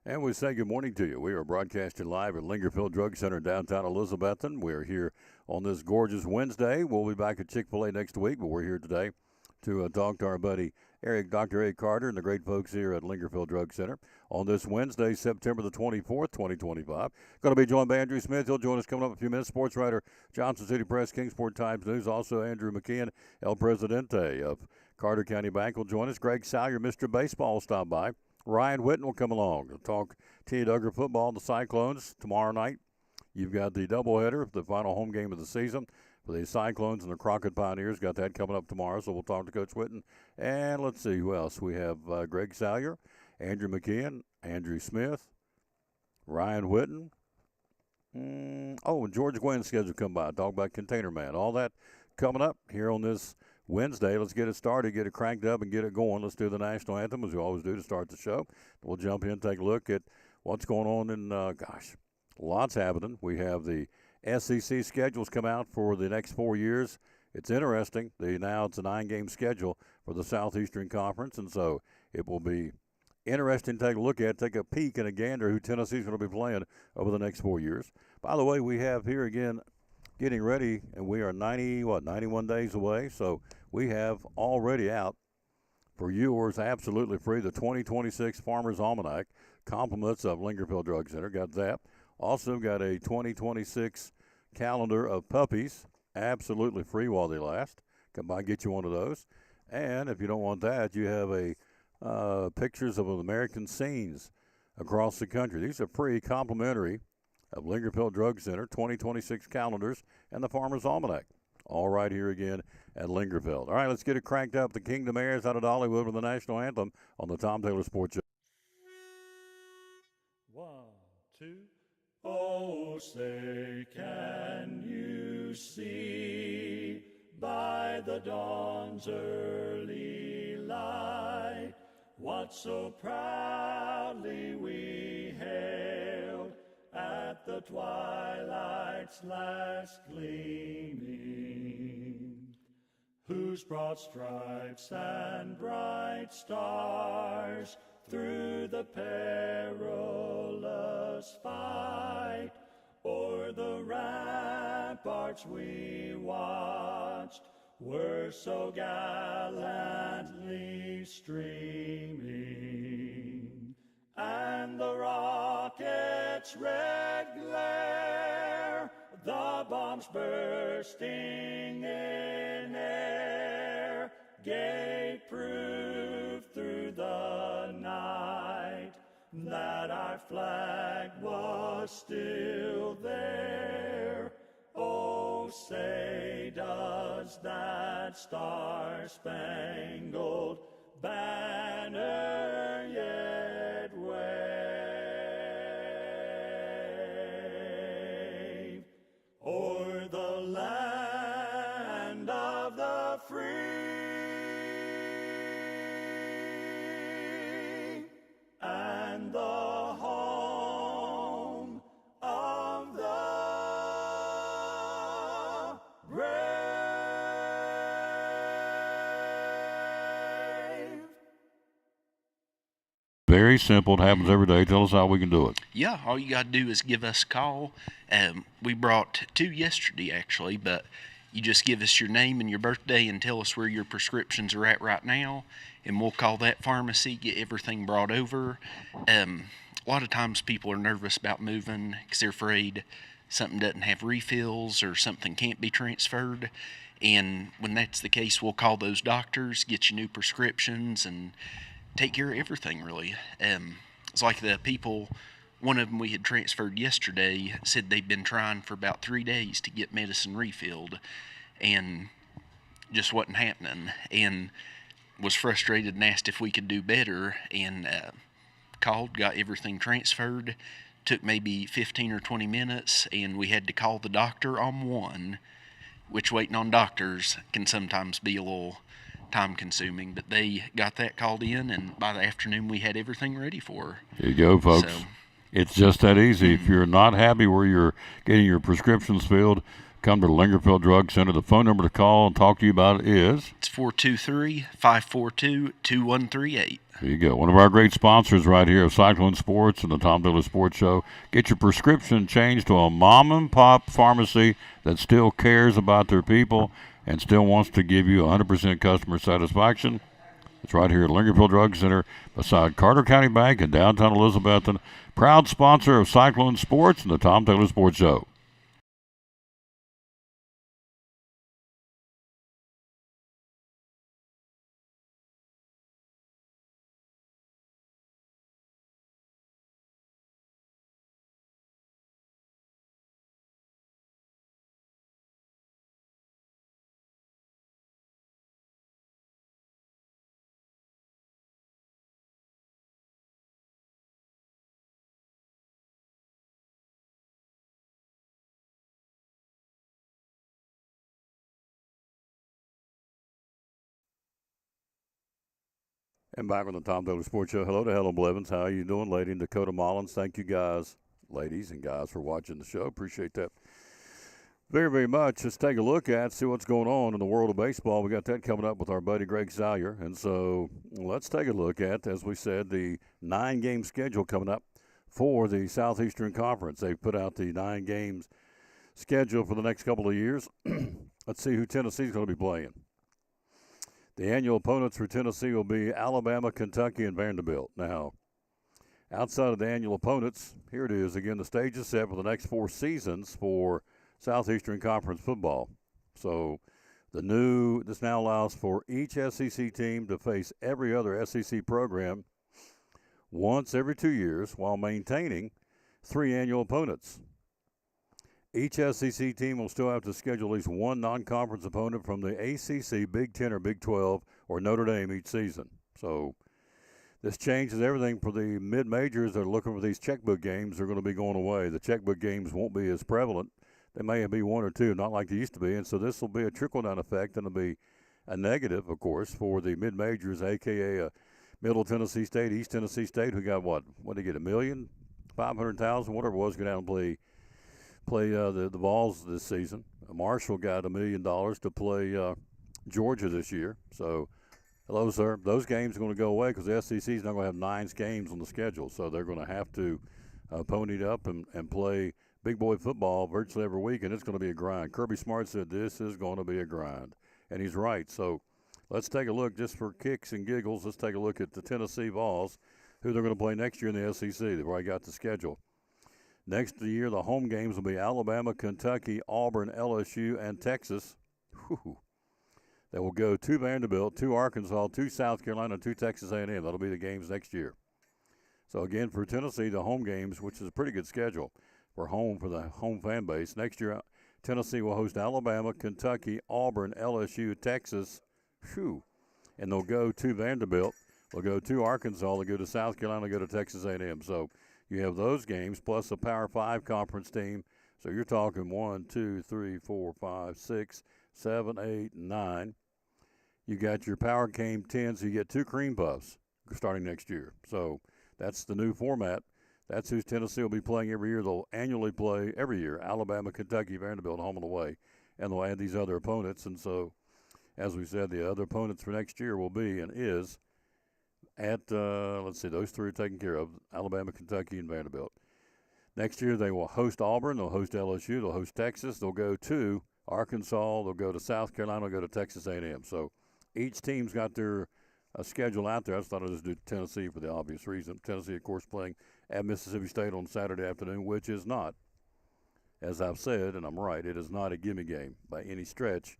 And we say good morning to you. We are broadcasting live at Lingerfield Drug Center downtown Elizabethton. We're here on this gorgeous Wednesday. We'll be back at Chick-fil-A next week, but we're here today to talk to our buddy Dr. Eric Carter, and the great folks here at Lingerfield Drug Center on this Wednesday, September the 24th, 2025. Going to be joined by Andrew Smith. He'll join us coming up in a few minutes. Sports writer, Johnson City Press, Kingsport Times News. Also, Andrew McKeon, El Presidente of Carter County Bank, will join us. Greg Salyer, Mr. Baseball, will stop by. Ryan Whitten will come along to talk T. Duggar football. The Cyclones tomorrow night. You've got the doubleheader, the final home game of the season for the Cyclones and the Crockett Pioneers. Got that coming up tomorrow, so we'll talk to Coach Whitten. And let's see who else. We have Greg Salyer, Andrew McKeon, Andrew Smith, Ryan Whitten. And George Gwynn's scheduled to come by. Talk about Container Man. All that coming up here on this Wednesday. Let's get it started, get it cranked up, and get it going. Let's do the national anthem, as we always do to start the show. We'll jump in, take a look at what's going on in, lots happening. We have the SEC schedules come out for the next 4 years. It's interesting. It's a 9-game schedule for the Southeastern Conference, and so it will be interesting to take a look at, take a peek and a gander who Tennessee's going to be playing over the next 4 years. By the way, we have here again getting ready, and we are 91 days away, so we have already out for yours absolutely free the 2026 Farmer's Almanac, compliments of Lingerfield Drug Center. Got that. Also got a 2026 calendar of puppies, absolutely free while they last. Come by and get you one of those. And if you don't want that, you have a pictures of American scenes across the country. These are free, complimentary of Lingerfield Drug Center, 2026 calendars, and the Farmer's Almanac. All right here again at Lingerfield. All right, let's get it cranked up. The Kingdom Heirs out of Dollywood with the national anthem on the Tom Taylor Sports Show. 1, 2. Oh, say, can you see by the dawn's early light what so proudly we hailed at the twilight's last gleaming, whose broad stripes and bright stars through the perilous fight o'er the ramparts we watched were so gallantly streaming, and the rocket's red glare, the bombs bursting in air, gave proof through the night that our flag was still there. Oh, say, does that star-spangled banner yet wave o'er the land of the free and the home of the brave? Very simple. It happens every day. Tell us how we can do it. Yeah, all you got to do is give us a call. We brought 2 yesterday, actually, but you just give us your name and your birthday and tell us where your prescriptions are at right now, and we'll call that pharmacy, get everything brought over. A lot of times people are nervous about moving because they're afraid something doesn't have refills or something can't be transferred. And when that's the case, we'll call those doctors, get you new prescriptions, and take care of everything, really. It's like the people, one of them we had transferred yesterday, said they'd been trying for about 3 days to get medicine refilled and just wasn't happening, and was frustrated and asked if we could do better, and called, got everything transferred. Took maybe 15 or 20 minutes, and we had to call the doctor on one, which waiting on doctors can sometimes be a little time consuming, but they got that called in, and by the afternoon we had everything ready for her. There you go, folks. So, it's just that easy. If you're not happy where you're getting your prescriptions filled, come to the Lingerfield Drug Center. The phone number to call and talk to you about it is? It's 423-542-2138. There you go. One of our great sponsors right here of Cyclone Sports and the Tom Taylor Sports Show. Get your prescription changed to a mom-and-pop pharmacy that still cares about their people and still wants to give you 100% customer satisfaction. It's right here at Lingerfield Drug Center beside Carter County Bank in downtown Elizabethton. Proud sponsor of Cyclone Sports and the Tom Taylor Sports Show. And back on the Tom Taylor Sports Show. Hello to Helen Blevins. How are you doing, lady? And Dakota Mullins. Thank you guys, ladies and guys, for watching the show. Appreciate that very, very much. Let's take a look at, see what's going on in the world of baseball. We got that coming up with our buddy Greg Salyer. And so let's take a look at, as we said, the 9-game schedule coming up for the Southeastern Conference. They've put out the 9 games schedule for the next couple of years. Let's see who Tennessee's going to be playing. The annual opponents for Tennessee will be Alabama, Kentucky, and Vanderbilt. Now, outside of the annual opponents, here it is. Again, the stage is set for the next 4 seasons for Southeastern Conference football. So this now allows for each SEC team to face every other SEC program once every 2 years while maintaining 3 annual opponents. Each SEC team will still have to schedule at least one non-conference opponent from the ACC, Big Ten, or Big 12, or Notre Dame each season. So this changes everything for the mid-majors that are looking for these checkbook games. They're going to be going away. The checkbook games won't be as prevalent. They may be 1 or 2, not like they used to be. And so this will be a trickle-down effect, and it'll be a negative, of course, for the mid-majors, a.k.a. Middle Tennessee State, East Tennessee State, who got what did they get, $1,500,000, whatever it was, go down and play the Vols this season. Marshall got $1 million to play Georgia this year. So those games are going to go away because the SEC is not going to have 9 games on the schedule. So they're going to have to pony it up and play big boy football virtually every week, and it's going to be a grind. Kirby Smart said this is going to be a grind, and he's right. So let's take a look, just for kicks and giggles, let's take a look at the Tennessee Vols, who they're going to play next year in the SEC. They've already got the schedule. Next year, the home games will be Alabama, Kentucky, Auburn, LSU, and Texas. Whew. They will go to Vanderbilt, to Arkansas, to South Carolina, to Texas A&M. That'll be the games next year. So, again, for Tennessee, the home games, which is a pretty good schedule for the home fan base. Next year, Tennessee will host Alabama, Kentucky, Auburn, LSU, Texas. Whew. And they'll go to Vanderbilt. They'll go to Arkansas. They'll go to South Carolina. They'll go to Texas A&M. So, you have those games plus a Power 5 conference team. So you're talking 1, 2, 3, 4, 5, 6, 7, 8, 9. You got your Power Game 10, so you get 2 cream puffs starting next year. So that's the new format. That's who Tennessee will be playing every year. They'll annually play every year, Alabama, Kentucky, Vanderbilt, home and away. And they'll add these other opponents. And so, as we said, the other opponents for next year will be and is at, let's see, those 3 are taken care of, Alabama, Kentucky, and Vanderbilt. Next year they will host Auburn, they'll host LSU, they'll host Texas, they'll go to Arkansas, they'll go to South Carolina, they'll go to Texas A&M. So each team's got their schedule out there. I just thought I'd just do Tennessee for the obvious reason. Tennessee, of course, playing at Mississippi State on Saturday afternoon, which is not, as I've said, and I'm right, it is not a gimme game by any stretch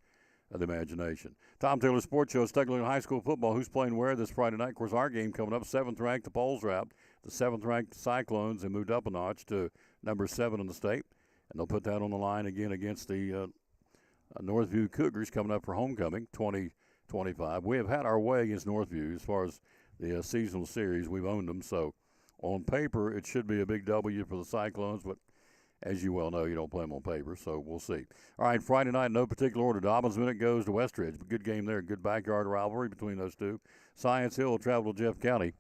of the imagination. Tom Taylor Sports Show. Let's take a look at high school football. Who's playing where this Friday night? Of course, our game coming up. 7th ranked, the polls are out. The 7th ranked Cyclones have moved up a notch to number 7 in the state, and they'll put that on the line again against the Northview Cougars coming up for homecoming 2025. We have had our way against Northview as far as the seasonal series. We've owned them, so on paper it should be a big W for the Cyclones, but as you well know, you don't play them on paper, so we'll see. All right, Friday night, no particular order. Dobbins Minute goes to Westridge. Good game there, good backyard rivalry between those two. Science Hill will travel to Jeff County.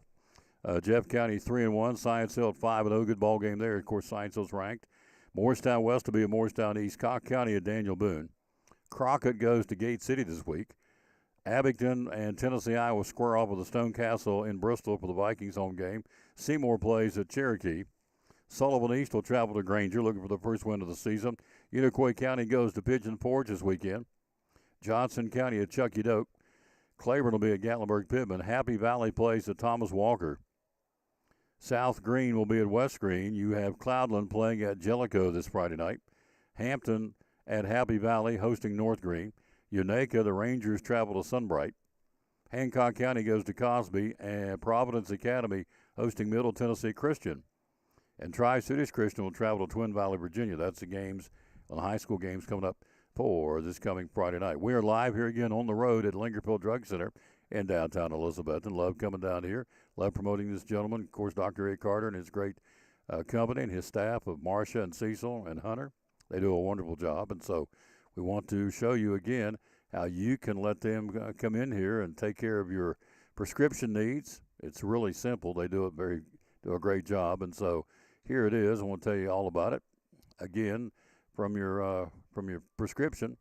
Jeff County 3-1. Science Hill at 5-0. Good ball game there. Of course, Science Hill's ranked. Morristown West will be at Morristown East. Cock County at Daniel Boone. Crockett goes to Gate City this week. Abington and Tennessee Iowa square off with the Stone Castle in Bristol for the Vikings home game. Seymour plays at Cherokee. Sullivan East will travel to Granger looking for the first win of the season. Unicoi County goes to Pigeon Forge this weekend. Johnson County at Chucky Doak. Claiborne will be at Gatlinburg Pittman. Happy Valley plays at Thomas Walker. South Green will be at West Green. You have Cloudland playing at Jellicoe this Friday night. Hampton at Happy Valley hosting North Green. Unaka, the Rangers travel to Sunbright. Hancock County goes to Cosby, and Providence Academy hosting Middle Tennessee Christian. And Tri-Cities Christian will travel to Twin Valley, Virginia. That's the games, the high school games coming up for this coming Friday night. We are live here again on the road at Lingerfield Drug Center in downtown Elizabethton. Love coming down here. Love promoting this gentleman. Of course, Dr. Ed Carter and his great company and his staff of Marcia and Cecil and Hunter. They do a wonderful job. And so we want to show you again how you can let them come in here and take care of your prescription needs. It's really simple. They do a great job. And so here it is. I want to tell you all about it. Again, from your prescription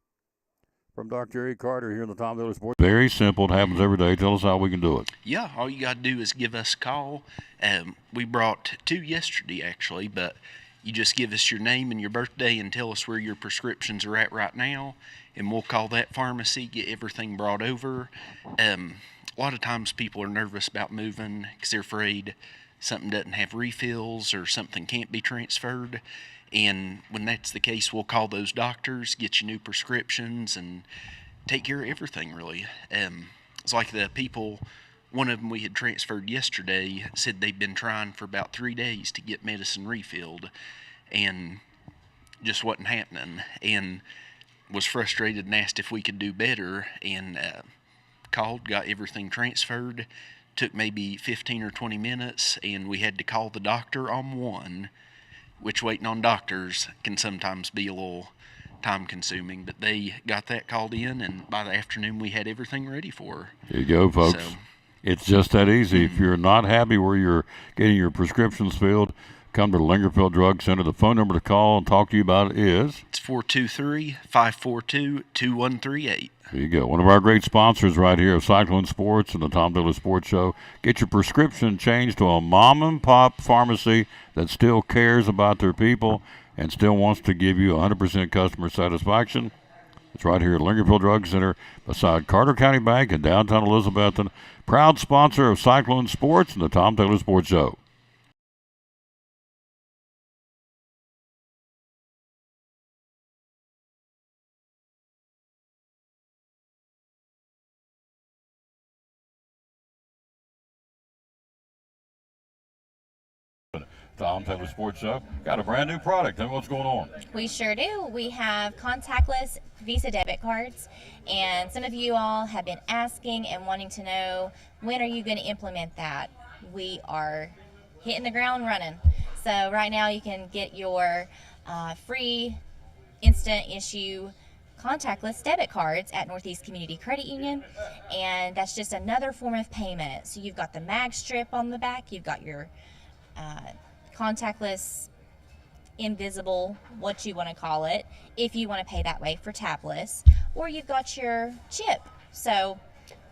from Dr. Ed Carter here in the Tom Dillard Sports. Very simple. It happens every day. Tell us how we can do it. Yeah, all you got to do is give us a call. We brought 2 yesterday, actually, but you just give us your name and your birthday and tell us where your prescriptions are at right now, and we'll call that pharmacy, get everything brought over. A lot of times people are nervous about moving because they're afraid something doesn't have refills or something can't be transferred. And when that's the case, we'll call those doctors, get you new prescriptions, and take care of everything, really. It's like the people, one of them we had transferred yesterday, said they'd been trying for about 3 days to get medicine refilled, and just wasn't happening, and was frustrated and asked if we could do better, and called, got everything transferred. Took maybe 15 or 20 minutes, and we had to call the doctor on one, which waiting on doctors can sometimes be a little time-consuming, but they got that called in, and by the afternoon we had everything ready for her. There you go, folks. So, it's just that easy. If you're not happy where you're getting your prescriptions filled, come to the Lingerfield Drug Center. The phone number to call and talk to you about it is? It's 423-542-2138. There you go. One of our great sponsors right here of Cyclone Sports and the Tom Dillard Sports Show. Get your prescription changed to a mom-and-pop pharmacy that still cares about their people and still wants to give you 100% customer satisfaction. It's right here at Lingerfield Drug Center beside Carter County Bank in downtown Elizabethton. Proud sponsor of Cyclone Sports and the Tom Dillard Sports Show. Tom Taylor Sports Show. Got a brand new product. Tell me what's going on. We sure do. We have contactless Visa debit cards, and some of you all have been asking and wanting to know, when are you going to implement that? We are hitting the ground running. So right now you can get your free instant issue contactless debit cards at Northeast Community Credit Union, and that's just another form of payment. So you've got the mag strip on the back, you've got your contactless, invisible, what you want to call it, if you want to pay that way for tabless, or you've got your chip. So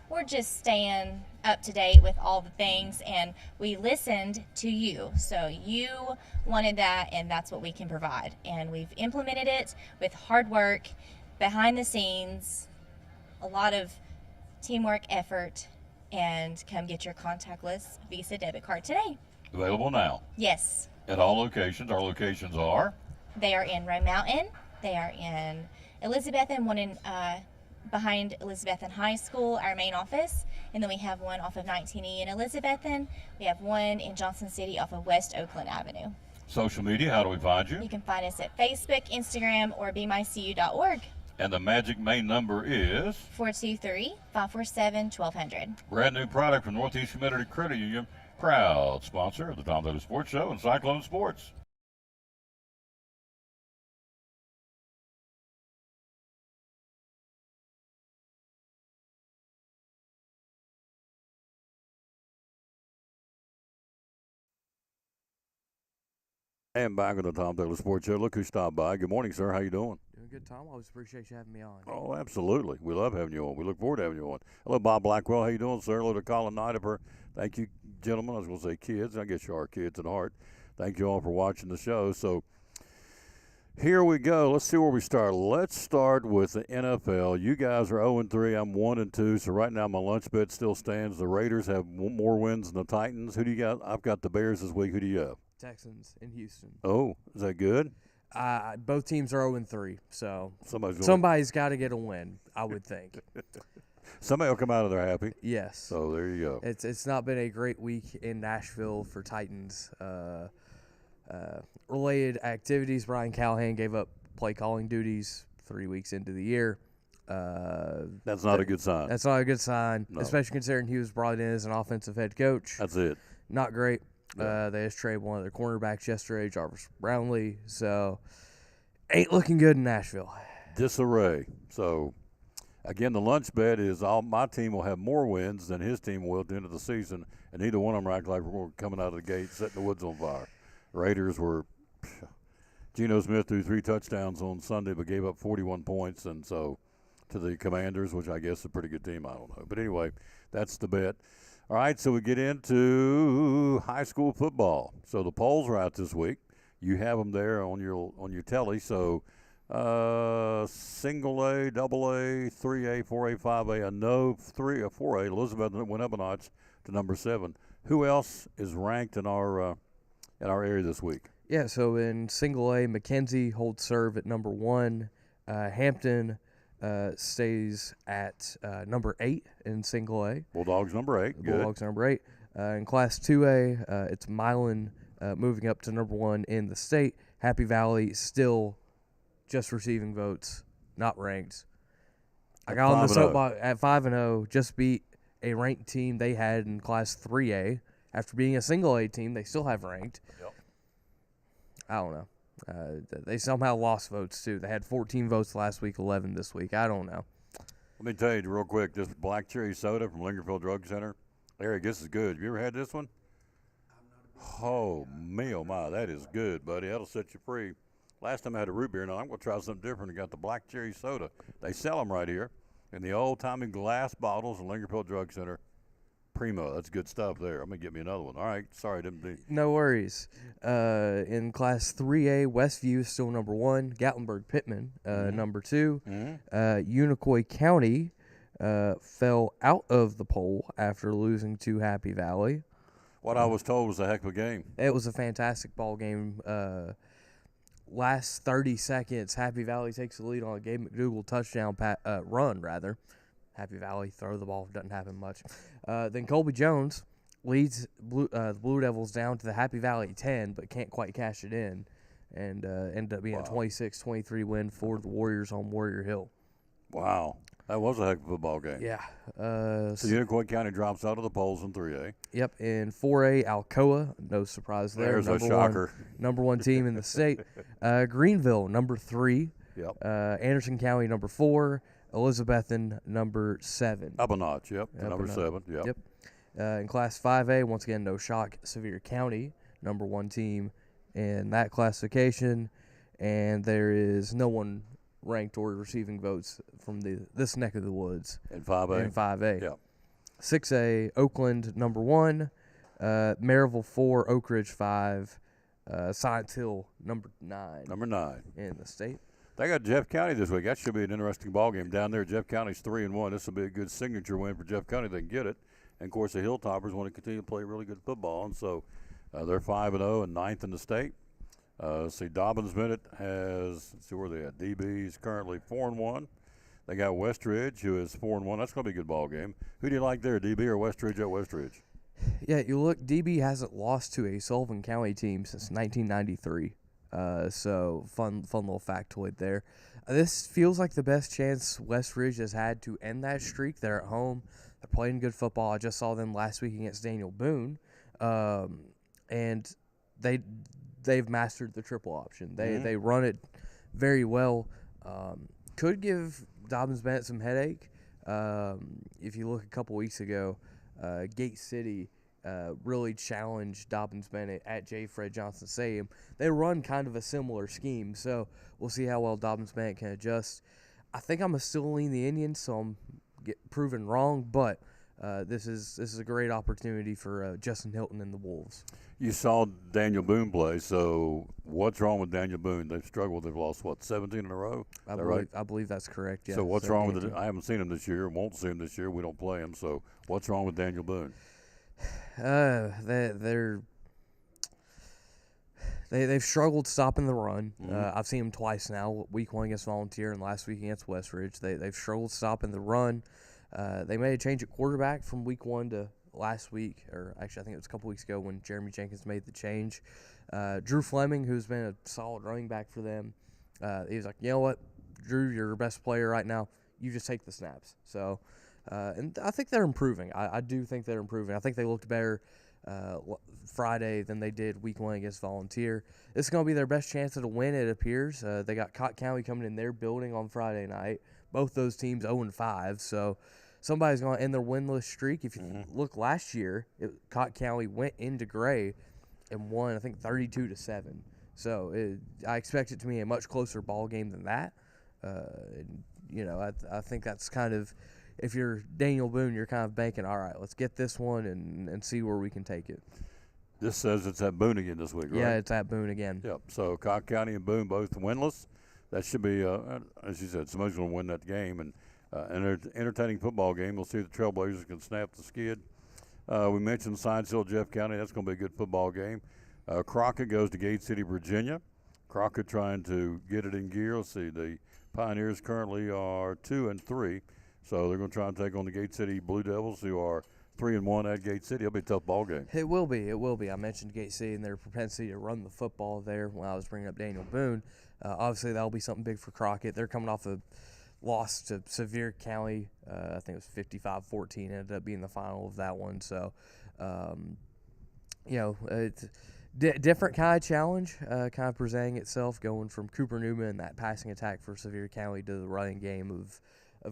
we're just staying up to date with all the things, and we listened to you. So you wanted that, and that's what we can provide. And we've implemented it with hard work, behind the scenes, a lot of teamwork, effort, and come get your contactless Visa debit card today. Available now. Yes. At all locations. Our locations are? They are in Roe Mountain. They are in Elizabethton, one in behind Elizabethton High School, our main office. And then we have one off of 19E in Elizabethton. We have one in Johnson City off of West Oakland Avenue. Social media, how do we find you? You can find us at Facebook, Instagram, or bemycu.org. And the magic main number is? 423-547-1200. Brand new product from Northeast Community Credit Union. Proud sponsor of the Tom Dillard Sports Show and Cyclone Sports. And back on the Tom Taylor Sports Show. Look who stopped by. Good morning, sir. How you doing? Doing good, Tom. Always appreciate you having me on. Oh, absolutely. We love having you on. We look forward to having you on. Hello, Bob Blackwell. How you doing, sir? Hello to Colin Nidifer. Thank you, gentlemen. I was going to say kids. I guess you are kids at heart. Thank you all for watching the show. So here we go. Let's see where we start. Let's start with the NFL. You guys are 0-3. I'm 1-2. So right now my lunch bet still stands. The Raiders have more wins than the Titans. Who do you got? I've got the Bears this week. Who do you have? Texans in Houston. Oh, is that good? Both teams are 0-3, so Somebody's got to get a win, I would think. Somebody will come out of there happy. Yes. So there you go. It's not been a great week in Nashville for Titans. Related activities, Brian Callahan gave up play calling duties 3 weeks into the year. That's not a good sign. That's not a good sign, No. especially considering he was brought in as an offensive head coach. That's it. Not great. Yeah. They just traded one of their cornerbacks yesterday, Jarvis Brownlee. So, ain't looking good in Nashville. Disarray. So, again, the lunch bet is my team will have more wins than his team will at the end of the season, and neither one of them are acting like we're coming out of the gate setting the woods on fire. Raiders were – Geno Smith threw 3 touchdowns on Sunday but gave up 41 points, and so to the Commanders, which I guess is a pretty good team. I don't know. But anyway, that's the bet. All right, so we get into high school football. So the polls are out this week. You have them there on your telly. So single A, double A, 3A, 4A, 5A. I know 4A. Elizabethton went up a notch to number 7. Who else is ranked in our area this week? Yeah, so in single A, McKenzie holds serve at number 1. Hampton stays at number 8 in single A. Bulldogs number 8. Good. Bulldogs number 8. In Class 2A, it's Milan moving up to number 1 in the state. Happy Valley still just receiving votes, not ranked. I got on the soapbox at 5-0, just beat a ranked team they had in Class 3A. After being a single A team, they still have ranked. Yep. I don't know. They somehow lost votes, too. They had 14 votes last week, 11 this week. I don't know. Let me tell you real quick, this black cherry soda from Lingerfield Drug Center. Eric, this is good. Have you ever had this one? Oh, me, oh, my. That is good, buddy. That'll set you free. Last time I had a root beer. Now I'm going to try something different. I got the black cherry soda. They sell them right here in the old-timey glass bottles in Lingerfield Drug Center. Primo. That's good stuff there. I'm going to get me another one. All right. Sorry. No worries. In Class 3A, Westview is still number 1. Gatlinburg-Pittman, number 2. Unicoi County fell out of the poll after losing to Happy Valley. What I was told was a heck of a game. It was a fantastic ball game. Last 30 seconds, Happy Valley takes the lead on a Gabe McDougal touchdown run, rather. Happy Valley throw the ball, doesn't happen much. Then Colby Jones leads the Blue Devils down to the Happy Valley 10, but can't quite cash it in, and ended up being a 26-23 win for the Warriors on Warrior Hill. Wow. That was a heck of a football game. Yeah. So Unicoi County drops out of the polls in 3A. Yep. In 4A, Alcoa, no surprise there. There's a shocker. Number 1 team in the state. Greenville, number 3. Yep. Anderson County, number 4. Elizabethton, number 7. Up a notch, yep. Number 7, yep. Yep. In Class 5A, once again, no shock, Sevier County, number 1 team in that classification. And there is no one ranked or receiving votes from this neck of the woods. In 5A? In 5A. Yep. 6A, Oakland, number 1. Maryville, 4. Oak Ridge, 5. Science Hill, number 9. Number 9. In the state. They got Jeff County this week. That should be an interesting ball game down there. Jeff County's 3-1. This will be a good signature win for Jeff County. They can get it. And, of course, the Hilltoppers want to continue to play really good football. And so they're 5-0 and 9th in the state. See, Dobbins Bennett has, let's see where they at. DB is currently 4-1. They got Westridge, who is 4-1. That's going to be a good ball game. Who do you like there, DB or Westridge at Westridge? Yeah, you look, DB hasn't lost to a Sullivan County team since 1993. So fun little factoid there. This feels like the best chance Westridge has had to end that streak. They're at home. They're playing good football. I just saw them last week against Daniel Boone, and they've mastered the triple option. They run it very well. Could give Dobbins Bennett some headache. If you look a couple weeks ago, Gate City really challenge Dobbins Bennett at J. Fred Johnson Stadium. They run kind of a similar scheme, so we'll see how well Dobbins Bennett can adjust. I think I'm still lean the Indians, so I'm proven wrong, but this is a great opportunity for Justin Hilton and the Wolves. You saw Daniel Boone play, so what's wrong with Daniel Boone? They've struggled. They've lost, 17 in a row? I believe that's correct, yeah. So what's wrong with it? I haven't seen him this year, won't see him this year. We don't play him, so what's wrong with Daniel Boone? They've struggled stopping the run. I've seen them twice now, week 1 against Volunteer and last week against Westridge. They've struggled stopping the run. They made a change at quarterback from week 1 to last week, or actually I think it was a couple weeks ago when Jeremy Jenkins made the change. Drew Fleming, who's been a solid running back for them, he was like, you know what, Drew, you're your best player right now. You just take the snaps. So, and I think they're improving. I do think they're improving. I think they looked better Friday than they did week 1 against Volunteer. This is going to be their best chance at a win, it appears. They got Cotton County coming in their building on Friday night. Both those teams 0-5, so somebody's going to end their winless streak. If you look last year, Cotton County went into Gray and won, I think, 32-7. So I expect it to be a much closer ball game than that. I think that's kind of, if you're Daniel Boone, you're kind of banking, all right, let's get this one and see where we can take it. This says it's at Boone again this week, right? Yeah, it's at Boone again. Yep. So Cotton County and Boone both winless. That should be, as you said, somebody's going to win that game. And an entertaining football game. We'll see if the Trailblazers can snap the skid. We mentioned Science Hill, Jeff County. That's going to be a good football game. Crockett goes to Gate City, Virginia. Crockett trying to get it in gear. Let's see. The Pioneers currently are 2-3. So they're going to try and take on the Gate City Blue Devils, who are 3-1 at Gate City. It'll be a tough ball game. It will be. It will be. I mentioned Gate City and their propensity to run the football there when I was bringing up Daniel Boone. Obviously, that'll be something big for Crockett. They're coming off a loss to Sevier County. I think it was 55-14. Ended up being the final of that one. So, it's different kind of challenge, kind of presenting itself, going from Cooper Newman and that passing attack for Sevier County to the running game of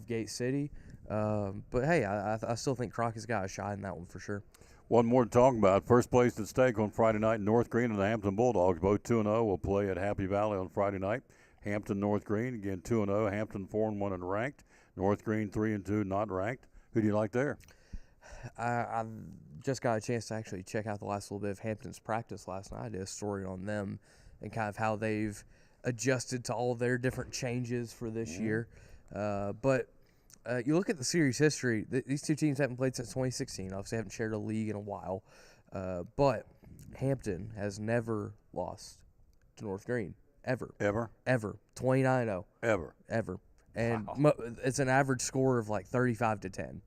Gate City. But, hey, I still think Crockett's got a shot in that one for sure. One more to talk about. First place at stake on Friday night, North Green and the Hampton Bulldogs, both 2-0, will play at Happy Valley on Friday night. Hampton, North Green, again 2-0. Hampton 4-1 and ranked. North Green 3-2, not ranked. Who do you like there? I just got a chance to actually check out the last little bit of Hampton's practice last night. I did a story on them and kind of how they've adjusted to all their different changes for this year. But you look at the series history, these two teams haven't played since 2016. Obviously, haven't shared a league in a while. But Hampton has never lost to North Green, ever. Ever? Ever. 29-0. Ever. Ever. And Wow. it's an average score of like 35-10.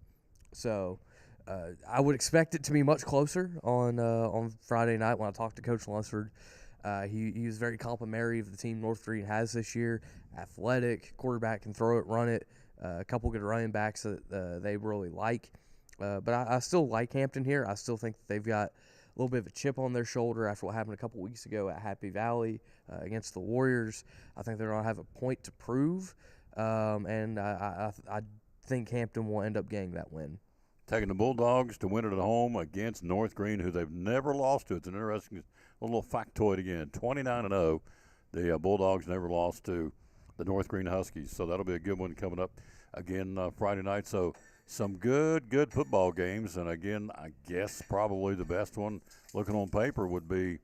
So I would expect it to be much closer on Friday night when I talked to Coach Lunsford. He was very complimentary of the team North Green has this year. Athletic, quarterback can throw it, run it. A couple good running backs that they really like. But I still like Hampton here. I still think that they've got a little bit of a chip on their shoulder after what happened a couple weeks ago at Happy Valley against the Warriors. I think they're going to have a point to prove. And I think Hampton will end up getting that win. Taking the Bulldogs to win it at home against North Green, who they've never lost to. It's an interesting little factoid again. 29-0. The Bulldogs never lost to the North Green Huskies. So that'll be a good one coming up again Friday night. So some good football games. And, again, I guess probably the best one looking on paper would be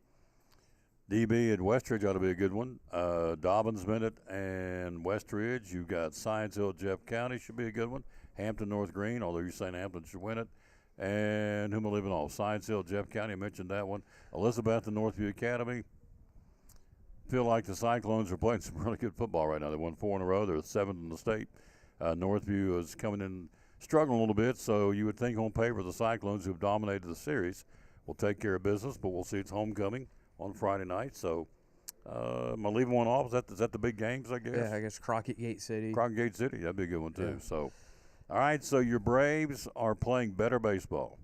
DB at Westridge. Ought to be a good one. Dobbins Bennett and Westridge. You've got Science Hill, Jeff County should be a good one. Hampton, North Green, although you're saying Hampton should win it. And who am I leaving off? Science Hill, Jeff County, I mentioned that one. Elizabethton, Northview Academy. Feel like the Cyclones are playing some really good football right now. They won 4 in a row. They're 7th in the state. Northview is coming in struggling a little bit, so you would think on paper the Cyclones, who have dominated the series, will take care of business, but we'll see. It's homecoming on Friday night. So am I leaving one off? Is that the big games, I guess? Yeah, I guess Crockett Gate City. Crockett Gate City, that'd be a good one too. Yeah. So, all right, so your Braves are playing better baseball.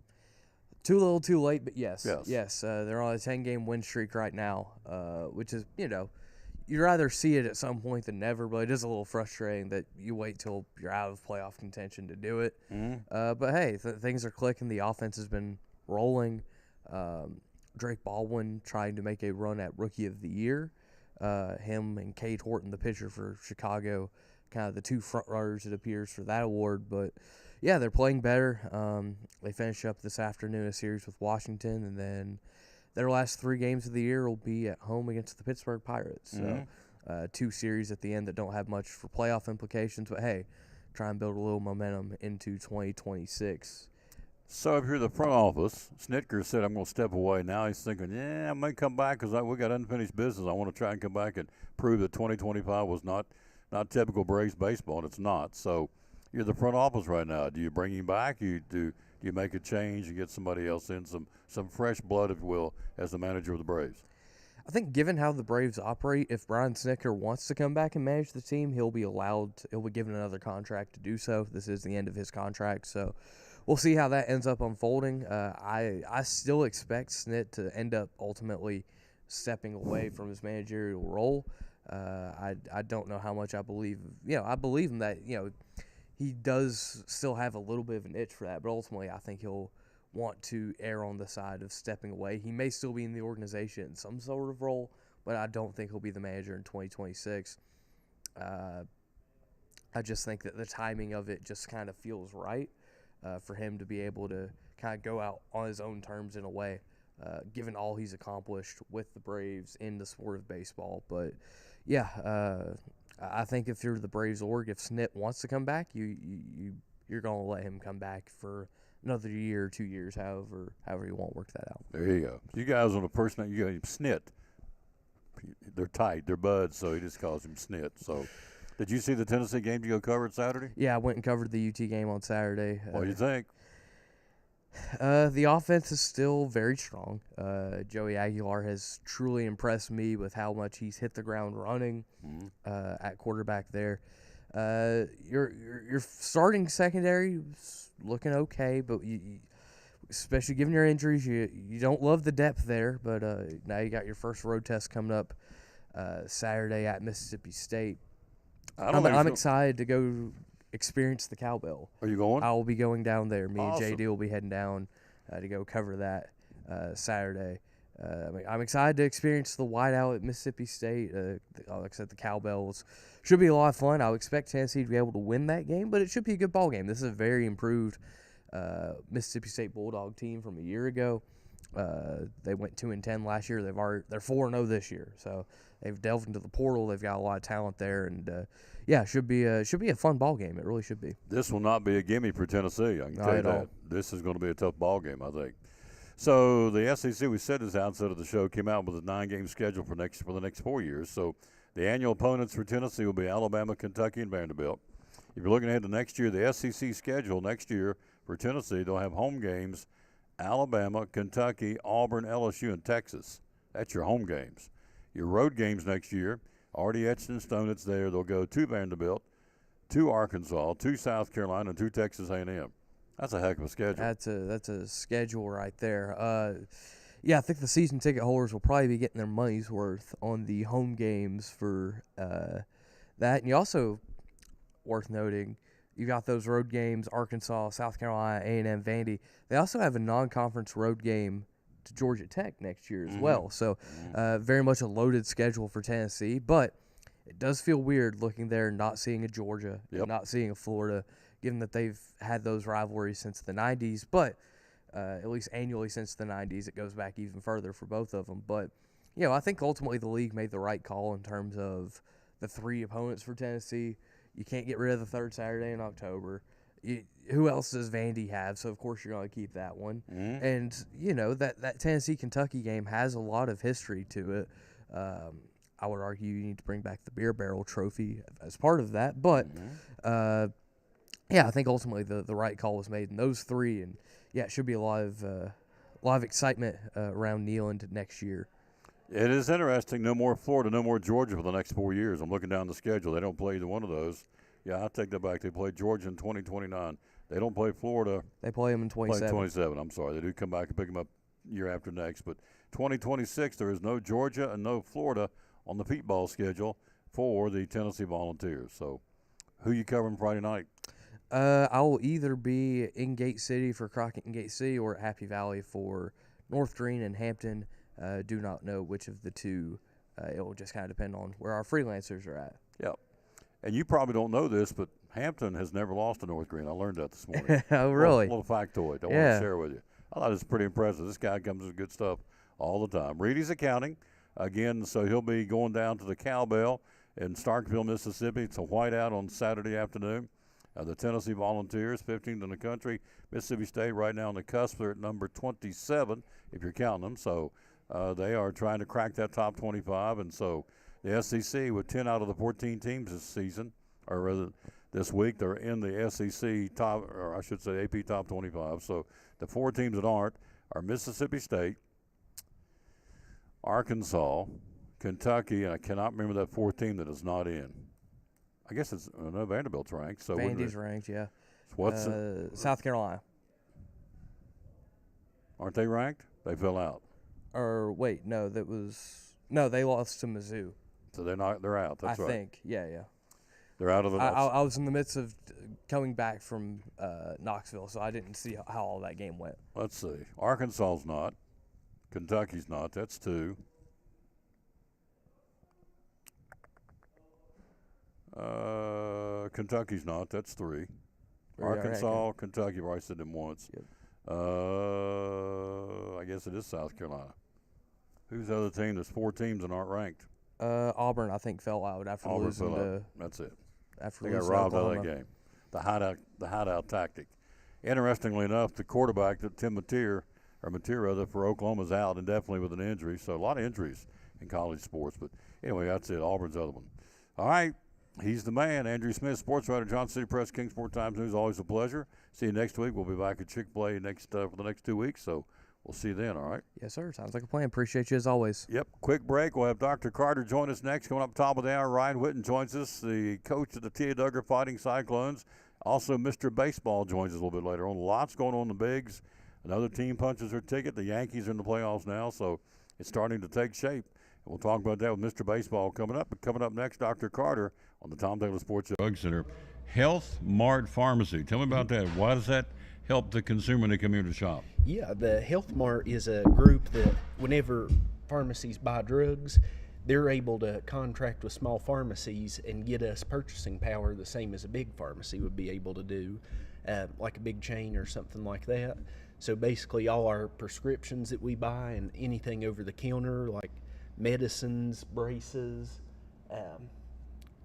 Too little, too late, but yes. Yes. They're on a 10-game win streak right now, which is, you'd rather see it at some point than never, but it is a little frustrating that you wait till you're out of playoff contention to do it. Mm-hmm. But, hey, things are clicking. The offense has been rolling. Drake Baldwin trying to make a run at Rookie of the Year. Him and Cade Horton, the pitcher for Chicago, kind of the two front runners, it appears, for that award. But, yeah, they're playing better. They finish up this afternoon a series with Washington, and then their last 3 games of the year will be at home against the Pittsburgh Pirates. So 2 series at the end that don't have much for playoff implications. But, hey, try and build a little momentum into 2026. So if you're the front office, Snitker said, I'm going to step away. Now he's thinking, yeah, I may come back because we got unfinished business. I want to try and come back and prove that 2025 was not typical Braves baseball, and it's not. So you're the front office right now. Do you bring him back? Do you make a change and get somebody else in, some fresh blood, if you will, as the manager of the Braves? I think given how the Braves operate, if Brian Snitker wants to come back and manage the team, he'll be given another contract to do so. This is the end of his contract, so we'll see how that ends up unfolding. I still expect Snit to end up ultimately stepping away from his managerial role. I don't know how much I believe. I believe him that he does still have a little bit of an itch for that, but ultimately I think he'll want to err on the side of stepping away. He may still be in the organization in some sort of role, but I don't think he'll be the manager in 2026. I just think that the timing of it just kind of feels right for him to be able to kind of go out on his own terms in a way, given all he's accomplished with the Braves in the sport of baseball. But, yeah, I think if you're the Braves org, if Snit wants to come back, you're going to let him come back for another year or 2 years, however you want to work that out. There you go. You guys on the person, you got him Snit. They're tight. They're buds, so he just calls him Snit. So, did you see the Tennessee game you go cover it Saturday? Yeah, I went and covered the UT game on Saturday. What do you think? The offense is still very strong. Joey Aguilar has truly impressed me with how much he's hit the ground running at quarterback there. Your starting secondary is looking okay, but especially given your injuries, you don't love the depth there. But now you got your first road test coming up Saturday at Mississippi State. I'm excited to go experience the cowbell. Are you going? I will be going down there. Me Awesome. and JD will be heading down to go cover that Saturday. I'm excited to experience the whiteout at Mississippi State. Like I said, the cowbells should be a lot of fun. I would expect Tennessee to be able to win that game, but it should be a good ball game. This is a very improved Mississippi State Bulldog team from a year ago. They went 2-10 last year. They're 4-0 this year. So they've delved into the portal. They've got a lot of talent there, and it should be a fun ball game. It really should be. This will not be a gimme for Tennessee. I can Not tell you at that. all. This is going to be a tough ball game, I think. So the SEC, we said this outset of the show, came out with a 9-game schedule for the next 4 years. So the annual opponents for Tennessee will be Alabama, Kentucky, and Vanderbilt. If you're looking ahead to next year, the SEC schedule next year for Tennessee, they'll have home games: Alabama, Kentucky, Auburn, LSU, and Texas. That's your home games. Your road games next year, already etched in stone, it's there. They'll go to Vanderbilt, to Arkansas, to South Carolina, and to Texas A&M. That's a heck of a schedule. That's a schedule right there. I think the season ticket holders will probably be getting their money's worth on the home games for that. And you also, worth noting, you got those road games: Arkansas, South Carolina, A&M, Vandy. They also have a non-conference road game to Georgia Tech next year as well. So very much a loaded schedule for Tennessee. But it does feel weird looking there and not seeing a Georgia, and not seeing a Florida, given that they've had those rivalries since the 90s. But at least annually since the 90s, it goes back even further for both of them. But, I think ultimately the league made the right call in terms of the 3 opponents for Tennessee. You can't get rid of the third Saturday in October. Who else does Vandy have? So, of course, you're going to keep that one. And, that Tennessee-Kentucky game has a lot of history to it. I would argue you need to bring back the beer barrel trophy as part of that. But, I think ultimately the right call was made in those 3. And, it should be a lot of excitement around Neyland next year. It is interesting. No more Florida, no more Georgia for the next 4 years. I'm looking down the schedule. They don't play either one of those. Yeah, I'll take that back. They play Georgia in 2029. They don't play Florida. They play them in 27. 27. I'm sorry. They do come back and pick them up year after next. But 2026, there is no Georgia and no Florida on the Pete Ball schedule for the Tennessee Volunteers. So who you covering Friday night? I will either be in Gate City for Crockett and Gate City or at Happy Valley for North Green and Hampton. Do not know which of the two. It will just kind of depend on where our freelancers are at. Yep. And you probably don't know this, but Hampton has never lost to North Green. I learned that this morning. Oh, really? Little factoid I want Yeah. to share with you. I thought it was pretty impressive. This guy comes with good stuff all the time. Reedy's accounting, again, so he'll be going down to the Cowbell in Starkville, Mississippi. It's a whiteout on Saturday afternoon. The Tennessee Volunteers, 15th in the country. Mississippi State right now on the cusp. They're at number 27, if you're counting them. So they are trying to crack that top 25. And so the SEC, with 10 out of the 14 teams this season, or rather this week, they're in the SEC top, or I should say AP top 25. So the 4 teams that aren't are Mississippi State, Arkansas, Kentucky, and I cannot remember that 4th team that is not in. I guess it's no, Vanderbilt's ranked. So Vandy's ranked, yeah. What's South Carolina. aren't they ranked? They fell out. Or wait, no, they lost to Mizzou. So they're out. That's I right. think, yeah. They're out of the. I was in the midst of coming back from Knoxville, so I didn't see how all that game went. Let's see. Arkansas's not. Kentucky's not. That's 2. Kentucky's not. That's 3. Arkansas, Kentucky, I said them once. Yep. I guess it is South Carolina. Who's the other team? There's 4 teams that aren't ranked. Auburn, I think, fell out after Auburn losing fell to. out. That's it. After They got losing robbed out of Oklahoma. that game. The hideout tactic. Interestingly enough, the quarterback, Tim Mateer for Oklahoma's out indefinitely with an injury. So a lot of injuries in college sports. But anyway, that's it. Auburn's the other one. All right. He's the man. Andrew Smith, sports writer, Johnson City Press, Kingsport Times News. Always a pleasure. See you next week. We'll be back at Chick-fil-A for the next 2 weeks. So we'll see you then, all right? Yes, sir. Sounds like a plan. Appreciate you as always. Yep. Quick break. We'll have Dr. Carter join us next. Coming up top of the hour, Ryan Whitten joins us, the coach of the T.A. Duggar Fighting Cyclones. Also, Mr. Baseball joins us a little bit later on. Lots going on in the bigs. Another team punches their ticket. The Yankees are in the playoffs now, so it's starting to take shape. And we'll talk about that with Mr. Baseball coming up. But coming up next, Dr. Carter on the Tom Taylor Sports Drug Center. Health Mart Pharmacy. Tell me about that. Why does that help the consumer when they come here to shop? Yeah, the Health Mart is a group that whenever pharmacies buy drugs, they're able to contract with small pharmacies and get us purchasing power the same as a big pharmacy would be able to do, like a big chain or something like that. So basically all our prescriptions that we buy and anything over the counter like medicines, braces,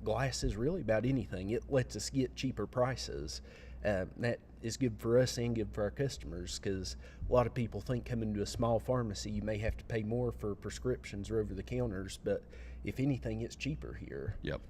glasses, really about anything, it lets us get cheaper prices. That is good for us and good for our customers because a lot of people think coming to a small pharmacy you may have to pay more for prescriptions or over the counters, but if anything, it's cheaper here. Yep.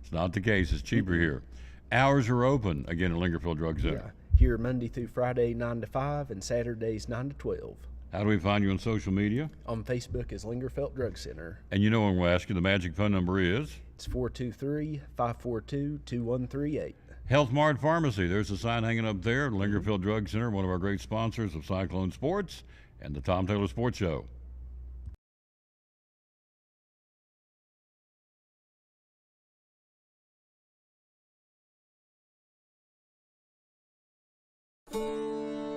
It's not the case. It's cheaper here. Hours are open, again, at Lingerfield Drug Center. Yeah, here Monday through Friday 9 to 5 and Saturdays 9 to 12. How do we find you on social media? On Facebook is Lingerfeld Drug Center. And you know when we'll ask you, the magic phone number is? It's 423-542-2138. Health Mart Pharmacy. There's a sign hanging up there. Lingerfield Drug Center, one of our great sponsors of Cyclone Sports and the Tom Taylor Sports Show.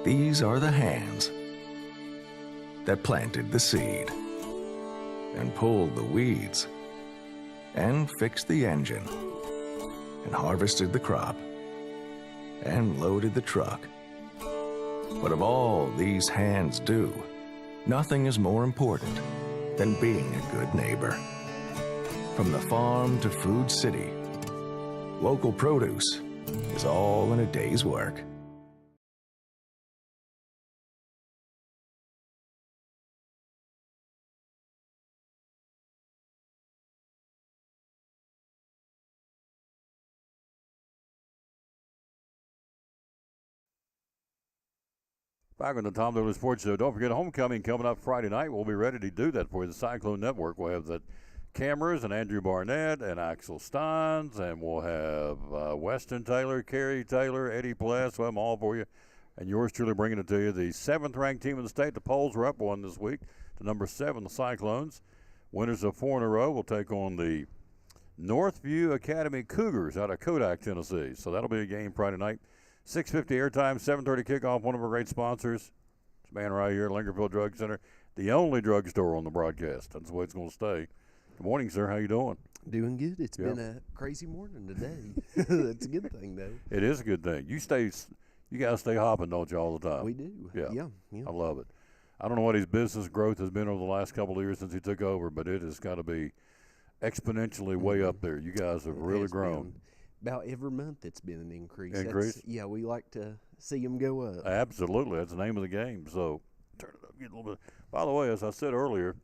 These are the hands that planted the seed and pulled the weeds and fixed the engine and harvested the crop and loaded the truck. What of all these hands do, nothing is more important than being a good neighbor. From the farm to Food City, local produce is all in a day's work. Back on the Tom Taylor Sports Show. Don't forget homecoming coming up Friday night. We'll be ready to do that for you. The Cyclone Network will have the cameras and Andrew Barnett and Axel Steins, and we'll have Weston Taylor, Kerry Taylor, Eddie Pless. We'll have them all for you. And yours truly bringing it to you. The 7th-ranked team in the state. The polls are up one this week to number 7, the Cyclones. Winners of 4 in a row will take on the Northview Academy Cougars out of Kodak, Tennessee. So that'll be a game Friday night. 6:50 airtime, 7:30 kickoff. One of our great sponsors, this man right here, Lingerfield Drug Center, the only drugstore on the broadcast. That's the way it's going to stay. Good morning, sir. How you doing? Doing good. It's been a crazy morning today. That's a good thing, though. It is a good thing. You guys stay hopping, don't you, all the time? We do. Yeah. I love it. I don't know what his business growth has been over the last couple of years since he took over, but it has got to be exponentially way up there. You guys have really grown. About every month it's been an increase. Yeah, we like to see them go up. Absolutely. That's the name of the game. So turn it up, get a little bit. By the way, as I said earlier,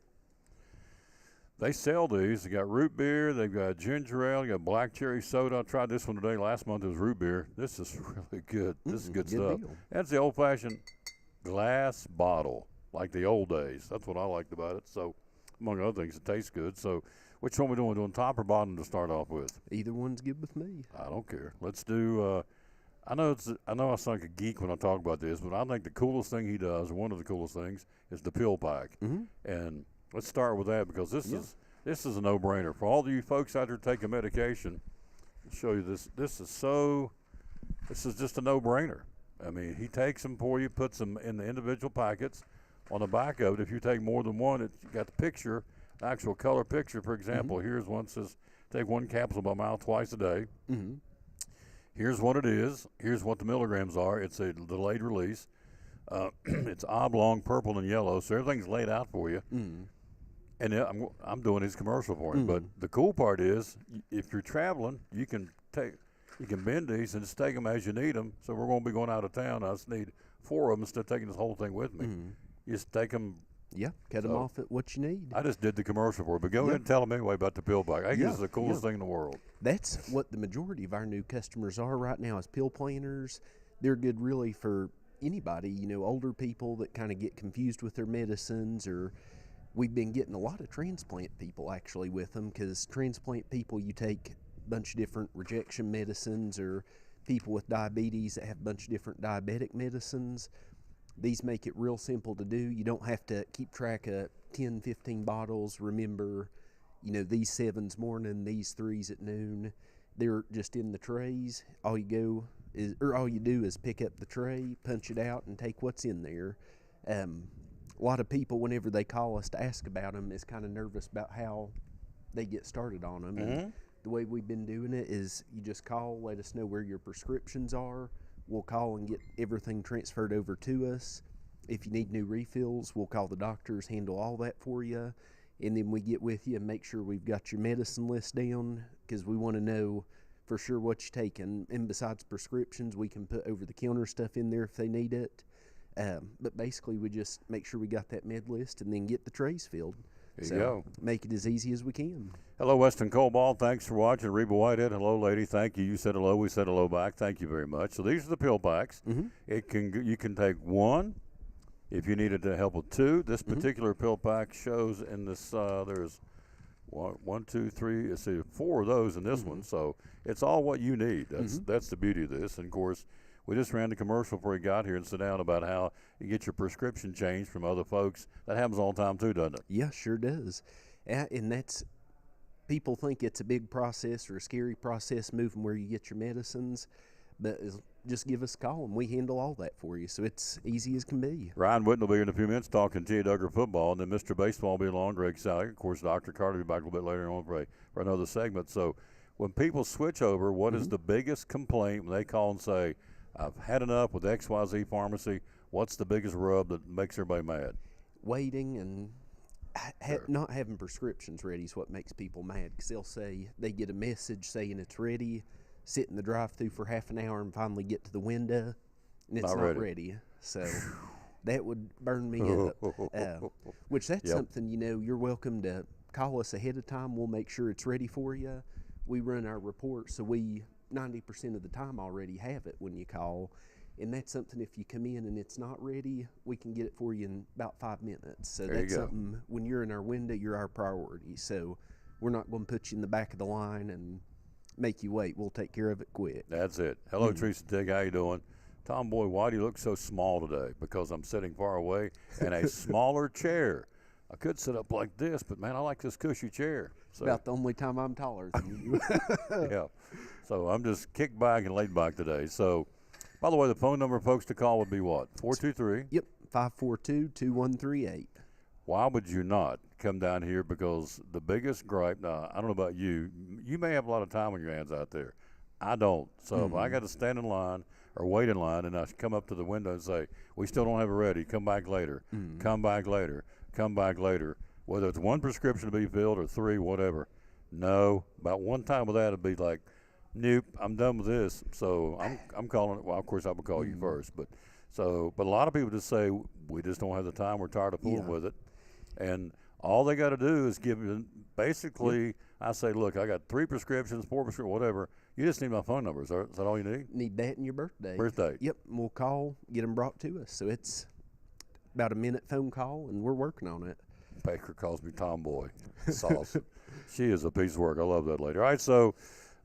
they sell these. They got root beer. They've got ginger ale. They got black cherry soda. I tried this one today. Last month it was root beer. This is really good. This is good stuff. Deal. That's the old-fashioned glass bottle, like the old days. That's what I liked about it. So, among other things, it tastes good. So, which one we doing? We're doing top or bottom to start off with? Either one's good with me. I don't care. Let's do. I know I sound like a geek when I talk about this, but I think the coolest thing he does, or one of the coolest things, is the pill pack. Mm-hmm. And let's start with that because this is a no-brainer for all of you folks out there taking medication. I'll show you this. This is just a no-brainer. I mean, he takes them for you, puts them in the individual packets. On the back of it, if you take more than one, it's got the picture, actual color picture. For example, here's one that says take one capsule by mouth twice a day. Mm-hmm. Here's what it is. Here's what the milligrams are. It's a delayed release. It's oblong, purple, and yellow, so everything's laid out for you. Mm-hmm. And I'm doing his commercial for him. But the cool part is, if you're traveling, you can bend these and just take them as you need them. So we're going to be going out of town. I just need 4 of them instead of taking this whole thing with me. You just take them. Yeah, cut them off at what you need. I just did the commercial for it, but go ahead and tell them anyway about the pill pack. I think this is the coolest thing in the world. That's what the majority of our new customers are right now is pill planners. They're good really for anybody, older people that kind of get confused with their medicines, or we've been getting a lot of transplant people actually with them because transplant people, you take a bunch of different rejection medicines, or people with diabetes that have a bunch of different diabetic medicines. These make it real simple to do. You don't have to keep track of 10, 15 bottles. Remember, these 7's morning, these 3's at noon. They're just in the trays. All you do is pick up the tray, punch it out, and take what's in there. A lot of people, whenever they call us to ask about them, is kind of nervous about how they get started on them. And the way we've been doing it is you just call, let us know where your prescriptions are. We'll call and get everything transferred over to us. If you need new refills, we'll call the doctors, handle all that for you. And then we get with you and make sure we've got your medicine list down because we want to know for sure what you're taking. And besides prescriptions, we can put over-the-counter stuff in there if they need it. But basically, we just make sure we got that med list and then get the trays filled. There you go. Make it as easy as we can. Hello, Weston Cobalt. Thanks for watching. Reba Whitehead. Hello, lady. Thank you. You said hello. We said hello back. Thank you very much. So these are the pill packs. You can take one if you needed to help with 2. This particular pill pack shows in this. There's 1, 2, 3. Let's see, 4 of those in this one. So it's all what you need. That's the beauty of this. And of course, we just ran the commercial before we got here and sit down about how you get your prescription changed from other folks. That happens all the time too, doesn't it? Yeah, sure does. And that's, people think it's a big process or a scary process moving where you get your medicines, but just give us a call and we handle all that for you. So it's easy as can be. Ryan Whitten will be here in a few minutes talking T.A. Duggar football, and then Mr. Baseball will be along, Greg Sally. Of course, Dr. Carter will be back a little bit later on for another segment. So when people switch over, what is the biggest complaint when they call and say, I've had enough with XYZ Pharmacy? What's the biggest rub that makes everybody mad? Waiting and not having prescriptions ready is what makes people mad, because they'll say they get a message saying it's ready, sit in the drive-thru for half an hour and finally get to the window and it's not ready. So that would burn me up. Which that's something, you're welcome to call us ahead of time. We'll make sure it's ready for you. We run our report, so we 90% of the time already have it when you call. And that's something, if you come in and it's not ready, we can get it for you in about 5 minutes. So that's something, when you're in our window, you're our priority. So we're not going to put you in the back of the line and make you wait. We'll take care of it quick. That's it. Hello, Teresa Tig. How you doing? Tomboy, why do you look so small today? Because I'm sitting far away in a smaller chair. I could sit up like this, but, man, I like this cushy chair. So, about the only time I'm taller than you. yeah. So I'm just kicked back and laid back today. So By the way, the phone number folks to call would be what? 423? Yep, 542-2138. Why would you not come down here? Because the biggest gripe, now, I don't know about you, you may have a lot of time on your hands out there. I don't. So if I got to stand in line or wait in line and I come up to the window and say, we still don't have it ready, come back later, come back later, come back later, whether it's one prescription to be filled or three, whatever. No, about one time with that, it'd be like, nope, I'm done with this. So I'm calling it. Well, of course, I would call you first, but a lot of people just say we just don't have the time. We're tired of fooling with it, and all they got to do is give you basically. I say, look, I got 3 prescriptions, 4 prescriptions, whatever. You just need my phone number. Is that all you need? Need that and your birthday. Birthday. Yep, and we'll call, get them brought to us. So it's about a minute phone call, and we're working on it. Baker calls me Tomboy. It's awesome. She is a piece of work. I love that lady. All right, so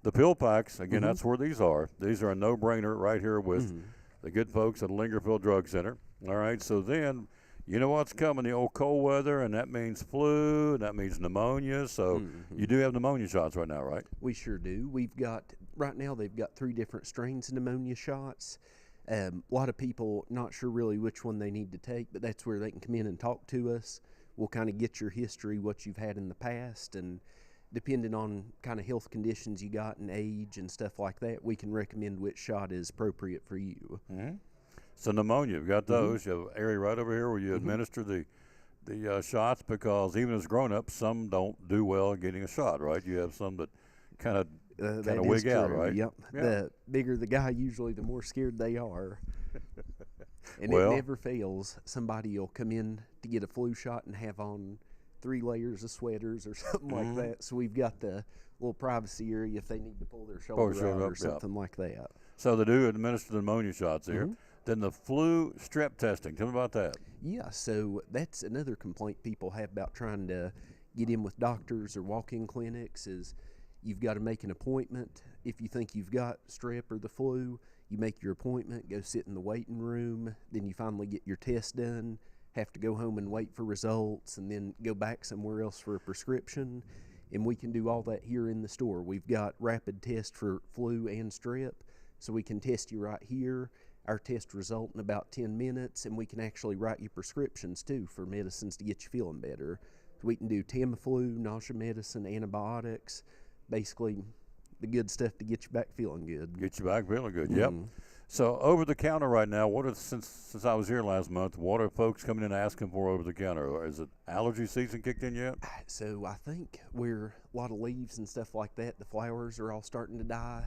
the pill packs, again, that's where these are. These are a no-brainer right here with the good folks at Lingerfield Drug Center. All right, so then you know what's coming, the old cold weather, and that means flu, and that means pneumonia. So you do have pneumonia shots right now, right? We sure do. We've got, right now they've got 3 different strains of pneumonia shots. A lot of people not sure really which one they need to take, but that's where they can come in and talk to us. We'll kind of get your history, what you've had in the past, and depending on kind of health conditions you got and age and stuff like that, we can recommend which shot is appropriate for you. So pneumonia, you've got those. You have an area right over here where you administer the shots, because even as grown-ups, some don't do well getting a shot, right? You have some that kind of wig out, right? Yep. Yeah. The bigger the guy, usually the more scared they are. And Well- it never fails. Somebody will come in to get a flu shot and have on 3 layers of sweaters or something like that. So we've got the little privacy area if they need to pull their shoulder out up, or something like that. So they do administer the pneumonia shots here. Then the flu strep testing. Tell me about that. Yeah, so that's another complaint people have about trying to get in with doctors or walk-in clinics is you've got to make an appointment. If you think you've got strep or the flu, you make your appointment, go sit in the waiting room, then you finally get your test done, have to go home and wait for results, and then go back somewhere else for a prescription. And we can do all that here in the store. We've got rapid test for flu and strep, so we can test you right here. Our test result in about 10 minutes, and we can actually write you prescriptions too for medicines to get you feeling better. So we can do Tamiflu, nausea medicine, antibiotics, basically the good stuff to get you back feeling good. Get you back feeling good. Yep. So over the counter right now, what are since I was here last month, what are folks coming in asking for over the counter? Or is it allergy season kicked in yet? So I think we're a lot of leaves and stuff like that. The flowers are all starting to die.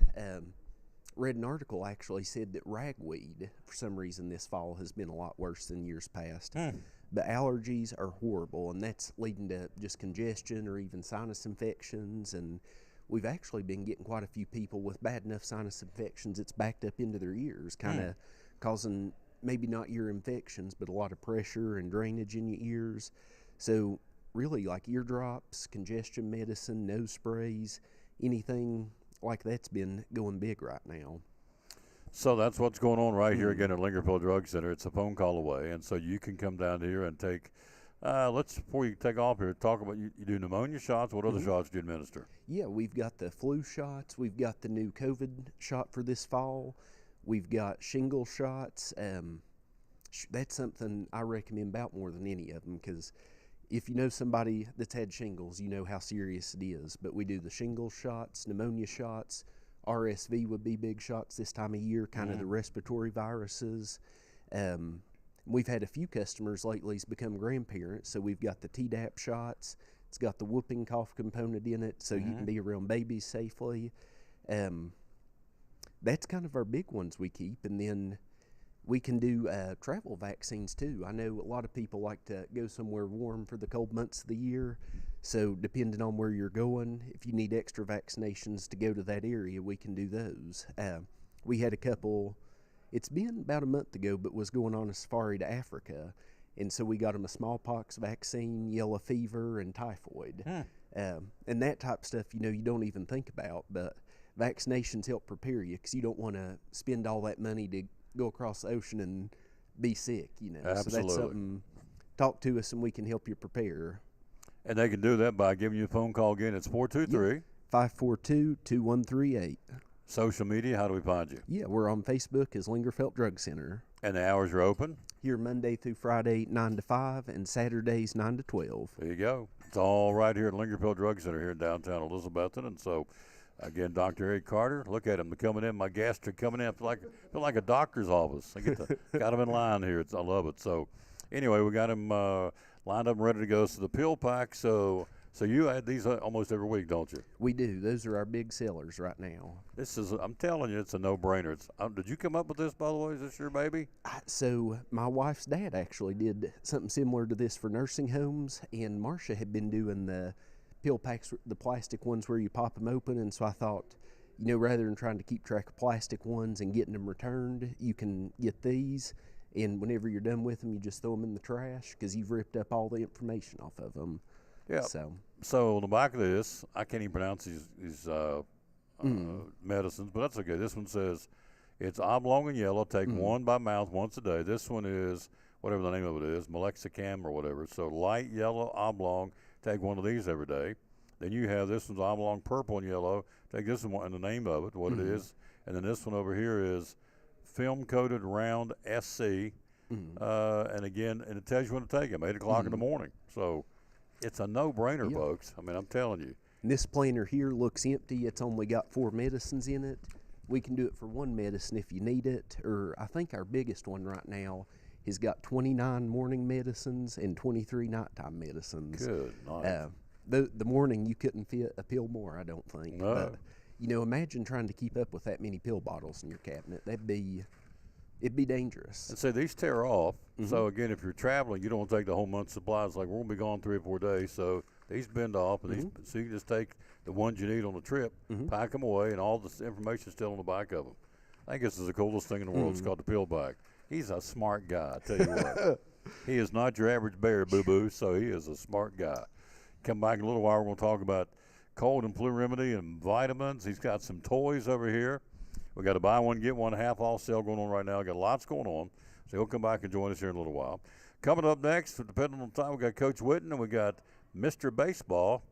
Read an article actually said that ragweed, for some reason this fall, has been a lot worse than years past. The allergies are horrible, and that's leading to just congestion or even sinus infections. And we've actually been getting quite a few people with bad enough sinus infections it's backed up into their ears, kind of causing maybe not ear infections, but a lot of pressure and drainage in your ears. So really, like eardrops, congestion medicine, nose sprays, anything like that's been going big right now. So that's what's going on right here again at Lingerfield Drug Center. It's a phone call away, and so you can come down here and take. Before you take off here, talk about you do pneumonia shots. What other shots do you administer? Yeah, we've got the flu shots. We've got the new COVID shot for this fall. We've got shingle shots. That's something I recommend about more than any of them, because if you know somebody that's had shingles, you know how serious it is. But we do the shingle shots, pneumonia shots, RSV would be big shots this time of year, kind of the respiratory viruses. We've had a few customers lately become grandparents, so we've got the Tdap shots. It's got the whooping cough component in it, so you can be around babies safely. That's kind of our big ones we keep, and then we can do travel vaccines too. I know a lot of people like to go somewhere warm for the cold months of the year. So depending on where you're going, if you need extra vaccinations to go to that area, we can do those. We had a couple, it's been about a month ago, but was going on a safari to Africa. And so we got them a smallpox vaccine, yellow fever, and typhoid. And that type of stuff, you don't even think about. But vaccinations help prepare you, because you don't want to spend all that money to go across the ocean and be sick, Absolutely. So that's something, talk to us and we can help you prepare. And they can do that by giving you a phone call again. It's 423 542-2138. Social media, how do we find you? Yeah, we're on Facebook as Lingerfelt Drug Center. And the hours are open? Here Monday through Friday, 9 to 5, and Saturdays, 9 to 12. There you go. It's all right here at Lingerfeld Drug Center here in downtown Elizabethton. And so, again, Dr. Eric Carter, look at him. They're coming in. My guests are coming in. I feel like a doctor's office. I got him in line here. I love it. So, anyway, we got him lined up and ready to go. So, the pill pack. So you add these almost every week, don't you? We do. Those are our big sellers right now. I'm telling you, it's a no-brainer. Did you come up with this, by the way? Is this your baby? So my wife's dad actually did something similar to this for nursing homes, and Marcia had been doing the pill packs, the plastic ones where you pop them open, and so I thought, rather than trying to keep track of plastic ones and getting them returned, you can get these, and whenever you're done with them, you just throw them in the trash because you've ripped up all the information off of them. Yeah. So on the back of this, I can't even pronounce these medicines, but that's okay. This one says it's oblong and yellow. Take one by mouth once a day. This one is whatever the name of it is, Melexicam or whatever. So light yellow oblong. Take one of these every day. Then you have this one's oblong purple and yellow. Take this one and the name of it, what it is, and then this one over here is film coated round SC. And again, and it tells you when to take them, 8 o'clock in the morning. So. It's a no-brainer, folks. I mean, I'm telling you. And this planner here looks empty. It's only got 4 medicines in it. We can do it for 1 medicine if you need it. Or I think our biggest one right now has got 29 morning medicines and 23 nighttime medicines. Good night. The morning you couldn't fit a pill more, I don't think. No. But, imagine trying to keep up with that many pill bottles in your cabinet. It'd be dangerous. And say these tear off. So again, if you're traveling, you don't want to take the whole month's supplies. Like we're gonna be gone 3 or 4 days, so these bend off, and so you can just take the ones you need on the trip, pack them away, and all this information still on the back of them. I think this is the coolest thing in the world. It's called the pill bag. He's a smart guy. I tell you what, he is not your average bear, boo boo. So he is a smart guy. Come back in a little while. We're gonna talk about cold and flu remedy and vitamins. He's got some toys over here. We got a buy one, get one half off sale going on right now. Got lots going on. So he'll come back and join us here in a little while. Coming up next, depending on the time, we got Coach Whitten and we got Mr. Baseball,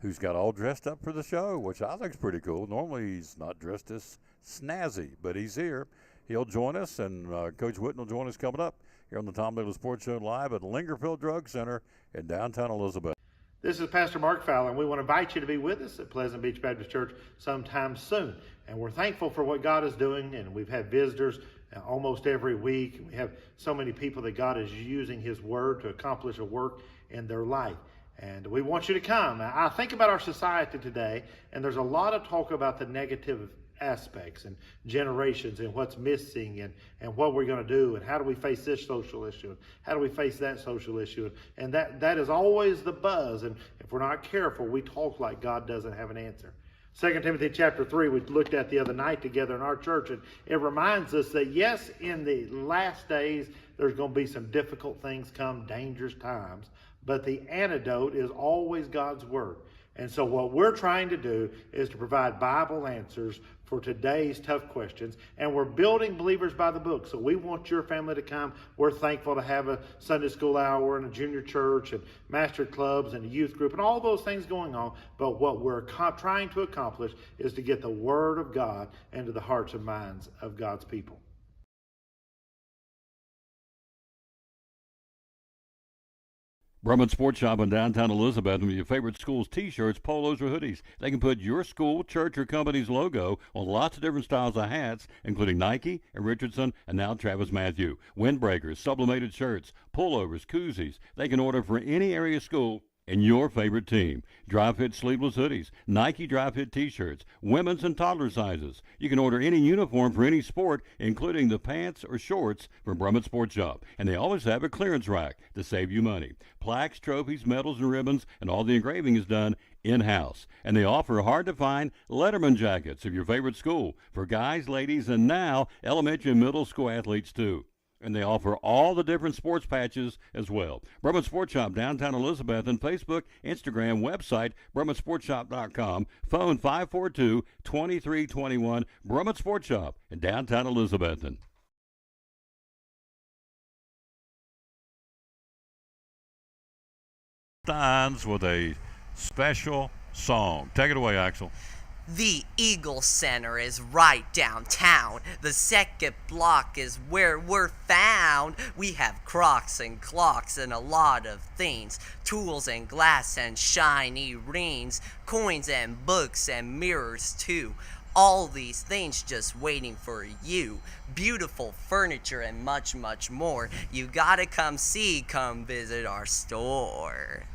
who's got all dressed up for the show, which I think is pretty cool. Normally he's not dressed as snazzy, but he's here. He'll join us, and Coach Whitten will join us coming up here on the Tom Davis Sports Show live at Lingerfeld Drug Center in downtown Elizabeth. This is Pastor Mark Fowler, and we want to invite you to be with us at Pleasant Beach Baptist Church sometime soon. And we're thankful for what God is doing, and we've had visitors almost every week. We have so many people that God is using His Word to accomplish a work in their life. And we want you to come. I think about our society today, and there's a lot of talk about the negative aspects and generations and what's missing and what we're going to do and how do we face this social issue and how do we face that social issue, and that is always the buzz, and if we're not careful we talk like God doesn't have an answer. 2 Timothy chapter 3 we looked at the other night together in our church, and it reminds us that yes, in the last days there's going to be some difficult things come, dangerous times, but the antidote is always God's Word. And so what we're trying to do is to provide Bible answers for today's tough questions. And we're building Believers by the Book. So we want your family to come. We're thankful to have a Sunday school hour and a junior church and master clubs and a youth group and all those things going on. But what we're trying to accomplish is to get the Word of God into the hearts and minds of God's people. Brumman Sports Shop in downtown Elizabeth with your favorite school's T-shirts, polos, or hoodies. They can put your school, church, or company's logo on lots of different styles of hats, including Nike and Richardson and now Travis Matthew. Windbreakers, sublimated shirts, pullovers, koozies. They can order for any area school and your favorite team. Dry fit sleeveless hoodies, Nike dry fit t-shirts, women's and toddler sizes. You can order any uniform for any sport, including the pants or shorts from Brumman Sports Shop. And they always have a clearance rack to save you money. Plaques, trophies, medals, and ribbons, and all the engraving is done in-house. And they offer hard-to-find Letterman jackets of your favorite school for guys, ladies, and now elementary and middle school athletes too. And they offer all the different sports patches as well. Brumman Sports Shop, downtown Elizabeth, and Facebook, Instagram, website, BrummanSportsShop.com, phone 542-2321, Brumman Sports Shop in downtown Elizabethton. Steins with a special song. Take it away, Axel. The Eagle Center is right downtown. The second block is where we're found. We have crocs and clocks and a lot of things. Tools and glass and shiny rings. Coins and books and mirrors too. All these things just waiting for you. Beautiful furniture and much, much more. You gotta come visit our store.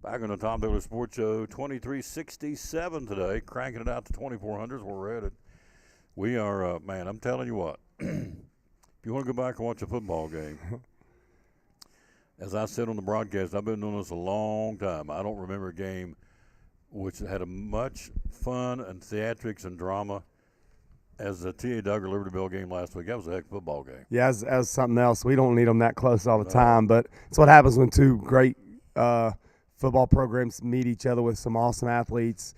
Back on the Tom Taylor Sports Show, 2367 today, cranking it out to 2400s. We're at it. We are, man, I'm telling you what, if you want to go back and watch a football game, as I said on the broadcast, I've been doing this a long time. I don't remember a game which had a much fun and theatrics and drama as the T.A. Duggar Libertyville game last week. That was a heck of a football game. Yeah, as something else. We don't need them that close all the time, but it's what happens when two great football programs meet each other with some awesome athletes.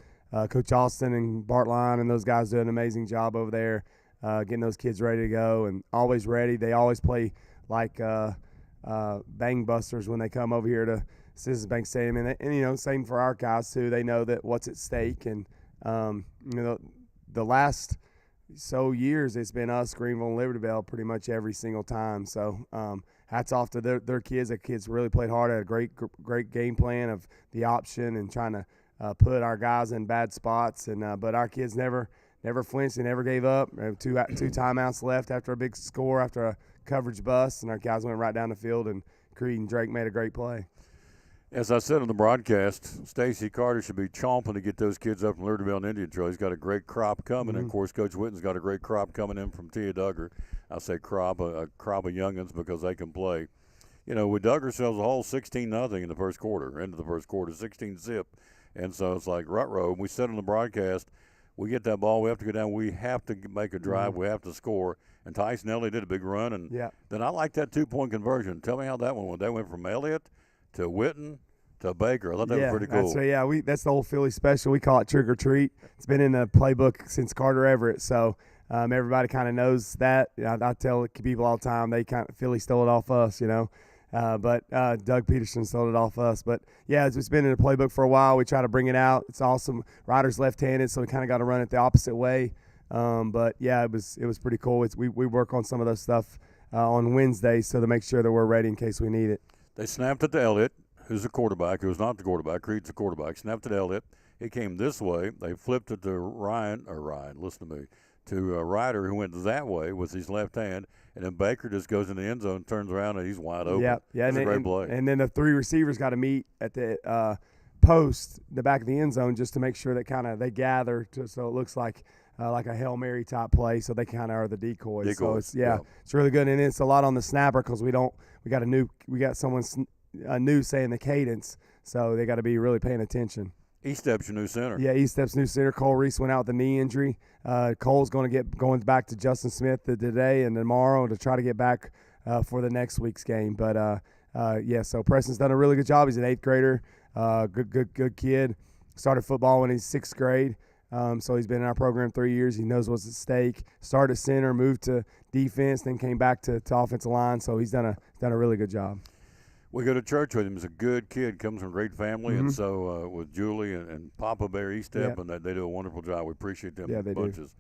Coach Austin and Bart Line and those guys do an amazing job over there getting those kids ready to go and always ready. They always play like bang busters when they come over here to Citizens Bank Stadium. And, you know, same for our guys, too. They know that what's at stake. And, you know, the last years it's been us, Greenville and Libertyville, pretty much every single time. So hats off to their kids. The kids really played hard, had a great game plan of the option and trying to put our guys in bad spots. And but our kids never flinched. They never gave up. Two timeouts left after a big score, after a coverage bust, and our guys went right down the field, and Creed and Drake made a great play. As I said on the broadcast, Stacy Carter should be chomping to get those kids up from Libertyville and Indian Trail. He's got a great crop coming. And, of course, Coach Witten's got a great crop coming in from Tia Duggar. I say crop, a crop of youngins because they can play. You know, we dug ourselves a hole 16-0 in the first quarter, into the first quarter, 16-zip. And so it's like rut-row. We said on the broadcast, we get that ball, we have to go down, we have to make a drive, we have to score. And Tyson Elliott did a big run. And then I like that two-point conversion. Tell me how that one went. That went from Elliott to Witten to Baker. I thought that was pretty cool. That's the old Philly special. We call it trick or treat. It's been in the playbook since Carter Everett. So everybody kind of knows that. I tell people all the time, Philly stole it off us, you know. But Doug Peterson stole it off us. But, yeah, it's been in the playbook for a while. We try to bring it out. It's awesome. Ryder's left-handed, so we kind of got to run it the opposite way. But, yeah, it was pretty cool. We work on some of those stuff on Wednesdays so to make sure that we're ready in case we need it. They snapped it to Elliott, who's the quarterback, who's not the quarterback. Creed's the quarterback. Snapped it to Elliott. He came this way. They flipped it to Ryder, who went that way with his left hand. And then Baker just goes in the end zone, turns around, and he's wide open. Yeah, That's a great play. And then the three receivers got to meet at the post, the back of the end zone, just to make sure that they gather so it looks like a Hail Mary type play, so they kind of are the decoys. So it's really good, and it's a lot on the snapper because we got someone new saying the cadence, so they got to be really paying attention. Estep's your new center. Yeah, Estep's new center. Cole Reese went out with a knee injury. Cole's going to get going back to Justin Smith today and tomorrow to try to get back for the next week's game. But so Preston's done a really good job. He's an 8th grader, good kid. Started football when he's 6th grade, so he's been in our program 3 years. He knows what's at stake. Started center, moved to defense, then came back to offensive line. So he's done a really good job. We go to church with him. He's a good kid, comes from a great family, and so with Julie and Papa Bear Estep, and they do a wonderful job. We appreciate them bunches. Do.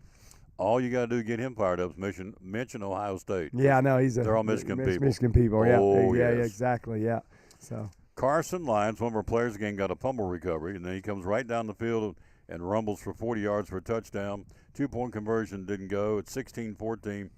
All you got to do to get him fired up is mention Ohio State. Yeah, I know. They're all Michigan people. Michigan people, yeah. Oh, yeah, yes. exactly, yeah. So Carson Lyons, one of our players again, got a fumble recovery, and then he comes right down the field and rumbles for 40 yards for a touchdown. 2-point conversion didn't go. It's 16-14.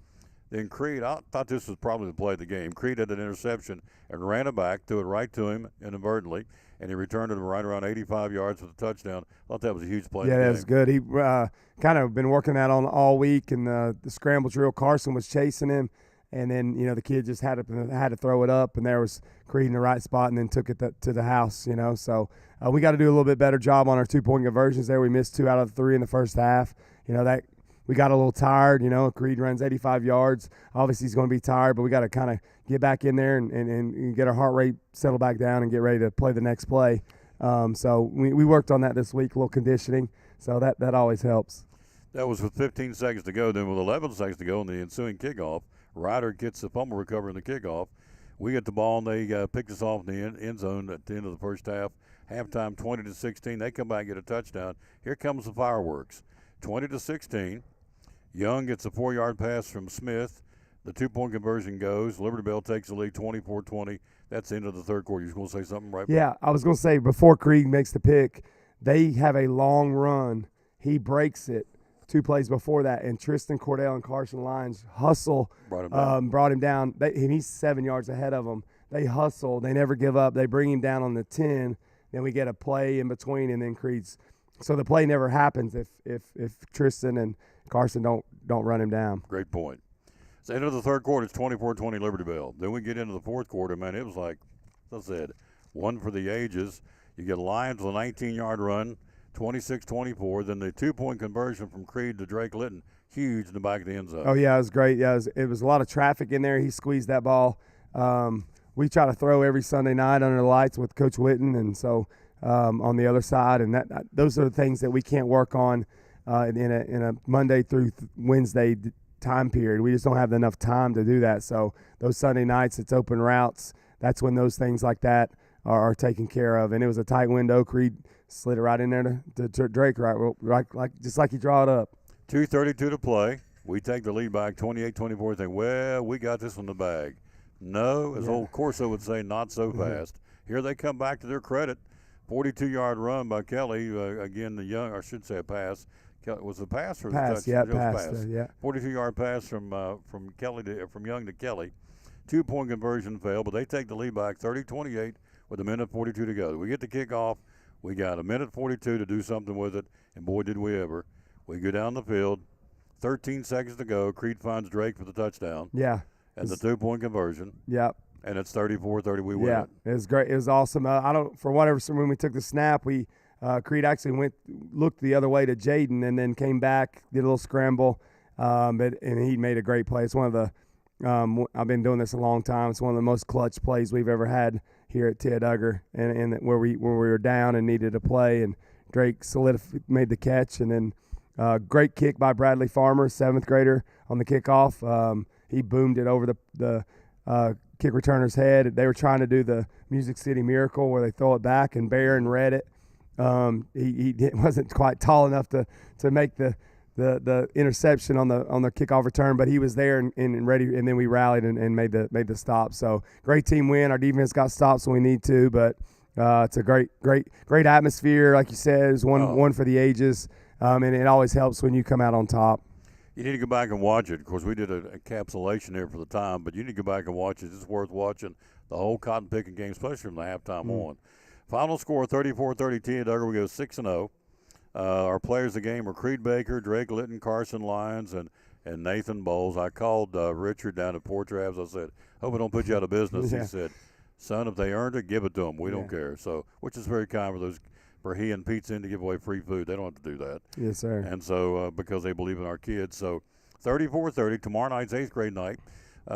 Then Creed, I thought this was probably the play of the game. Creed had an interception and ran it back, threw it right to him inadvertently, and he returned it right around 85 yards with a touchdown. I thought that was a huge play. Yeah, that was good. He kind of been working that on all week, and the scramble drill, Carson was chasing him, and then, you know, the kid just had to throw it up, and there was Creed in the right spot and then took it to the house, you know. So we got to do a little bit better job on our 2-point conversions there. We missed 2 out of 3 in the first half. You know, that we got a little tired, you know. Creed runs 85 yards. Obviously, he's going to be tired, but we got to kind of get back in there and get our heart rate settled back down and get ready to play the next play. So we worked on that this week, a little conditioning. So that always helps. That was with 15 seconds to go. Then with 11 seconds to go in the ensuing kickoff, Ryder gets the fumble recovery in the kickoff. We get the ball, and they picked us off in the end zone at the end of the first half. Halftime, 20-16. They come back and get a touchdown. Here comes the fireworks. 20-16. Young gets a 4-yard pass from Smith. The 2-point conversion goes. Liberty Bell takes the lead 24-20. That's the end of the third quarter. You was going to say something, right? Yeah, I was going to say before Creed makes the pick, they have a long run. He breaks it 2 plays before that, and Tristan Cordell and Carson Lyons hustle, brought him down. And he's 7 yards ahead of them. They hustle. They never give up. They bring him down on the 10. Then we get a play in between, and then Creed's. So the play never happens if Tristan and Carson don't run him down. Great point. It's the end of the third quarter. It's 24-20 Liberty Bell. Then we get into the fourth quarter, man. It was like, as I said, one for the ages. You get Lyons with a 19-yard run, 26-24. Then the 2-point conversion from Creed to Drake Litton, huge in the back of the end zone. Oh, yeah, it was great. Yeah, it was a lot of traffic in there. He squeezed that ball. We try to throw every Sunday night under the lights with Coach Witten, and so on the other side. And those are the things that we can't work on in a Monday through Wednesday time period. We just don't have enough time to do that. So those Sunday nights, it's open routes. That's when those things like that are taken care of. And it was a tight window. Creed slid it right in there to Drake, just like he draw it up. 2:32 to play. We take the lead back 28-24. Think, well, we got this in the bag. No, as old Corso would say, not so fast. Here they come back to their credit. 42-yard run by Kelly. Again, the young, or I should say a pass. Was it a pass or pass? A touch? Yeah, it was pass. A pass. Yeah. 42-yard pass from Young to Kelly. 2-point conversion failed, but they take the lead back 30-28 with 1:42 to go. We get the kickoff. We got 1:42 to do something with it, and boy, did we ever. We go down the field. 13 seconds to go. Creed finds Drake for the touchdown. Yeah. And the 2-point conversion. Yep. And it's 34-30. We win it. It was great. It was awesome. For whatever reason, when we took the snap, Creed actually looked the other way to Jaden and then came back, did a little scramble, and he made a great play. It's one of the I've been doing this a long time. It's one of the most clutch plays we've ever had here at Ted Duggar, and where we were down and needed a play, and Drake made the catch, and then great kick by Bradley Farmer, 7th grader, on the kickoff. He boomed it over the kick returner's head. They were trying to do the Music City Miracle where they throw it back, and Barron read it. He wasn't quite tall enough to make the interception on the kickoff return, but he was there and ready, and then we rallied and made the stop. So great team win. Our defense got stops when we need to, but it's a great atmosphere. Like you said, it's one for the ages, and it always helps when you come out on top. You need to go back and watch it. Of course, we did a encapsulation there for the time, but you need to go back and watch it. It's worth watching the whole cotton picking game, especially from the halftime on. Final score 34-30 Ted Duggar. We go 6-0. Our players of the game were Creed Baker, Drake Litton, Carson Lyons, and Nathan Bowles. I called Richard down at Port Travis. I said, hope I don't put you out of business. He said, son, if they earned it, give it to them. We don't care. So, which is very kind for he and Pete's Inn to give away free food. They don't have to do that. Yes, sir. And so because they believe in our kids. So 34-30. Tomorrow night's 8th grade night.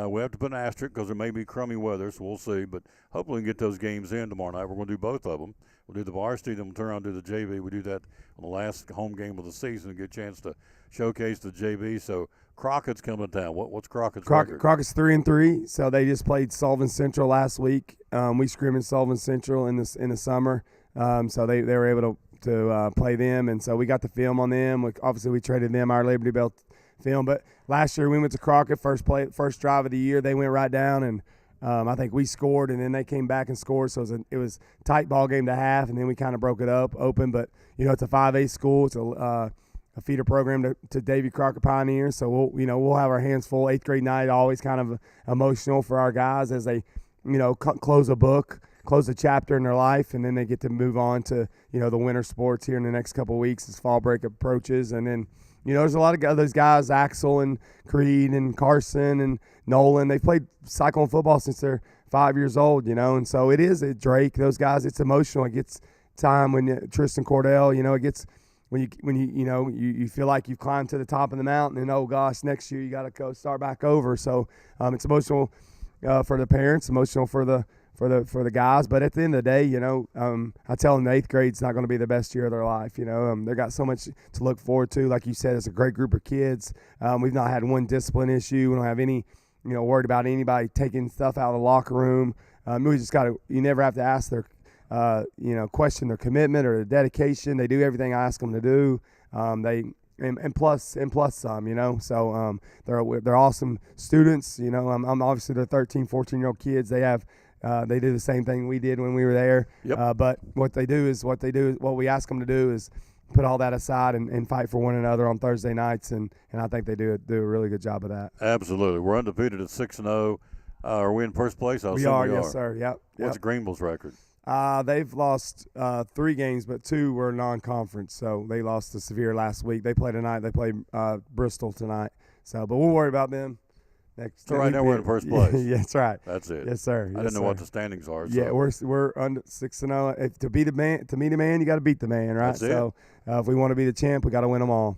We have to put an asterisk because there may be crummy weather, so we'll see. But hopefully we can get those games in tomorrow night. We're going to do both of them. We'll do the varsity, then we'll turn around and do the JV. We do that on the last home game of the season and get a chance to showcase the JV. So Crockett's coming to town. What's Crockett's record? Crockett's 3-3. So they just played Sullivan Central last week. We scrimmaged Sullivan Central in the summer. So they were able to play them, and so we got the film on them. Obviously, we traded them our Liberty Bell film. But last year we went to Crockett, first drive of the year. They went right down, and I think we scored, and then they came back and scored. So it was a tight ball game to half, and then we kind of broke it up open. But it's a 5A school. It's a feeder program to Davy Crockett Pioneers. So we'll have our hands full. 8th grade night always kind of emotional for our guys as they close a chapter in their life, and then they get to move on to the winter sports here in the next couple of weeks as fall break approaches. And then there's a lot of those guys, Axel and Creed and Carson and Nolan. They've played Cyclone football since they're 5 years old, and so it is Drake. Those guys, it's emotional. It gets time when Tristan Cordell, it gets when you feel like you've climbed to the top of the mountain, and oh gosh, next year you got to go start back over. So it's emotional for the parents, emotional for for the guys. But at the end of the day, I tell them the 8th grade's not going to be the best year of their life. They got so much to look forward to. Like you said, it's a great group of kids. We've not had one discipline issue. We don't have any, worried about anybody taking stuff out of the locker room. We just you never have to ask their, question their commitment or their dedication. They do everything I ask them to do. And plus some, so they're awesome students. I'm obviously they're 13, 14-year-old kids. They do the same thing we did when we were there. Yep. But what we ask them to do is put all that aside and fight for one another on Thursday nights, and I think they do a really good job of that. Absolutely. We're undefeated at 6-0. Are we in first place? We are, yes, sir. Yep. What's Greenville's record? They've lost 3 games, but 2 were non-conference. So they lost to Sevier last week. They play tonight. They play Bristol tonight. So, but we'll worry about them next. So right now we're in first place. Yeah, that's right. That's it. Yes, sir. I didn't know what the standings are. So. Yeah, we're under 6-0. To meet a man, you got to beat the man, right? That's it. So if we want to be the champ, we got to win them all.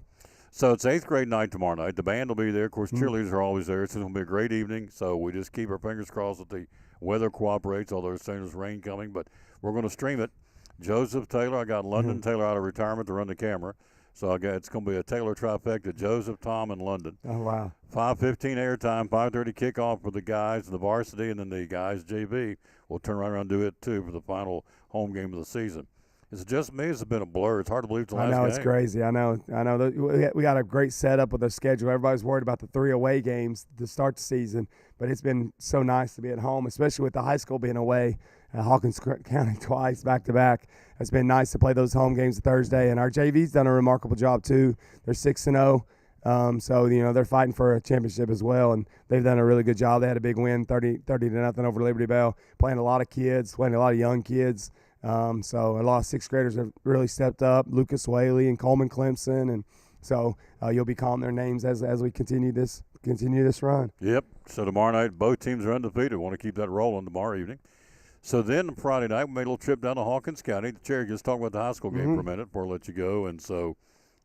So it's 8th grade night tomorrow night. The band will be there. Of course, cheerleaders are always there. It's going to be a great evening. So we just keep our fingers crossed that the weather cooperates, although it's saying there's rain coming. But we're going to stream it. Joseph Taylor, I got London Taylor out of retirement to run the camera. So it's going to be a Taylor trifecta, Joseph, Tom, and London. Oh, wow. 5:15 airtime, 5:30 kickoff for the guys and the varsity, and then the guys, JV, will turn right around and do it, too, for the final home game of the season. Is it just me? It's been a blur. It's hard to believe it's the last game. I know, it's crazy. I know. We got a great setup with our schedule. Everybody's worried about the 3 away games to start the season, but it's been so nice to be at home, especially with the high school being away. Hawkins County twice back-to-back. It's been nice to play those home games Thursday, and our JV's done a remarkable job too. They're 6-0, so they're fighting for a championship as well, and they've done a really good job. They had a big win, 30-0 over Liberty Bell, playing a lot of kids, playing a lot of young kids. So a lot of 6th graders have really stepped up. Lucas Whaley and Coleman Clemson, and so you'll be calling their names as we continue this run. Yep. So tomorrow night, both teams are undefeated. Want to keep that rolling tomorrow evening. So then Friday night, we made a little trip down to Hawkins County. The chair, just talk about the high school game for a minute before I let you go. And so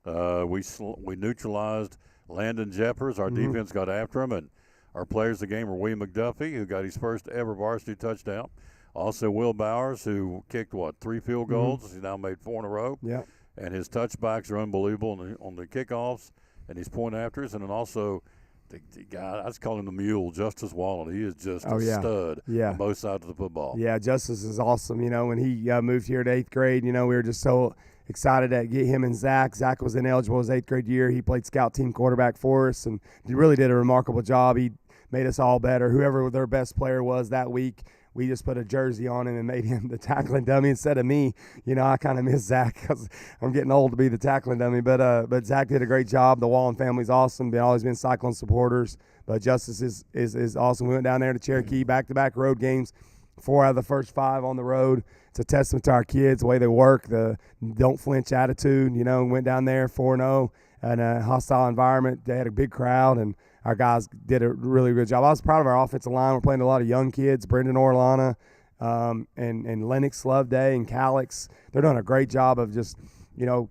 we neutralized Landon Jeffers. Our defense got after him, and our players of the game were William McDuffie, who got his first ever varsity touchdown. Also, Will Bowers, who kicked, 3 field goals. He's now made 4 in a row. Yeah. And his touchbacks are unbelievable on the kickoffs and his point afters. And then also the guy, I just call him the mule, Justice Wallen. He is just a stud on both sides of the football. Yeah, Justice is awesome. When he moved here to 8th grade, we were just so excited to get him and Zach. Zach was ineligible his 8th grade year. He played scout team quarterback for us, and he really did a remarkable job. He made us all better. Whoever their best player was that week, we just put a jersey on him and made him the tackling dummy instead of me. I kind of miss Zach because I'm getting old to be the tackling dummy. But Zach did a great job. The Wallen family's awesome. They've always been Cyclone supporters. But Justice is awesome. We went down there to Cherokee, back-to-back road games, 4 out of the first 5 on the road. It's a testament to our kids, the way they work, the don't flinch attitude. Went down there 4-0 in a hostile environment. They had a big crowd, and our guys did a really good job. I was proud of our offensive line. We're playing a lot of young kids, Brendan Orlana and Lennox Loveday and Calix. They're doing a great job of just,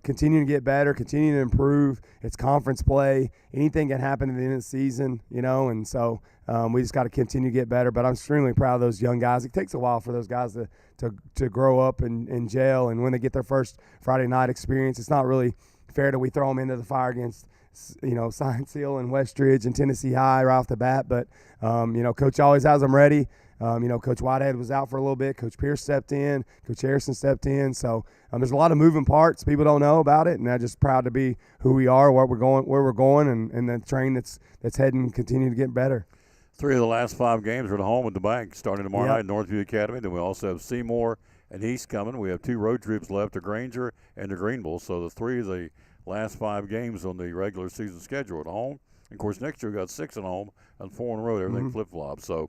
continuing to get better, continuing to improve. It's conference play. Anything can happen at the end of the season, and so we just got to continue to get better. But I'm extremely proud of those young guys. It takes a while for those guys to grow up and gel, and when they get their first Friday night experience, it's not really fair that we throw them into the fire against Science Hill and Westridge and Tennessee High right off the bat. But, Coach always has them ready. Coach Whitehead was out for a little bit. Coach Pierce stepped in. Coach Harrison stepped in. So there's a lot of moving parts. People don't know about it, and I'm just proud to be who we are, where we're going, and the train that's heading and continue to get better. 3 of the last 5 games are at home with the bank, starting tomorrow night at Northview Academy. Then we also have Seymour and East coming. We have 2 road trips left to Granger and to Greenville. So the 3 of the last 5 games on the regular season schedule at home. And of course, next year we got 6 at home and 4 on the road. Everything flip-flops. So,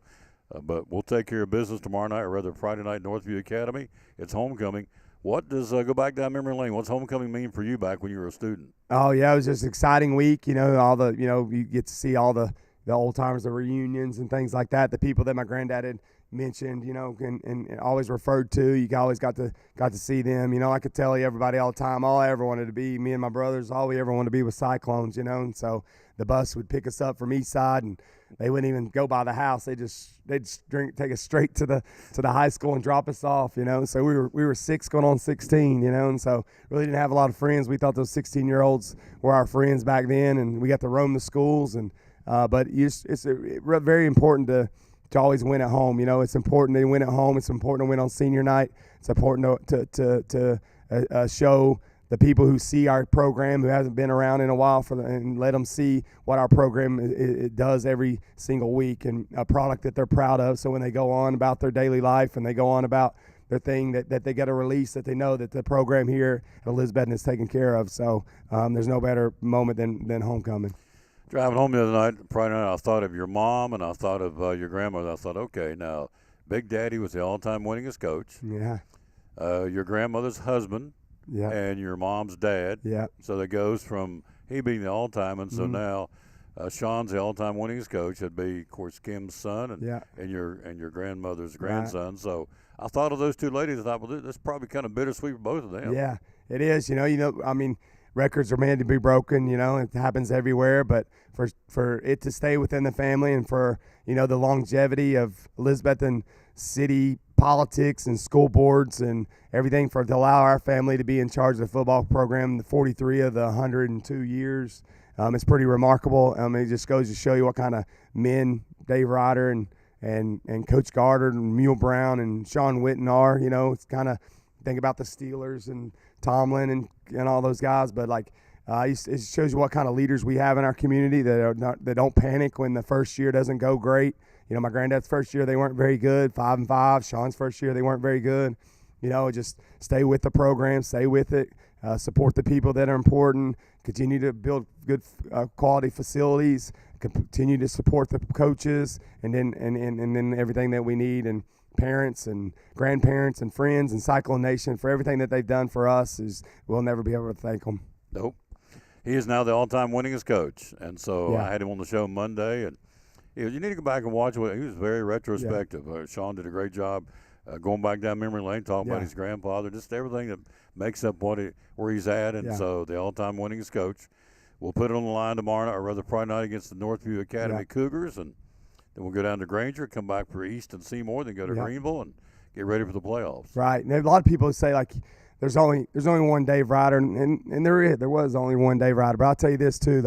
but we'll take care of business tomorrow night, or rather Friday night, Northview Academy. It's homecoming. What does go back down memory lane? What's homecoming mean for you back when you were a student? Oh yeah, it was just an exciting week. All the you get to see all the old timers, the reunions and things like that. The people that my granddad had mentioned, and always referred to. You always got to see them. I could tell everybody all the time, all I ever wanted to be, me and my brothers, all we ever wanted to be was Cyclones, and so the bus would pick us up from East Side and they wouldn't even go by the house. They'd just take us straight to the high school and drop us off, So we were 6 going on 16, and so really didn't have a lot of friends. We thought those 16-year-olds were our friends back then, and we got to roam the schools. And but it's very important to always win at home. It's important to win at home. It's important to win on senior night. It's important to show the people who see our program, who hasn't been around in a while, and let them see what our program it does every single week, and a product that they're proud of. So when they go on about their daily life and they go on about their thing that they get a release, that they know that the program here at Elizabethton is taken care of. So there's no better moment than homecoming. Driving home the other night, Friday night, I thought of your mom and I thought of your grandmother. I thought, okay, now Big Daddy was the all-time winningest coach. Yeah. Your grandmother's husband. Yeah. And your mom's dad. Yeah. So that goes from he being the all-time, and so now Sean's the all-time winningest coach. It'd be, of course, Kim's son and your grandmother's grandson. Right. So I thought of those two ladies. I thought, well, that's probably kind of bittersweet for both of them. Yeah, it is. I mean, records are meant to be broken. It happens everywhere. But for it to stay within the family, and for the longevity of Elizabethton city politics and school boards and everything, to allow our family to be in charge of the football program 43 of the 102 years, it's pretty remarkable. It just goes to show you what kind of men Dave Ryder and Coach Gardner and Mule Brown and Sean Witten are. It's kind of think about the Steelers and Tomlin and all those guys, but it shows you what kind of leaders we have in our community that don't panic when the first year doesn't go great. My granddad's first year, they weren't very good, 5-5. Sean's first year, they weren't very good. Just stay with the program, stay with it, support the people that are important, continue to build good quality facilities, continue to support the coaches, and then everything that we need, and parents and grandparents and friends and Cyclone Nation for everything that they've done for us. We'll never be able to thank them. Nope. He is now the all-time winningest coach, and so I had him on the show Monday, and you need to go back and watch it. He was very retrospective. Sean did a great job going back down memory lane, talking about his grandfather, just everything that makes up where he's at. And so the all-time winningest coach. We'll put it on the line tomorrow, or rather Friday night, against the Northview Academy Cougars, and then we'll go down to Granger, come back for East and Seymour, then go to Greenville and get ready for the playoffs. Right. And a lot of people say there's only one Dave Ryder, and there was only one Dave Ryder. But I'll tell you this too,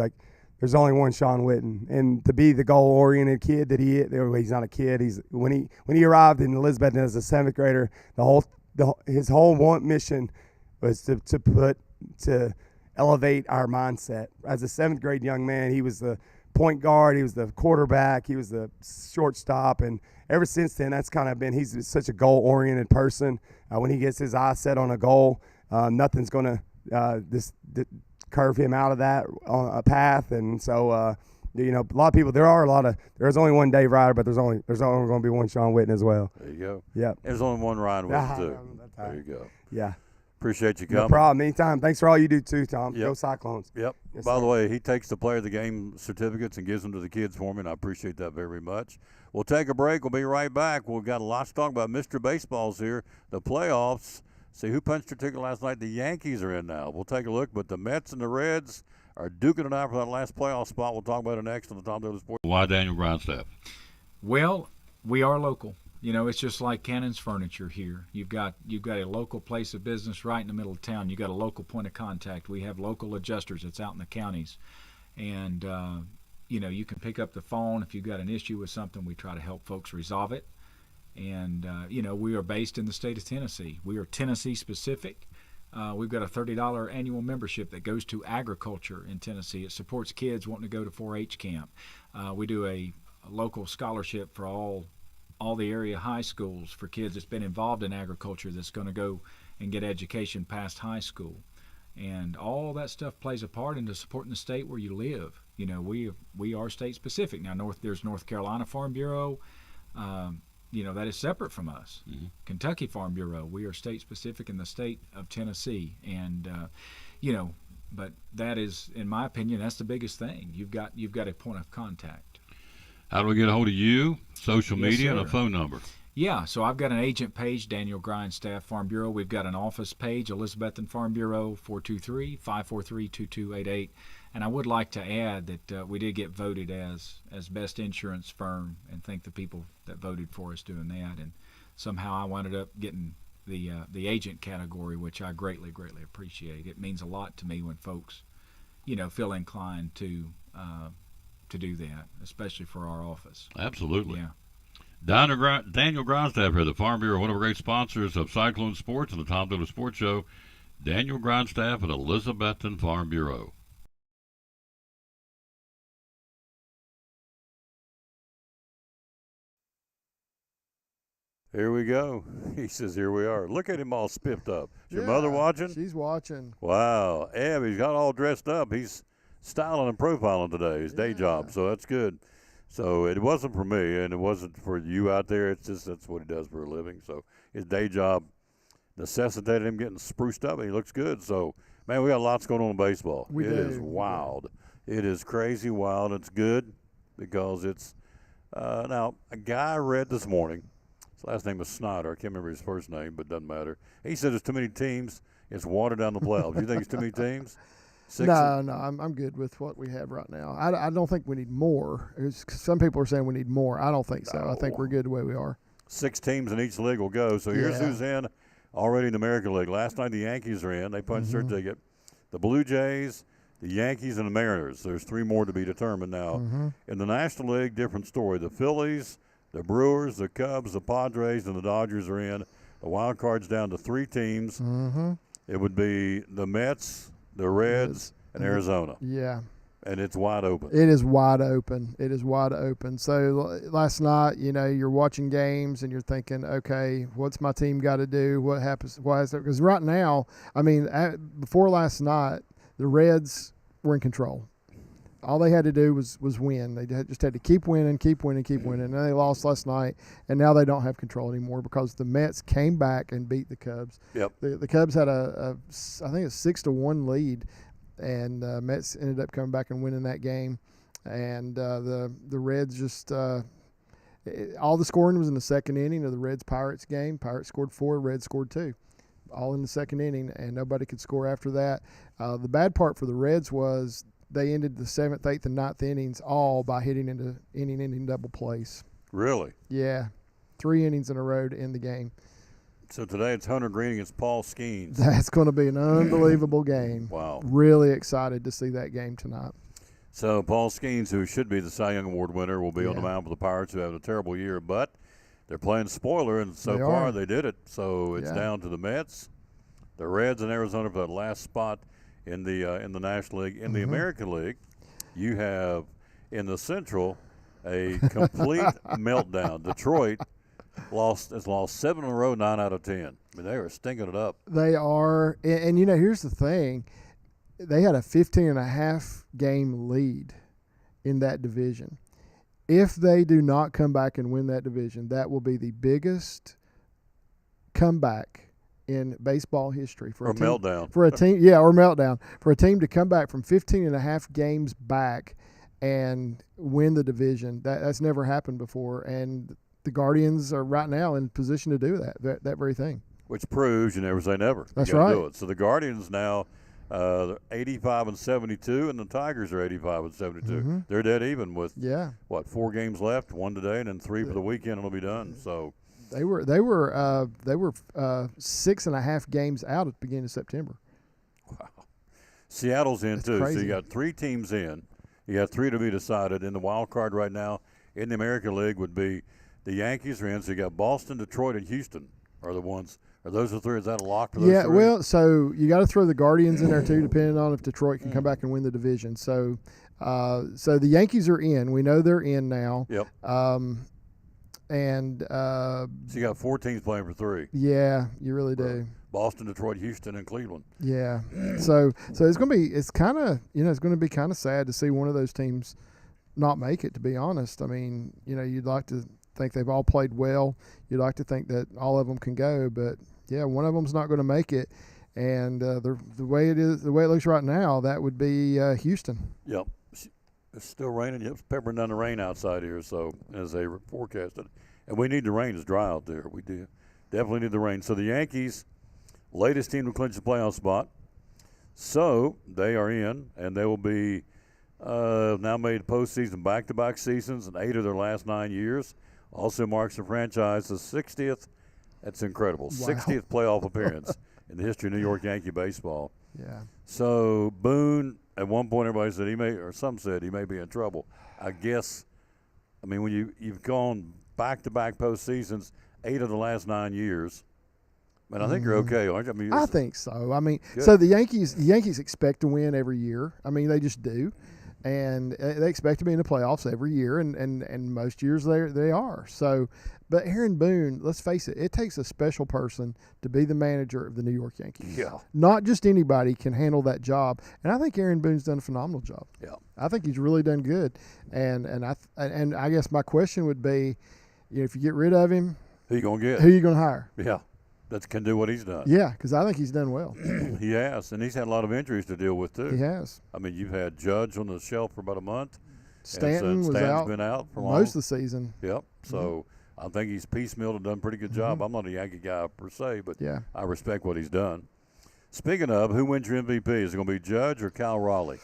there's only one Sean Witten, and to be the goal-oriented kid that he is, he's not a kid. When he arrived in Elizabethton as a 7th grader, his whole mission was to elevate our mindset. As a 7th grade young man, he was the point guard, he was the quarterback, he was the shortstop, and ever since then, that's kind of been. He's such a goal-oriented person. When he gets his eyes set on a goal, nothing's going to curve him out of that on a path. And so a lot of people, there's only one Dave Ryder, but there's only going to be one Sean Witten as well. There you go. Yeah, there's only one Ryan Witten too. There you go. Yeah, appreciate you coming. No problem. Anytime. Thanks for all you do too, Tom. Go Cyclones. Yep. Yes, By sir. the way, he takes the player of the game certificates and gives them to the kids for me, and I appreciate that very much. We'll take a break. We'll be right back. We've got a lot to talk about. Mr. Baseball's here. The playoffs. See who punched their ticket last night. The Yankees are in now. We'll take a look, but the Mets and the Reds are duking it out for that last playoff spot. We'll talk about it next on the Tom Daly Sports. Why Daniel Grindstaff? Well, we are local. It's just like Cannon's Furniture here. You've got a local place of business right in the middle of town. You've got a local point of contact. We have local adjusters that's out in the counties. And, you can pick up the phone. If you've got an issue with something, we try to help folks resolve it. And, we are based in the state of Tennessee. We are Tennessee specific. We've got a $30 annual membership that goes to agriculture in Tennessee. It supports kids wanting to go to 4-H camp. We do a local scholarship for all the area high schools for kids that's been involved in agriculture that's going to go and get education past high school. And all that stuff plays a part into supporting the state where you live. We are state specific. Now there's North Carolina Farm Bureau. That is separate from us. Mm-hmm. Kentucky Farm Bureau, we are state specific in the state of Tennessee. And, but that is, in my opinion, that's the biggest thing. You've got a point of contact. How do we get a hold of you? Social Yes, media sir. and a phone number. Yeah, so I've got an agent page, Daniel Grindstaff Farm Bureau. We've got an office page, Elizabethton Farm Bureau, 423-543-2288. And I would like to add that we did get voted as best insurance firm, and thank the people that voted for us doing that. And somehow I wound up getting the agent category, which I greatly appreciate. It means a lot to me when folks, feel inclined to do that, especially for our office. Absolutely. Yeah. Daniel Grindstaff here, the Farm Bureau, one of our great sponsors of Cyclone Sports and the Tom Dillon Sports Show. Daniel Grindstaff at Elizabethton Farm Bureau. Here we go. He says, here we are. Look at him all spiffed up. Is your mother watching? She's watching. Wow. He's got all dressed up. He's styling and profiling today, his day job, so that's good. So it wasn't for me, and it wasn't for you out there. It's just that's what he does for a living. So his day job necessitated him getting spruced up, and he looks good. So, man, we got lots going on in baseball. It is wild. It is crazy wild. It's good because it's now, a guy I read this morning, his last name is Snyder. I can't remember his first name, but it doesn't matter. He said there's too many teams. It's watered down the playoffs. You think it's too many teams? No, I'm good with what we have right now. I don't think we need more. Some people are saying we need more. I don't think so. I think we're good the way we are. 6 teams in each league will go. So here's who's in already in the American League. Last night the Yankees are in. They punched their ticket. The Blue Jays, the Yankees, and the Mariners. There's 3 more to be determined now. In the National League, different story. The Phillies, the Brewers, the Cubs, the Padres, and the Dodgers are in. The wild card's down to 3 teams. It would be the Mets, the Reds, and Arizona. Yeah. And it's wide open. It is wide open. It is wide open. So last night, you're watching games and you're thinking, okay, what's my team got to do? What happens? Why is that? Because right now, before last night, the Reds were in control. All they had to do was win. They just had to keep winning. And then they lost last night, and now they don't have control anymore because the Mets came back and beat the Cubs. Yep. The Cubs had I think a 6-1 lead, and Mets ended up coming back and winning that game. And the Reds just all the scoring was in the second inning of the Reds-Pirates game. Pirates scored 4, Reds scored 2. All in the second inning, and nobody could score after that. The bad part for the Reds was they ended the 7th, 8th, and 9th innings all by hitting into inning double plays. Really? Yeah. 3 innings in a row to end the game. So today it's Hunter Green against Paul Skeens. That's going to be an unbelievable game. Wow. Really excited to see that game tonight. So Paul Skeens, who should be the Cy Young Award winner, will be on the mound for the Pirates, who have a terrible year. But they're playing spoiler, and so far they did it. So it's down to the Mets, the Reds, and Arizona for that last spot in the National League. In the American League, you have in the Central a complete meltdown. Detroit has lost 7 in a row, 9 out of 10. I mean, they are stinking it up. They are, and here's the thing: they had a 15.5 game lead in that division. If they do not come back and win that division, that will be the biggest comeback in baseball history for a team. Meltdown. For a team, or meltdown. For a team to come back from 15.5 games back and win the division, that's never happened before. And the Guardians are right now in position to do that very thing. Which proves you never say never. That's you gotta right. do it. So the Guardians now, they're 85-72, and the Tigers are 85-72. They're dead even with 4 games left, 1 today, and then 3 for the weekend, and it'll be done. So. They were 6.5 games out at the beginning of September. Wow. Seattle's in too. Crazy. So you got 3 teams in. You got 3 to be decided. In the wild card right now in the American League would be the Yankees are in. So you got Boston, Detroit, and Houston are the ones. Are those the 3? Is that a lock for those 3? Well, so you got to throw the Guardians in there too, depending on if Detroit can come back and win the division. So, so the Yankees are in. We know they're in now. Yep. And so you got 4 teams playing for 3. Yeah, you really do. Boston, Detroit, Houston, and Cleveland. Yeah. So it's going to be it's going to be kind of sad to see one of those teams not make it, to be honest. I mean, you'd like to think they've all played well. You'd like to think that all of them can go, but one of them's not going to make it. And the way it looks right now, that would be Houston. Yep. It's still raining. It's peppering down the rain outside here, so as they forecasted. And we need the rain to dry out there. We do definitely need the rain. So the Yankees, latest team to clinch the playoff spot. So they are in, and they will be now made postseason back-to-back seasons in 8 of their last 9 years. Also marks the franchise's 60th. That's incredible. Wow. 60th playoff appearance in the history of New York Yankee baseball. Yeah. So Boone, at one point, everybody said he may, or some said he may be in trouble. I guess, I mean, when you've gone back-to-back postseasons, 8 of the last 9 years. Man, I think you're okay, aren't you? I mean, I think so. I mean, Good. so the Yankees expect to win every year. I mean, they just do, and they expect to be in the playoffs every year, and most years they are. So, but Aaron Boone, let's face it, it takes a special person to be the manager of the New York Yankees. Yeah. Not just anybody can handle that job, and I think Aaron Boone's done a phenomenal job. Yeah. I think he's really done good, and I guess my question would be, if you get rid of him, who you gonna get? Who you gonna hire? Yeah. That can do what he's done. Yeah, because I think he's done well. He has, and he's had a lot of injuries to deal with too. He has. I mean, you've had Judge on the shelf for about a month. Stanton's been out for long. most of the season. Yep. So I think he's piecemealed and done a pretty good job. I'm not a Yankee guy per se, but Yeah. I respect what he's done. Speaking of, who wins your MVP? Is it going to be Judge or Cal Raleigh?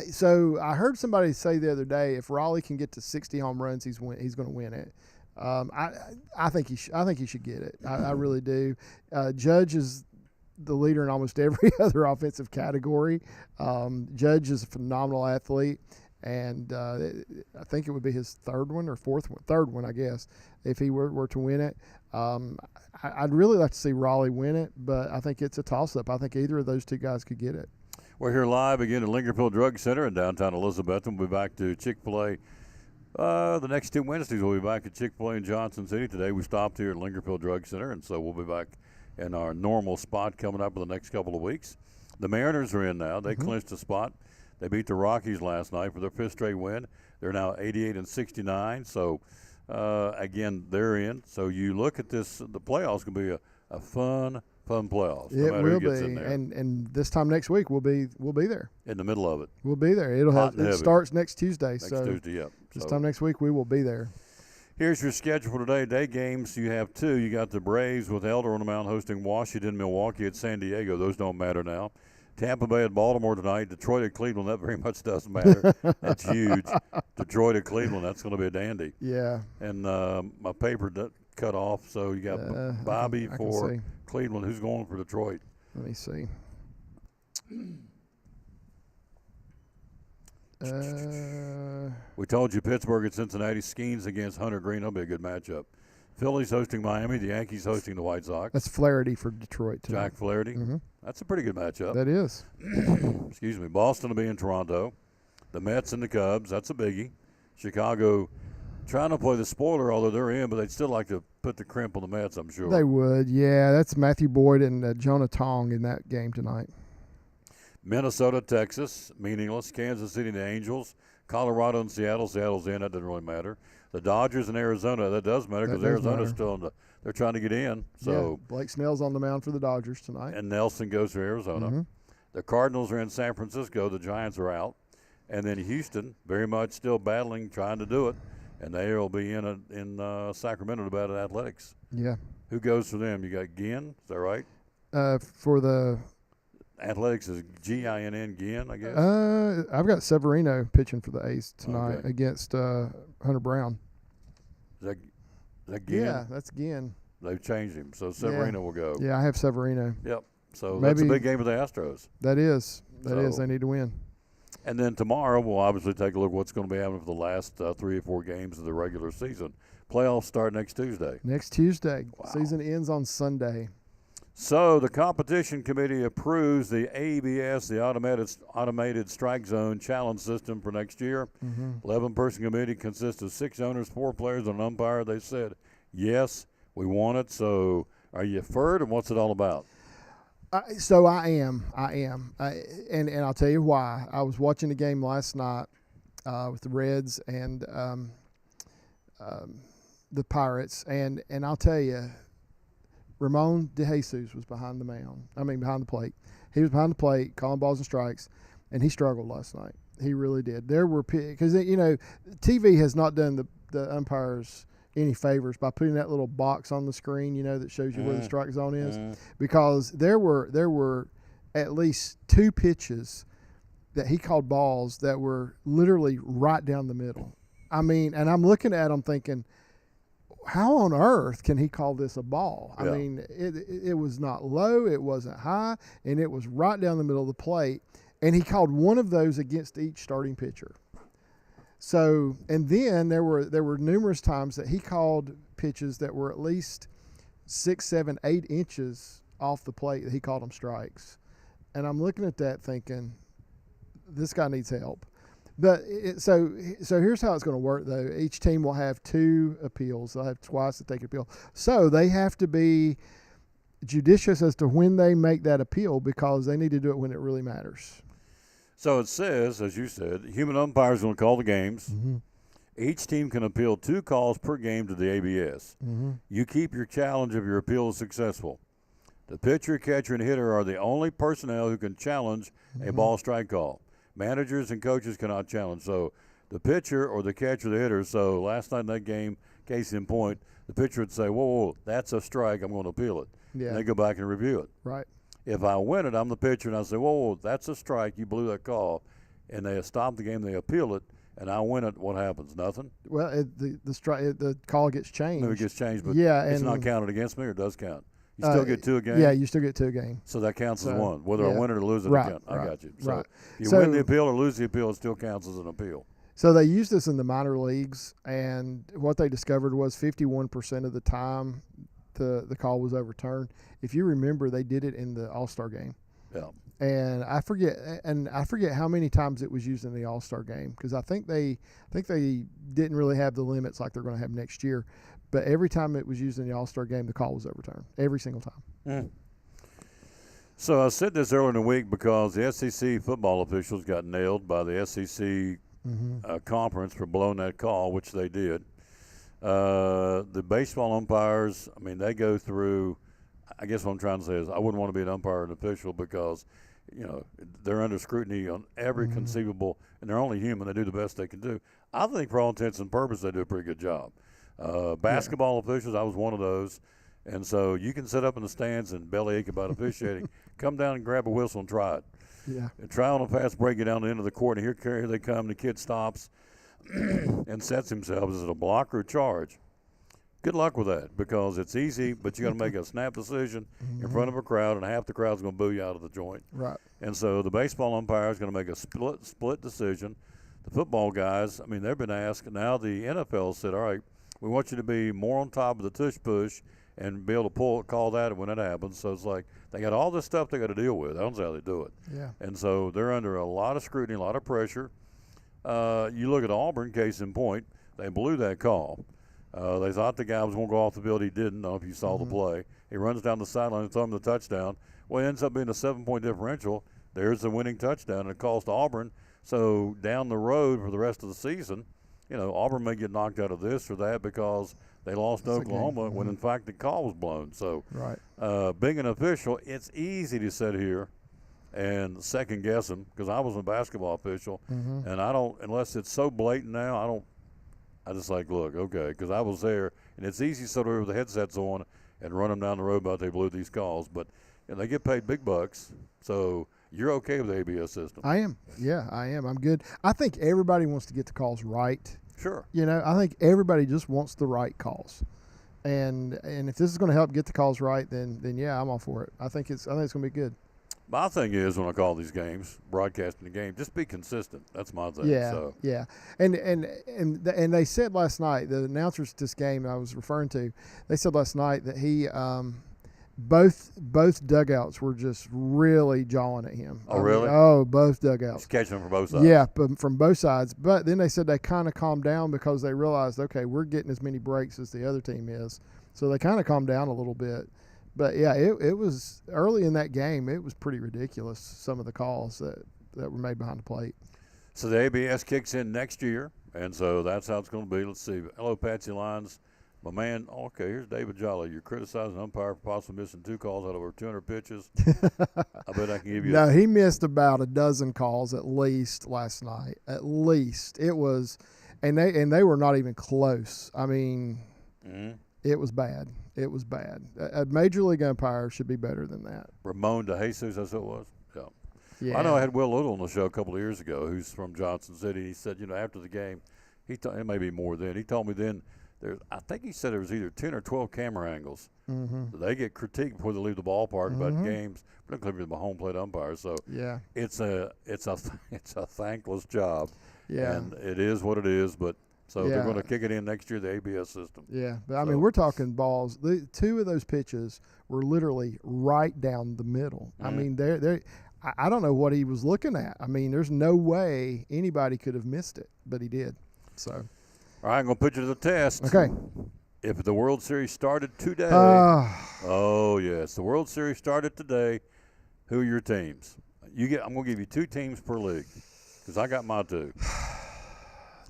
So I heard somebody say the other day, if Raleigh can get to 60 home runs, he's going to win it. I think he should get it. I really do. Judge is the leader in almost every other offensive category. Judge is a phenomenal athlete, and I think it would be his third one, I guess, if he were to win it. I'd really like to see Raleigh win it, but I think it's a toss-up. I think either of those two guys could get it. We're here live again at Lingerfield Drug Center in downtown Elizabethton. We'll be back to Chick-fil-A. The next 2 Wednesdays, we'll be back at Chick-fil-A in Johnson City. Today we stopped here at Lingerfield Drug Center, and so we'll be back in our normal spot coming up in the next couple of weeks. The Mariners are in now. They clinched a spot. They beat the Rockies last night for their 5th straight win. They're now 88-69. So, again, they're in. So you look at this, the playoffs can be a fun playoffs. No It matter will who gets be, in there. and this time next week we'll be there. In the middle of it. We'll be there. It starts next Tuesday. Next so Tuesday, yep. This So time next week we will be there. here's your schedule for today. Day games, you have 2. You got the Braves with Elder on the mound hosting Washington, Milwaukee at San Diego. Those don't matter now. Tampa Bay at Baltimore tonight. Detroit at Cleveland. That very much doesn't matter. That's huge. Detroit at Cleveland. That's going to be a dandy. Yeah. And my paper cut off, so you got Bobby I can for see. Cleveland. Who's going for Detroit? Let me see. We told you Pittsburgh at Cincinnati. Skeens against Hunter Green. That'll be a good matchup. Phillies hosting Miami. The Yankees hosting the White Sox. That's Flaherty for Detroit tonight. Jack Flaherty. Mhm. That's a pretty good matchup. That is. Excuse me. Boston will be in Toronto. The Mets and the Cubs. That's a biggie. Chicago trying to play the spoiler, although they're in, but they'd still like to put the crimp on the Mets, I'm sure. They would, yeah. That's Matthew Boyd and Jonah Tong in that game tonight. Minnesota, Texas, meaningless. Kansas City, the Angels. Colorado and Seattle. Seattle's in. That doesn't really matter. The Dodgers and Arizona. That does matter because That does Arizona's matter. still in they're trying to get in. So yeah, Blake Snell's on the mound for the Dodgers tonight. and Nelson goes to Arizona. Mhm. The Cardinals are in San Francisco. The Giants are out. And then Houston, very much still battling, trying to do it. And they will be in Sacramento to battle Athletics. Yeah. Who goes for them? You got Ginn, is that right? For the Athletics is Ginn, Ginn, I guess. I've got Severino pitching for the A's tonight Okay. against Hunter Brown. Is that Ginn? Yeah, that's Ginn. They've changed him, so Severino will go. Yeah, I have Severino. Yep. So that's a Maybe- big game for the Astros. That is. So- They need to win. And then tomorrow we'll obviously take a look at what's going to be happening for the last 3 or 4 games of the regular season. Playoffs start next Tuesday. Next Tuesday. Wow. Season ends on Sunday. So the competition committee approves the ABS, the automated strike zone challenge system for next year. 11-person committee consists of 6 owners, 4 players, and an umpire. They said, yes, we want it. So are you for it, and what's it all about? So I am, and I'll tell you why. I was watching the game last night with the Reds and the Pirates, and I'll tell you, Ramon DeJesus was behind the plate. He was behind the plate, calling balls and strikes, and he struggled last night. He really did. There were because TV has not done the umpires any favors by putting that little box on the screen, that shows you where the strike zone is, because there were at least 2 pitches that he called balls that were literally right down the middle. I mean, and I'm looking at him thinking, how on earth can he call this a ball? I mean, it was not low, it wasn't high, and it was right down the middle of the plate. And he called one of those against each starting pitcher. So, and then there were numerous times that he called pitches that were at least 6, 7, 8 inches off the plate that he called them strikes. And I'm looking at that thinking, this guy needs help. But so here's how it's going to work, though. Each team will have 2 appeals. They'll have twice that they can appeal. So they have to be judicious as to when they make that appeal, because they need to do it when it really matters. So it says, as you said, human umpires will call the games. Mm-hmm. Each team can appeal 2 calls per game to the ABS. Mm-hmm. You keep your challenge if your appeal is successful. The pitcher, catcher, and hitter are the only personnel who can challenge a ball strike call. Managers and coaches cannot challenge. So the pitcher or the catcher or the hitter. So last night in that game, case in point, the pitcher would say, whoa, that's a strike. I'm going to appeal it. Yeah. And they go back and review it. Right. If I win it, I'm the pitcher, and I say, whoa, that's a strike. You blew that call. And they stop the game. They appeal it, and I win it. What happens? Nothing? Well, the call gets changed. Maybe it gets changed, but yeah, it's and not counted against me, or it does count? You still get 2 a game? Yeah, you still get 2 a game. So that counts as 1. Whether I win it or lose it, Right, it counts. I got you. So right. if you win the appeal or lose the appeal, it still counts as an appeal. So they used this in the minor leagues, and what they discovered was 51% of the time the call was overturned. If you remember, they did it in the All-Star game. Yeah. And I forget how many times it was used in the All-Star game, because I think they didn't really have the limits like they're going to have next year. But every time it was used in the All-Star game, the call was overturned. Every single time. Mm. So I said this earlier in the week because the SEC football officials got nailed by the SEC conference for blowing that call, which they did. The baseball umpires, I mean, they go through – I guess what I'm trying to say is I wouldn't want to be an umpire or an official because, they're under scrutiny on every conceivable – and they're only human. They do the best they can do. I think for all intents and purposes they do a pretty good job. Basketball officials, I was one of those. And so you can sit up in the stands and bellyache about officiating. Come down and grab a whistle and try it. Yeah. And try on a fast break, get down to the end of the court, and here they come. The kid stops and sets himself. Is it a block or a charge? Good luck with that, because it's easy, but you got to make a snap decision in front of a crowd, and half the crowd's going to boo you out of the joint. Right. And so the baseball umpire is going to make a split decision. The football guys, I mean, they've been asked. Now the NFL said, all right, we want you to be more on top of the tush push and be able to call that when it happens. So it's like they got all this stuff they got to deal with. I don't know how they do it. Yeah. And so they're under a lot of scrutiny, a lot of pressure. You look at Auburn, case in point, they blew that call. They thought the guy was going to go off the field. He didn't. I don't know if you saw the play. He runs down the sideline and throws him the touchdown. Well, it ends up being a 7-point differential. There's the winning touchdown, and it cost Auburn. So down the road for the rest of the season, Auburn may get knocked out of this or that because they lost to Oklahoma when, in fact, the call was blown. So being an official, it's easy to sit here and second-guess them, because I was a basketball official, and I don't, unless it's so blatant now, I just like, look, okay, because I was there, and it's easy to sit over with the headsets on and run them down the road about they blew these calls, but they get paid big bucks, so you're okay with the ABS system. I am. Yeah, I am. I'm good. I think everybody wants to get the calls right. Sure. I think everybody just wants the right calls. And if this is going to help get the calls right, then yeah, I'm all for it. I think it's going to be good. My thing is, when I call these games, broadcasting the game, just be consistent. That's my thing. Yeah, so. yeah. And they said last night, the announcers at this game I was referring to, they said last night that he both dugouts were just really jawing at him. Oh, really? Both dugouts. He's catching them from both sides. Yeah, from both sides. But then they said they kind of calmed down because they realized, okay, we're getting as many breaks as the other team is. So they kind of calmed down a little bit. But, yeah, it was early in that game, it was pretty ridiculous, some of the calls that were made behind the plate. So the ABS kicks in next year, and so that's how it's going to be. Let's see. Hello, Patsy Lines. My man, okay, here's David Jolly. You're criticizing an umpire for possibly missing 2 calls out of over 200 pitches. I bet I can give you No, he missed about a dozen calls at least last night. At least. It was – and they were not even close. I mean – Mm-hmm. It was bad. It was bad. A major league umpire should be better than that. Ramon de Jesus, that's what it was. Yeah. Yeah. I know I had Will Little on the show a couple of years ago, who's from Johnson City. He said, after the game, it may be more then. He told me then, I think he said there was either 10 or 12 camera angles. Mm-hmm. They get critiqued before they leave the ballpark about games, particularly with the home plate umpires. So yeah, it's a thankless job. Yeah, and it is what it is. But so they're Yeah. going to kick it in next year, the ABS system. Yeah, but I mean, we're talking balls. The two of those pitches were literally right down the middle. I mean, I don't know what he was looking at. I mean, there's no way anybody could have missed it, but he did. So, all right, I'm going to put you to the test. Okay. If the World Series started today, oh yes, the World Series started today. Who are your teams? I'm going to give you 2 teams per league because I got my 2.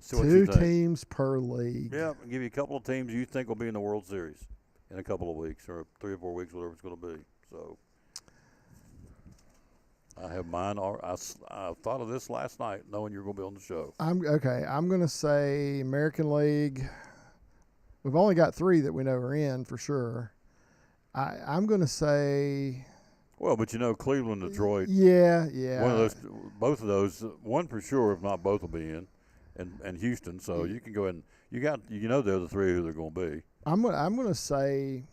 See what you 2 think. teams per league. Yeah, I'll give you a couple of teams you think will be in the World Series in a couple of weeks or 3 or 4 weeks, whatever it's going to be. So I have mine. I thought of this last night, knowing you're going to be on the show. I'm going to say American League. We've only got 3 that we know are in for sure. I'm going to say. Well, but Cleveland, Detroit. Yeah. One of those, both of those, one for sure, if not both, will be in, and Houston. So you can go ahead and the other 3 who they're going to be. I'm going to say.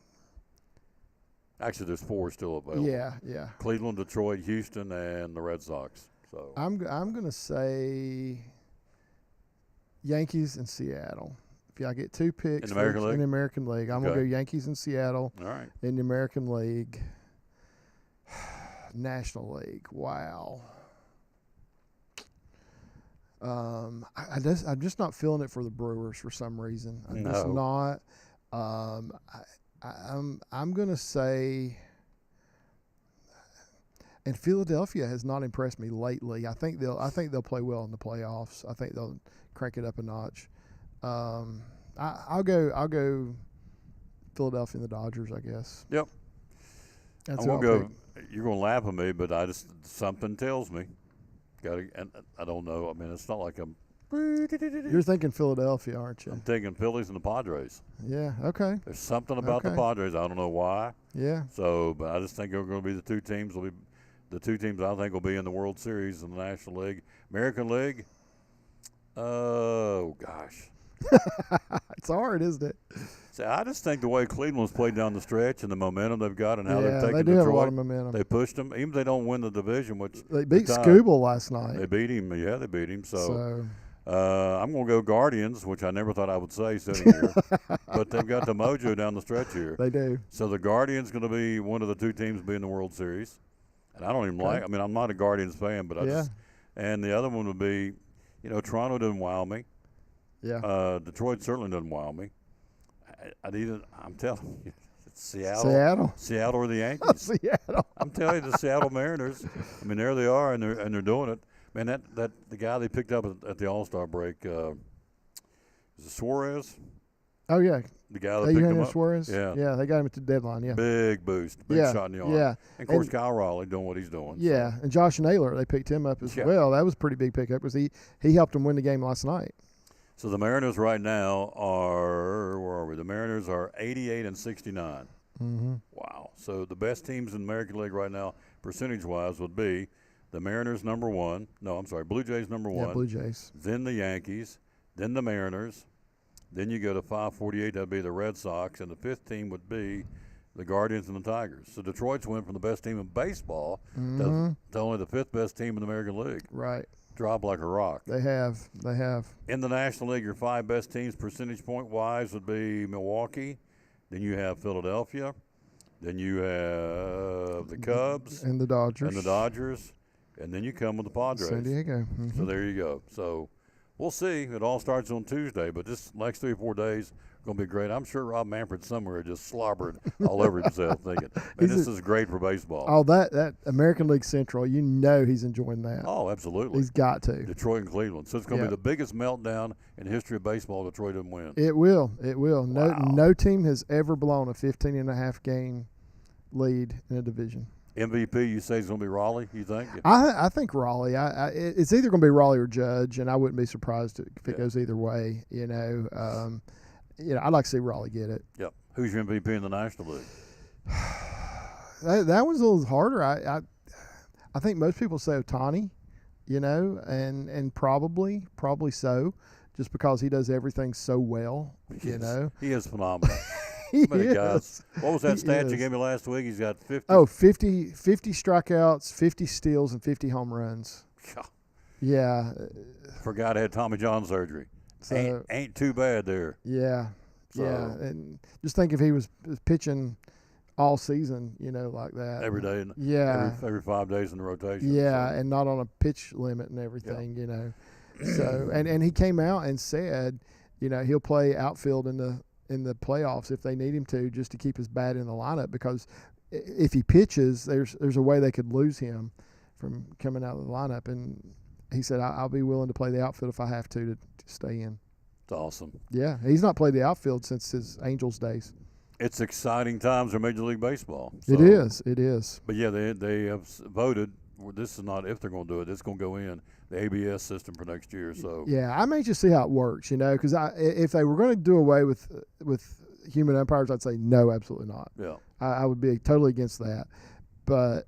Actually, there's 4 still available. Yeah. Cleveland, Detroit, Houston, and the Red Sox. So I'm going to say Yankees and Seattle. If I get 2 picks in the American League, in the American League, I'm going to go Yankees and Seattle. All right. In the American League, National League. Wow. I'm just not feeling it for the Brewers for some reason. I'm just not. I'm going to say, and Philadelphia has not impressed me lately. I think they'll play well in the playoffs. I think they'll crank it up a notch. I'll go Philadelphia and the Dodgers, I guess. Yep. That's I'm gonna go. You're gonna laugh at me, but something tells me. And I don't know. I mean, it's not like I'm. You're thinking Philadelphia, aren't you? I'm thinking Phillies and the Padres. Yeah. Okay. There's something about the Padres. I don't know why. Yeah. So, but I just think they're going to be the 2 teams. Will be the 2 teams I think will be in the World Series in the National League, American League. Oh gosh. It's hard, isn't it? See, I just think the way Cleveland's played down the stretch and the momentum they've got and how they've taken they do Detroit, have a lot of momentum. They pushed them. Even if they don't win the division, which they beat Scooball last night. They beat him. Yeah, they beat him. So I'm going to go Guardians, which I never thought I would say sitting here. But they've got the mojo down the stretch here. They do. So the Guardians going to be one of the 2 teams to be in the World Series. And I don't even I mean, I'm not a Guardians fan, but and the other one would be, Toronto doesn't wow me. Yeah. Detroit certainly doesn't wow me. I'm telling you, it's Seattle or the Yankees. Seattle. I'm telling you, the Seattle Mariners. I mean, there they are, and they're doing it. Man, that the guy they picked up at the All-Star break, is it Suarez? Oh yeah. The guy that picked him up. Suarez. Yeah. Yeah, they got him at the deadline. Yeah. Big boost, big shot in the arm. Yeah. And of course, Kyle Raleigh doing what he's doing. Yeah, and Josh Naylor, they picked him up as well. That was a pretty big pickup because he helped them win the game last night. So the Mariners right now are, where are we? The Mariners are 88 and 69. Mm-hmm. Wow. So the best teams in the American League right now, percentage-wise, would be the Mariners number 1. No, I'm sorry, Blue Jays number 1. Yeah, Blue Jays. Then the Yankees. Then the Mariners. Then you go to 548. That'd be the Red Sox, and the 5th team would be the Guardians and the Tigers. So Detroit's went from the best team in baseball to only the 5th best team in the American League. Right. Drop like a rock. They have. In the National League, your 5 best teams percentage point wise would be Milwaukee. Then you have Philadelphia. Then you have the Cubs and the Dodgers. And then you come with the Padres. San Diego. Mm-hmm. So there you go. So we'll see. It all starts on Tuesday, but this next 3 or 4 days going to be great. I'm sure Rob Manfred somewhere just slobbered all over himself thinking, man, this is great for baseball. Oh, that American League Central, he's enjoying that. Oh, absolutely. He's got to. Detroit and Cleveland. So it's going to be the biggest meltdown in the history of baseball. Detroit didn't win. It will. Wow. No team has ever blown a 15.5 game lead in a division. MVP, you say is going to be Raleigh, you think? I think Raleigh. It's either going to be Raleigh or Judge, and I wouldn't be surprised if it goes either way. I'd like to see Raleigh get it. Yep. Who's your MVP in the National League? That one's a little harder. I think most people say Ohtani, and probably so, just because he does everything so well, He is phenomenal. Guys, what was that stat you gave me last week? He's got 50. Oh, 50 strikeouts, 50 steals, and 50 home runs. Yeah. For a guy that had Tommy John surgery. So, ain't too bad there. Yeah. So, yeah. And just think if he was pitching all season, like that. Every day. Every 5 days in the rotation. Yeah, and not on a pitch limit and everything, So, and he came out and said, he'll play outfield in the playoffs if they need him to, just to keep his bat in the lineup, because if he pitches, there's a way they could lose him from coming out of the lineup. And he said, I'll be willing to play the outfield if I have to stay in. It's awesome. Yeah, he's not played the outfield since his Angels days. It's exciting times in Major League Baseball. So, it is. But yeah, they have voted. This is not if they're going to do it. It's going to go in the ABS system for next year. So yeah, I may just see how it works. Because if they were going to do away with human umpires, I'd say no, absolutely not. Yeah, I would be totally against that. But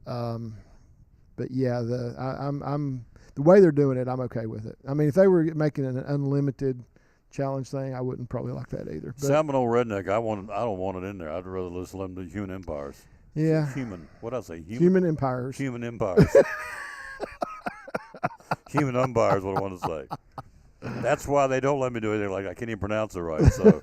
yeah, I'm the way they're doing it, I'm okay with it. I mean, if they were making an unlimited challenge thing, I wouldn't probably like that either. But Seminole redneck, I don't want it in there. I'd rather listen to them to human umpires. Yeah. What did I say? Human umpires. Human umpires. Human umpires, what I want to say. That's why they don't let me do anything. Like, I can't even pronounce it right. So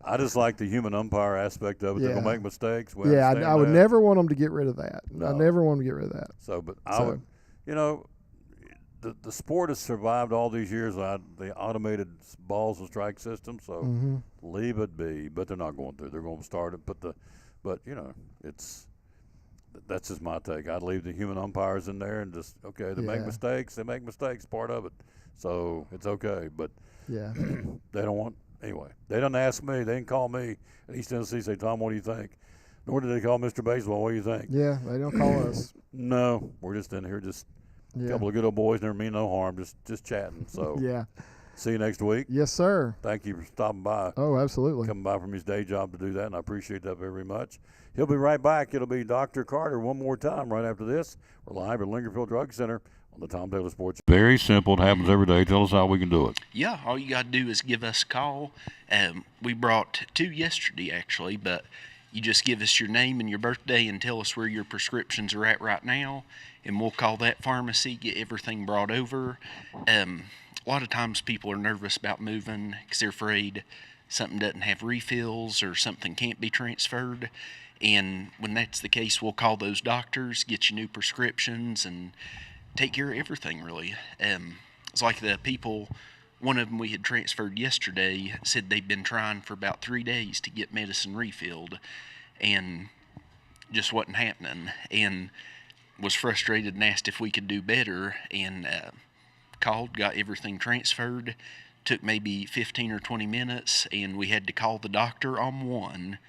I just like the human umpire aspect of it. Yeah. They're going to make mistakes. I would never want them to get rid of that. No. I never want them to get rid of that. So, but I would, the sport has survived all these years without the automated balls and strike system. So leave it be. But they're not going to. They're going to start it. But that's just my take. I'd leave the human umpires in there and just, they make mistakes. They make mistakes, part of it. So it's okay. But yeah, they don't want, anyway. They don't ask me. They didn't call me at East Tennessee, say, Tom, what do you think? Nor did they call Mr. Baseball, what do you think? Yeah, they don't call us. No, we're just in here a couple of good old boys, never mean no harm, just chatting. So yeah. See you next week. Yes, sir. Thank you for stopping by. Oh, absolutely. Coming by from his day job to do that, and I appreciate that very much. He'll be right back. It'll be Dr. Carter one more time right after this. We're live at Lingerfield Drug Center on the Tom Taylor Sports. Very simple. It happens every day. Tell us how we can do it. Yeah, all you got to do is give us a call. We brought 2 yesterday, actually, but you just give us your name and your birthday and tell us where your prescriptions are at right now, and we'll call that pharmacy, get everything brought over. A lot of times people are nervous about moving because they're afraid something doesn't have refills or something can't be transferred. And when that's the case, we'll call those doctors, get you new prescriptions, and take care of everything, really. It's like the people, one of them we had transferred yesterday, said they'd been trying for about 3 days to get medicine refilled and just wasn't happening, and was frustrated and asked if we could do better, and called, got everything transferred. Took maybe 15 or 20 minutes, and we had to call the doctor on one,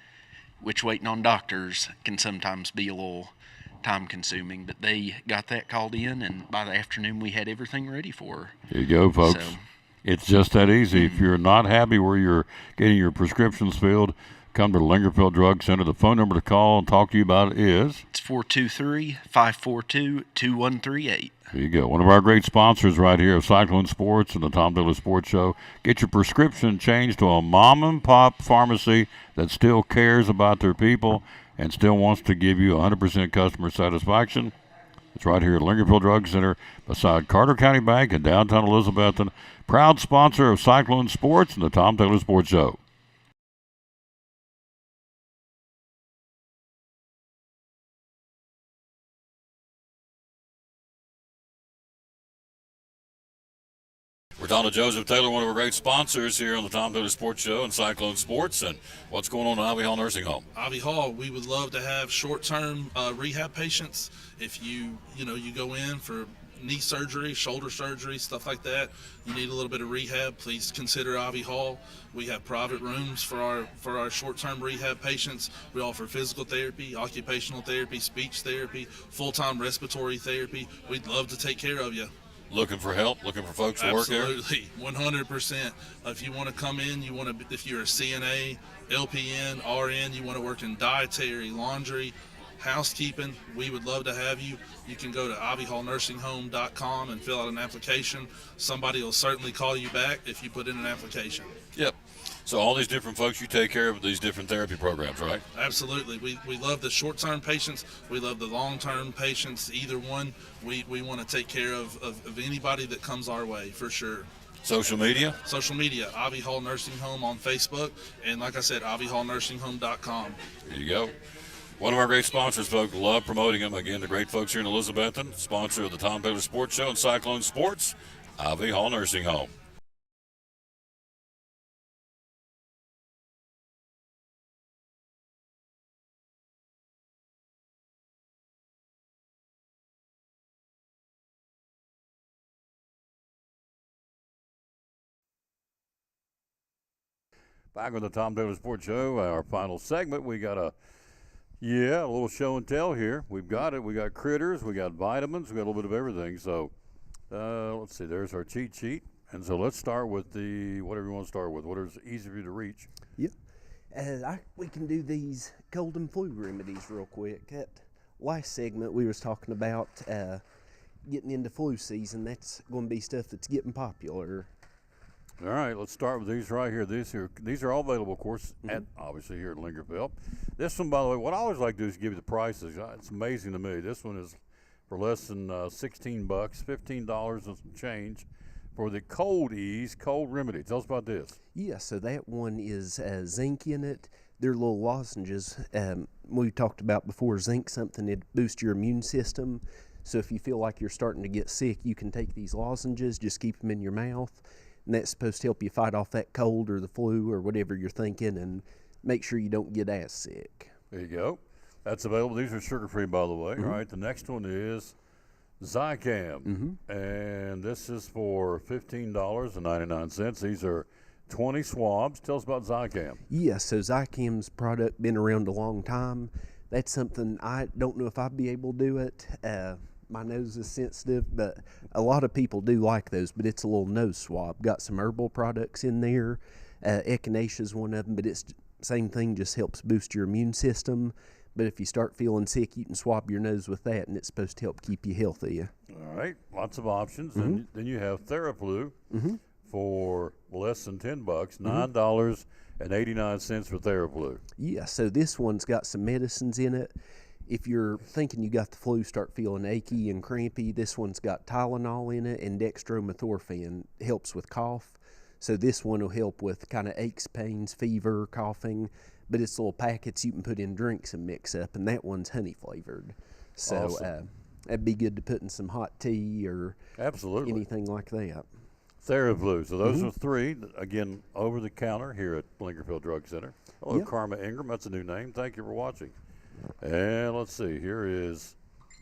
which waiting on doctors can sometimes be a little time consuming, but they got that called in, and by the afternoon we had everything ready for her. There you go, folks. So, it's just that easy. If you're not happy where you're getting your prescriptions filled, come to the Lingerfield Drug Center. The phone number to call and talk to you about it is? It's 423-542-2138. There you go. One of our great sponsors right here of Cyclone Sports and the Tom Taylor Sports Show. Get your prescription changed to a mom-and-pop pharmacy that still cares about their people and still wants to give you 100% customer satisfaction. It's right here at Lingerfield Drug Center beside Carter County Bank in downtown Elizabethton. Proud sponsor of Cyclone Sports and the Tom Taylor Sports Show. We're talking to Joseph Taylor, one of our great sponsors here on the Tom Taylor Sports Show and Cyclone Sports. And what's going on at Ivy Hall Nursing Home? Ivy Hall, we would love to have short-term rehab patients. If you go in for knee surgery, shoulder surgery, stuff like that, you need a little bit of rehab, please consider Ivy Hall. We have private rooms for our short-term rehab patients. We offer physical therapy, occupational therapy, speech therapy, full-time respiratory therapy. We'd love to take care of you. Looking for help, looking for folks to work there? Absolutely, 100%. If you want to come in, if you're a CNA, LPN, RN, you want to work in dietary, laundry, housekeeping, we would love to have you. You can go to ivyhallnursingHome.com and fill out an application. Somebody will certainly call you back if you put in an application. Yep. So all these different folks you take care of these different therapy programs, right? Absolutely. We love the short-term patients. We love the long-term patients. Either one, we want to take care of anybody that comes our way, for sure. Social media? Social media, Ivy Hall Nursing Home on Facebook, and like I said, ivyhallnursingHome.com. There you go. One of our great sponsors, folks. Love promoting them. Again, the great folks here in Elizabethton, sponsor of the Tom Taylor Sports Show and Cyclone Sports, Ivy Hall Nursing Home. Back on the Tom Taylor Sports Show, our final segment. We got a little show and tell here. We've got it. We got critters. We got vitamins. We got a little bit of everything. So let's see. There's our cheat sheet. And so let's start with whatever you want to start with. Whatever's easy for you to reach. Yeah. We can do these cold and flu remedies real quick. That last segment we was talking about getting into flu season. That's going to be stuff that's getting popular. All right, let's start with these right here. These are all available, of course, at obviously here at Lingerville. This one, by the way, what I always like to do is give you the prices. It's amazing to me. This one is for less than $16, $15 and some change for the Cold Ease Cold Remedy. Tell us about this. Yeah, so that one is zinc in it. They're little lozenges. We talked about before, zinc, something that boosts your immune system. So if you feel like you're starting to get sick, you can take these lozenges, just keep them in your mouth. And that's supposed to help you fight off that cold or the flu or whatever you're thinking and make sure you don't get as sick. There you go. That's available. These are sugar-free, by the way. All right, the next one is Zicam. And this is for $15.99. These are 20 swabs. Tell us about Zicam. Yeah, so Zicam's product been around a long time. That's something I don't know if I'd be able to do it. My nose is sensitive, but a lot of people do like those, but it's a little nose swab. Got some herbal products in there. Echinacea is one of them, but it's same thing, just helps boost your immune system. But if you start feeling sick, you can swab your nose with that, and it's supposed to help keep you healthy. All right, lots of options. And then you have Theraflu for less than $10, $9.89 for Theraflu. Yeah, so this one's got some medicines in it. If you're thinking you got the flu, start feeling achy and crampy, this one's got Tylenol in it, and dextromethorphan helps with cough. So this one will help with kind of aches, pains, fever, coughing. But it's little packets you can put in drinks and mix up, and that one's honey flavored. So Awesome. That'd be good to put in some hot tea or Absolutely. anything like that. Theraflu. So those are three, again, over the counter here at Lingerfield Drug Center. Hello, Yep. Karma Ingram. That's a new name. Thank you for watching. And let's see. Here is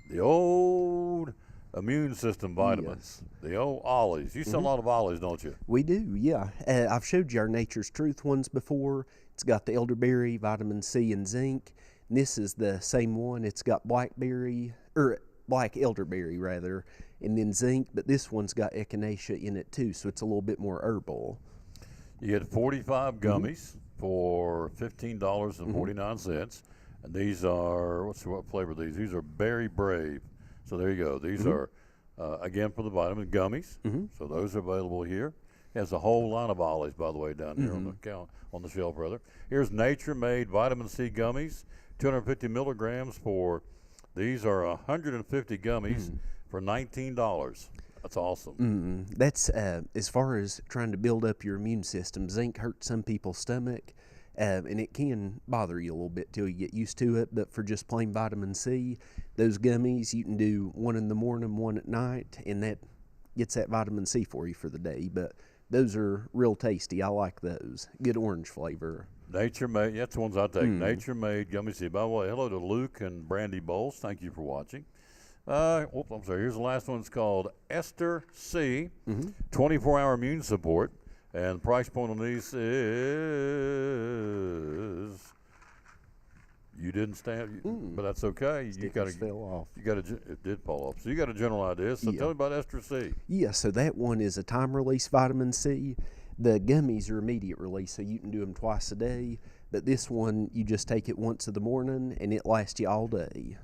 the old immune system vitamins. The old Ollies. You sell a lot of Ollies, don't you? We do, yeah. I've showed you our Nature's Truth ones before. It's got the elderberry, vitamin C, and zinc. And this is the same one. It's got blackberry, or black elderberry rather, and then zinc. But this one's got echinacea in it too, so it's a little bit more herbal. You get 45 gummies for $15.49. And these are, what flavor are these? These are Berry Brave. So there you go. These are, again, for the vitamin gummies. So those are available here. It has a whole line of Ollies, by the way, down here on the shelf, rather. Here's Nature Made Vitamin C Gummies, 250 milligrams for, these are 150 gummies for $19. That's awesome. That's, as far as trying to build up your immune system, zinc hurts some people's stomach. And it can bother you a little bit till you get used to it. But for just plain vitamin C, those gummies, you can do one in the morning, one at night, and that gets that vitamin C for you for the day. But those are real tasty. I like those. Good orange flavor. Nature Made, that's the ones I take. Nature Made Gummy C. By the way, hello to Luke and Brandy Bowles. Thank you for watching. I'm sorry. Here's the last one. It's called Esther C. 24-hour immune support. And the price point on these is You didn't stand, but that's okay. You got to fell off. You got to. It did fall off. So you got a general idea. So tell me about Ester C. Yeah, so that one is a time release vitamin C. The gummies are immediate release, so you can do them twice a day. But this one, you just take it once in the morning, and it lasts you all day.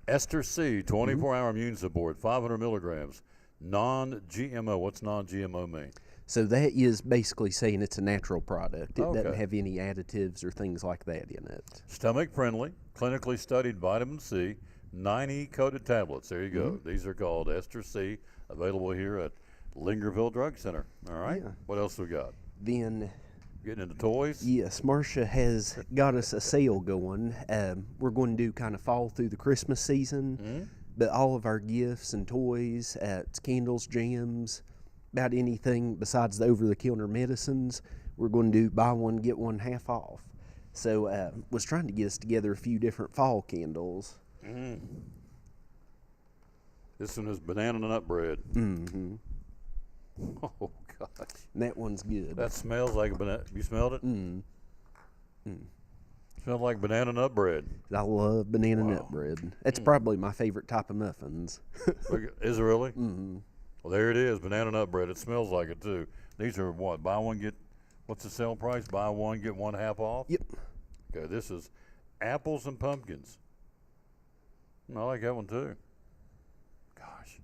Ester C, 24-hour immune support, 500 milligrams, non-GMO. What's non-GMO mean? So that is basically saying it's a natural product. It Okay. doesn't have any additives or things like that in it. Stomach friendly, clinically studied vitamin C, 90 coated tablets. There you go. These are called Ester C, available here at Lingerville Drug Center. All right. Yeah. What else we got? Then, Getting into toys? yes, Marcia has got us a sale going. We're going to do kind of fall through the Christmas season, but all of our gifts and toys, candles, jams, about anything besides the over-the-counter medicines, we're going to do buy one, get one half off. So was trying to get us together a few different fall candles. This one is banana nut bread. Mm-hmm. Oh, gosh. And that one's good. That smells like a banana. You smelled it? Smells like banana nut bread. I love banana nut bread. That's probably my favorite type of muffins. Is it really? Well, there it is, banana nut bread. It smells like it, too. These are what? Buy one, get, what's the sale price? Buy one, get one half off? Yep. Okay, this is apples and pumpkins. I like that one, too. Gosh.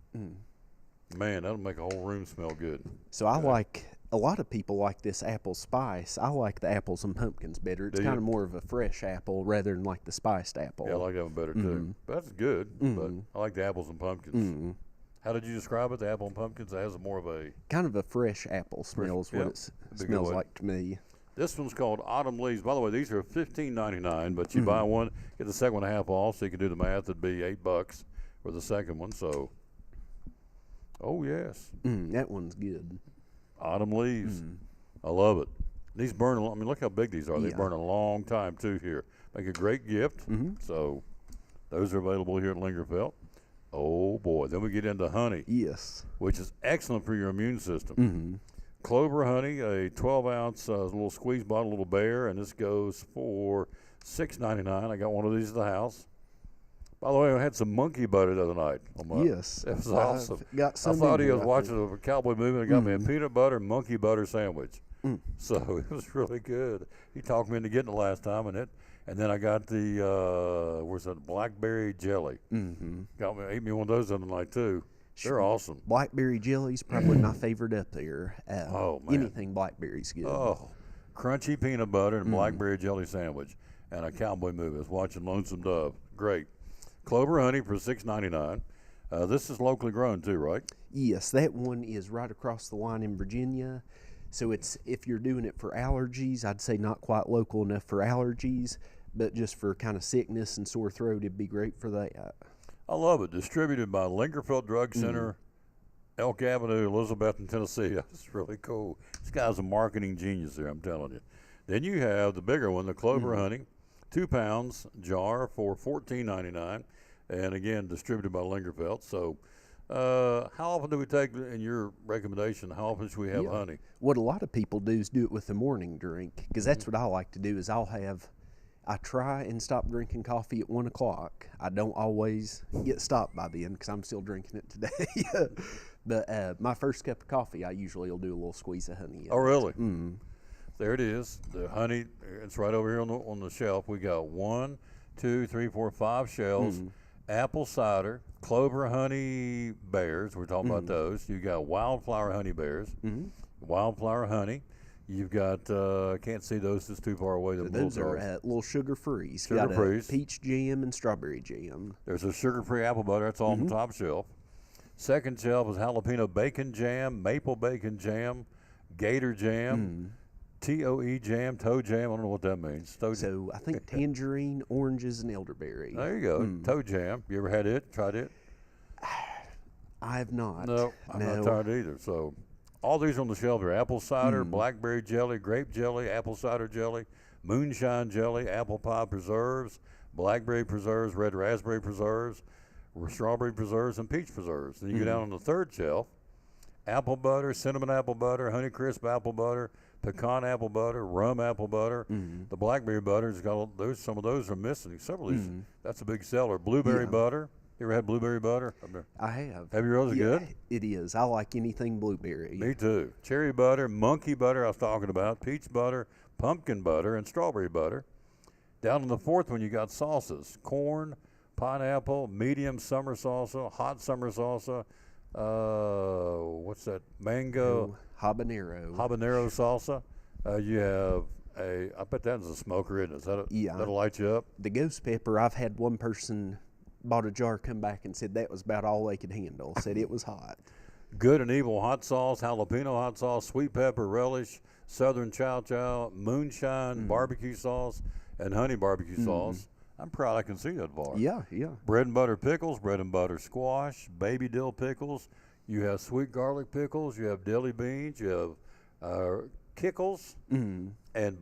Man, that'll make a whole room smell good. So I like, a lot of people like this apple spice. I like the apples and pumpkins better. It's kind of more of a fresh apple rather than like the spiced apple. Yeah, I like that one better, too. But that's good, but I like the apples and pumpkins. How did you describe it, the apple and pumpkins? It has more of a... Kind of a fresh apple smells what it smells like to me. This one's called Autumn Leaves. By the way, these are $15.99, but you buy one, get the second one half off, so you can do the math. It'd be $8 for the second one, so... Oh, yes. That one's good. Autumn Leaves. I love it. These burn, I mean, look how big these are. They burn a long time, too, here. Make a great gift. So those are available here at Lingerfeld. Oh, boy. Then we get into honey. Yes. Which is excellent for your immune system. Clover honey, a 12-ounce little squeeze bottle, little bear, and this goes for $6.99. I got one of these at the house. By the way, I had some monkey butter the other night. Yes. It was awesome. Got I some thought in he there, was I watching a cowboy movie and got me a peanut butter, monkey butter sandwich. So it was really good. He talked me into getting it last time, and then I got the where's that blackberry jelly. Ate me one of those the other night too. They're awesome. Blackberry jelly's probably my favorite up there. Oh, man. Anything blackberry's good. Oh, crunchy peanut butter and blackberry jelly sandwich, and a cowboy movie. I was watching Lonesome Dove. Great. Clover honey for $6.99. This is locally grown too, right? Yes, that one is right across the line in Virginia. So it's, if you're doing it for allergies, I'd say not quite local enough for allergies, but just for kind of sickness and sore throat, it'd be great for that. I love it. Distributed by Lingerfeld Drug Center, Elk Avenue, Elizabethton, Tennessee. That's really cool. This guy's a marketing genius there, I'm telling you. Then you have the bigger one, the Clover honey, 2 pounds jar for $14.99, and again distributed by Lingerfeld. So, how often do we take, in your recommendation, how often should we have honey? What a lot of people do is do it with the morning drink, because that's what I like to do. Is I try and stop drinking coffee at 1 o'clock. I don't always get stopped by then because I'm still drinking it today. But my first cup of coffee, I usually will do a little squeeze of honey. Oh, really? There it is. The honey, it's right over here on the shelf. We got 1, 2, 3, 4, 5 shells. Apple cider, clover honey bears. We're talking about those. You got wildflower honey bears, wildflower honey. You've got, can't see those, it's too far away. Those are little sugar-free. Sugar-free. Peach jam and strawberry jam. There's a sugar-free apple butter. That's all on the top shelf. Second shelf is jalapeno bacon jam, maple bacon jam, gator jam, TOE jam, toe jam. I don't know what that means. So I think tangerine, oranges, and elderberry. There you go. Toe jam. You ever had it? Tried it? I have not. No, I'm not tried it either. So all these on the shelf are apple cider, blackberry jelly, grape jelly, apple cider jelly, moonshine jelly, apple pie preserves, blackberry preserves, red raspberry preserves, strawberry preserves, and peach preserves. Then you go down on the third shelf, apple butter, cinnamon apple butter, Honeycrisp apple butter, pecan apple butter, rum apple butter. The blackberry butter's got those. Some of those are missing. Several of these. That's a big seller. Blueberry butter. You ever had blueberry butter? I have. Have you really? Good? It is. I like anything blueberry. Me too. Cherry butter, monkey butter I was talking about, peach butter, pumpkin butter, and strawberry butter. Down in the fourth one, you got salsas. Corn, pineapple, medium summer salsa, hot summer salsa. What's that? Mango. Habanero. Habanero salsa. You have I bet that's a smoker, isn't it? Is that that'll light you up? The ghost pepper, I've had one person bought a jar, come back and said that was about all they could handle. Said it was hot. Good and evil hot sauce, jalapeno hot sauce, sweet pepper relish, southern chow chow, moonshine barbecue sauce, and honey barbecue sauce. I'm proud I can see that bar. Yeah. Bread and butter pickles, bread and butter squash, baby dill pickles. You have sweet garlic pickles. You have deli beans. You have kickles and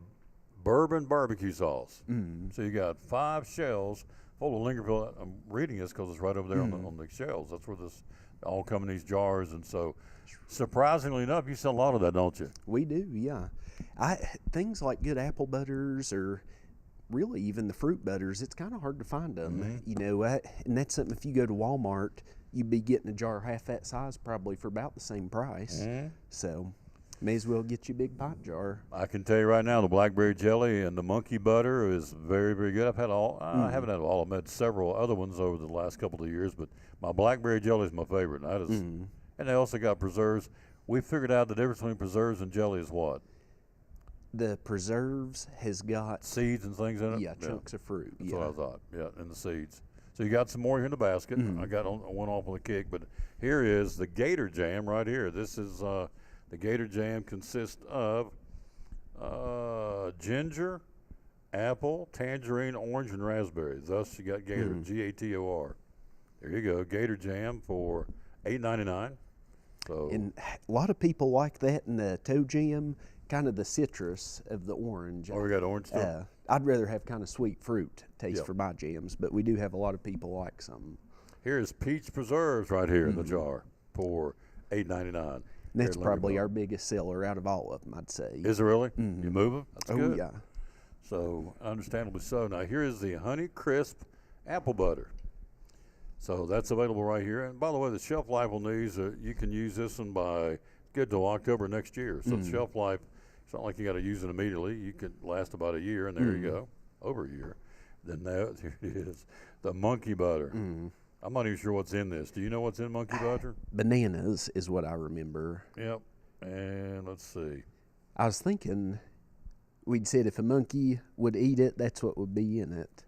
bourbon barbecue sauce. So you got 5 shelves full of Lingerville. I'm reading this because it's right over there on the shelves. That's where this all come in these jars. And so, surprisingly enough, you sell a lot of that, don't you? We do, yeah. Things like good apple butters or really even the fruit butters, it's kind of hard to find them. You know, and that's something, if you go to Walmart, you'd be getting a jar half that size probably for about the same price. So may as well get you a big pint jar. I can tell you right now, the blackberry jelly and the monkey butter is very, very good. I've had all. I haven't had all. I've had several other ones over the last couple of years, but my blackberry jelly is my favorite. That is, and they also got preserves. We figured out the difference between preserves and jelly is what? The preserves has got seeds and things in it. Yeah, chunks of fruit. That's what I thought. Yeah, and the seeds. So you got some more here in the basket. I got one off on the kick, but here is the Gator Jam right here. This is the Gator Jam consists of ginger, apple, tangerine, orange, and raspberry. Thus, you got Gator, Gator. There you go, Gator Jam for $8.99. So, and a lot of people like that in the toe jam, kind of the citrus of the orange. Oh, we got orange too? I'd rather have kind of sweet fruit taste for my jams, but we do have a lot of people like some. Here's peach preserves right here in the jar for $8.99. That's probably our biggest seller out of all of them, I'd say. Is it really? You move them? That's good. Oh, yeah. So, understandably so. Now, here is the Honeycrisp apple butter. So, that's available right here. And by the way, the shelf life on these, you can use this one by good till October next year. So, the shelf life, it's not like you got to use it immediately. You could last about a year, and there you go, over a year. Then here it is, the monkey butter. I'm not even sure what's in this. Do you know what's in monkey butter? Bananas is what I remember. Yep. And let's see. I was thinking we'd said if a monkey would eat it, that's what would be in it.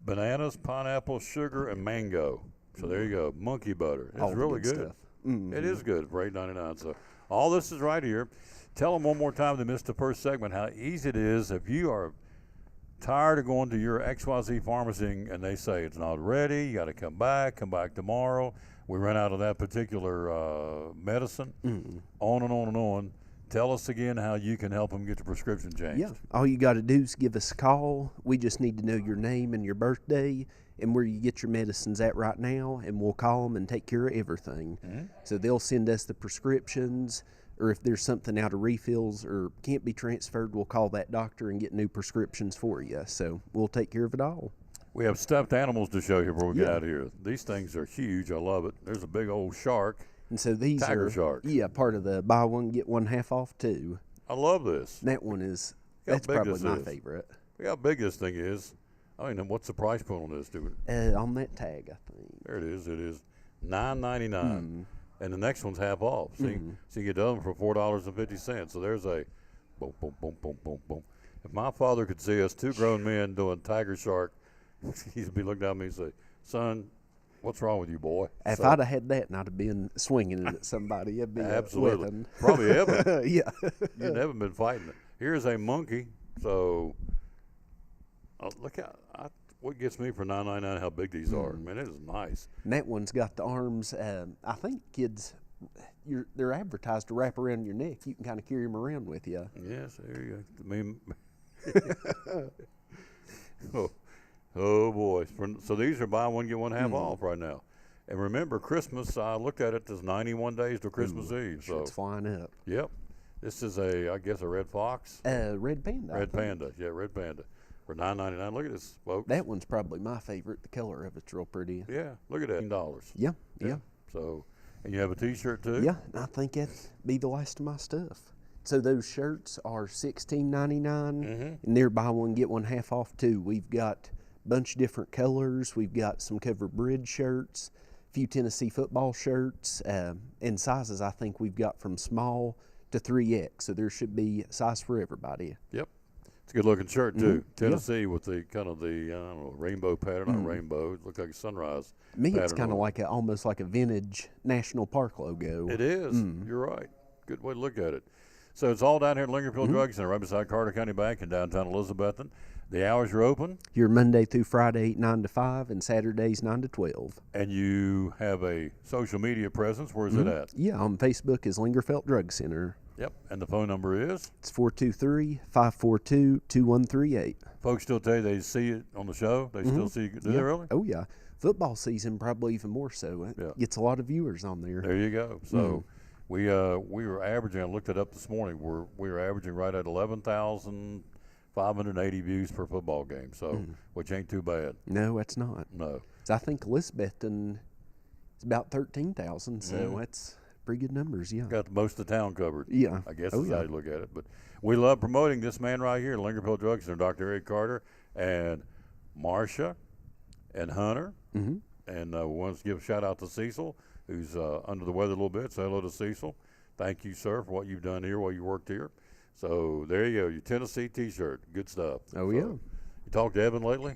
Bananas, pineapple, sugar, and mango. So there you go. Monkey butter. It's really good. Stuff. It is good for $8.99. So all this is right here. Tell them one more time they missed the first segment how easy it is if you are tired of going to your XYZ pharmacy and they say it's not ready, you got to come back tomorrow. We ran out of that particular medicine, on and on and on. Tell us again how you can help them get the prescription changed. Yeah, all you got to do is give us a call. We just need to know your name and your birthday and where you get your medicines at right now, and we'll call them and take care of everything. So they'll send us the prescriptions, or if there's something out of refills or can't be transferred, we'll call that doctor and get new prescriptions for you. So we'll take care of it all. We have stuffed animals to show you before we get out of here. These things are huge. I love it. There's a big old shark. And so these Tiger shark. Yeah, part of the buy one, get one half off too. I love this. That one is, that's probably my favorite. Look how big this thing is. I mean, what's the price point on this, dude? On that tag, I think. There it is. It is $9.99. And the next one's half off. See, so you get the other one for $4.50. So there's a boom, boom, boom, boom, boom, boom. If my father could see us, two grown men doing tiger shark, he'd be looking down at me and say, "Son, what's wrong with you, boy?" If I'd have had that and I'd have been swinging it at somebody, it'd be absolutely. A Probably Evan. Yeah. You'd never been fighting it. Here's a monkey. So look at what gets me for $9.99 how big these are. Man, it is nice. And that one's got the arms. I think kids, they're advertised to wrap around your neck. You can kind of carry them around with you. Yes, there you go. Oh boy. So these are buy one, get one half off right now. And remember, Christmas, I looked at it, there's 91 days to Christmas Eve. So it's flying up. Yep. This is I guess a red fox? Red panda. Red panda. Yeah, red panda. For $9.99. Look at this, folks. That one's probably my favorite. The color of it's real pretty. Yeah, look at that. $10. Yeah, yeah. So, and you have a T-shirt too? Yeah, I think that'd be the last of my stuff. So those shirts are $16.99, and they're buy one, get one half off too. We've got a bunch of different colors. We've got some covered bridge shirts, a few Tennessee football shirts, and sizes I think we've got from small to 3X. So there should be size for everybody. Yep. It's a good looking shirt too. Tennessee with the kind of the I don't know, rainbow pattern, not rainbow. It looks like a sunrise. To me, it's kind of like almost like a vintage national park logo. It is. You're right. Good way to look at it. So it's all down here at Lingerfield Drug Center, right beside Carter County Bank in downtown Elizabethton. The hours are open. Here Monday through Friday, 9 to 5, and Saturdays, 9 to 12. And you have a social media presence. Where is it at? Yeah, on Facebook is Lingerfeld Drug Center. Yep. And the phone number is? It's 423-542-2138. Folks still tell you they see it on the show? They still see you? Do they really? Oh, yeah. Football season, probably even more so. It gets a lot of viewers on there. There you go. So we were averaging, I looked it up this morning, we were averaging right at 11,580 views per football game, so which ain't too bad. No, it's not. No. So I think Elizabethton is about 13,000, so that's pretty good numbers, yeah. Got most of the town covered. Yeah. I guess is how you look at it. But we love promoting this man right here, Lingerfield Drug Center, Dr. Eric Carter, and Marcia and Hunter. And we want to give a shout out to Cecil, who's under the weather a little bit. Say hello to Cecil. Thank you, sir, for what you've done here while you worked here. So there you go, your Tennessee T-shirt. Good stuff. Oh, so, yeah. You talked to Evan lately?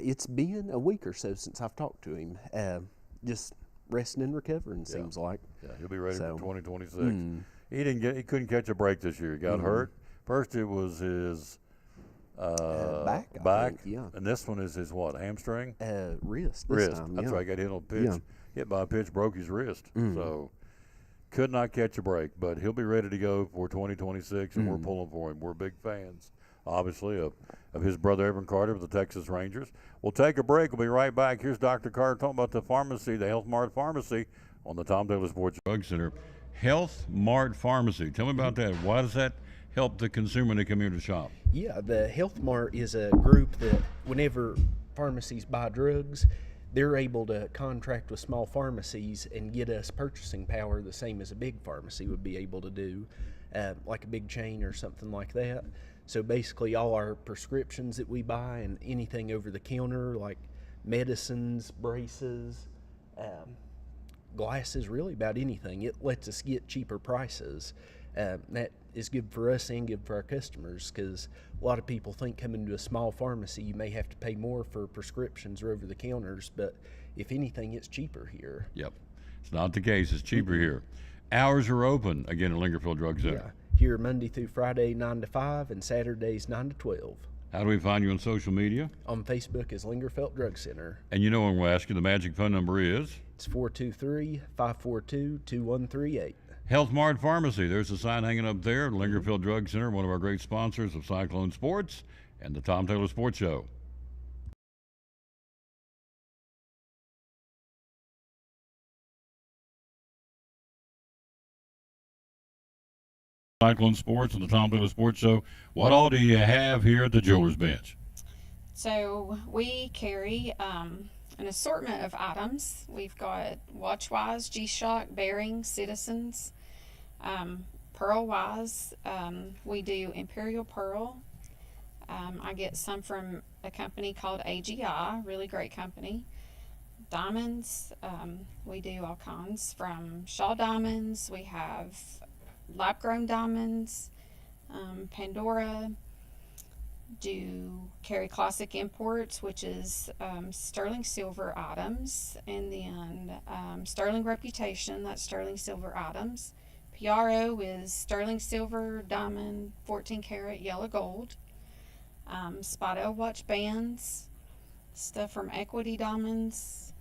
It's been a week or so since I've talked to him. Just resting and recovering, seems like. Yeah, he'll be ready for 2026. He couldn't catch a break this year. He got hurt. First it was his back. Back. Think, yeah. And this one is his what? Hamstring? Wrist. Wrist. Time, That's right. Got hit on a pitch. Hit by a pitch, broke his wrist. So could not catch a break. But he'll be ready to go for 2026, and we're pulling for him. We're big fans, obviously, of his brother Evan Carter of the Texas Rangers. We'll take a break. We'll be right back. Here's Dr. Carter talking about the pharmacy, the Health Mart Pharmacy on the Tom Taylor Sports Drug Center. Health Mart Pharmacy. Tell me about that. Why does that help the consumer in the community shop? Yeah, the Health Mart is a group that whenever pharmacies buy drugs, they're able to contract with small pharmacies and get us purchasing power the same as a big pharmacy would be able to do, like a big chain or something like that. So basically all our prescriptions that we buy and anything over the counter like medicines, braces, glasses, really about anything, it lets us get cheaper prices. That is good for us and good for our customers, because a lot of people think coming to a small pharmacy you may have to pay more for prescriptions or over the counters, but if anything, it's cheaper here. Yep. It's not the case. It's cheaper here. Hours are open, again, at Lingerfield Drug Center. Yeah. Here Monday through Friday, 9 to 5, and Saturdays, 9 to 12. How do we find you on social media? On Facebook is Lingerfeld Drug Center. And you know when we'll ask you, the magic phone number is? It's 423-542-2138. Health Mart Pharmacy. There's a sign hanging up there. Lingerfield Drug Center, one of our great sponsors of Cyclone Sports and the Tom Taylor Sports Show. Cyclone Sports and the Tom Taylor Sports Show. What all do you have here at the Jewelers Bench? So we carry an assortment of items. We've got Watchwise, G-Shock, Bearings, Citizens, Pearl-Wise. We do Imperial Pearl. I get some from a company called AGI, really great company. Diamonds, we do all kinds from Shaw Diamonds. We have lab-grown diamonds, Pandora. Do carry classic imports, which is sterling silver items, and then sterling reputation, that's sterling silver items. PRO is sterling silver, diamond, 14 karat yellow gold. Spotto watch bands, stuff from Equity Diamonds,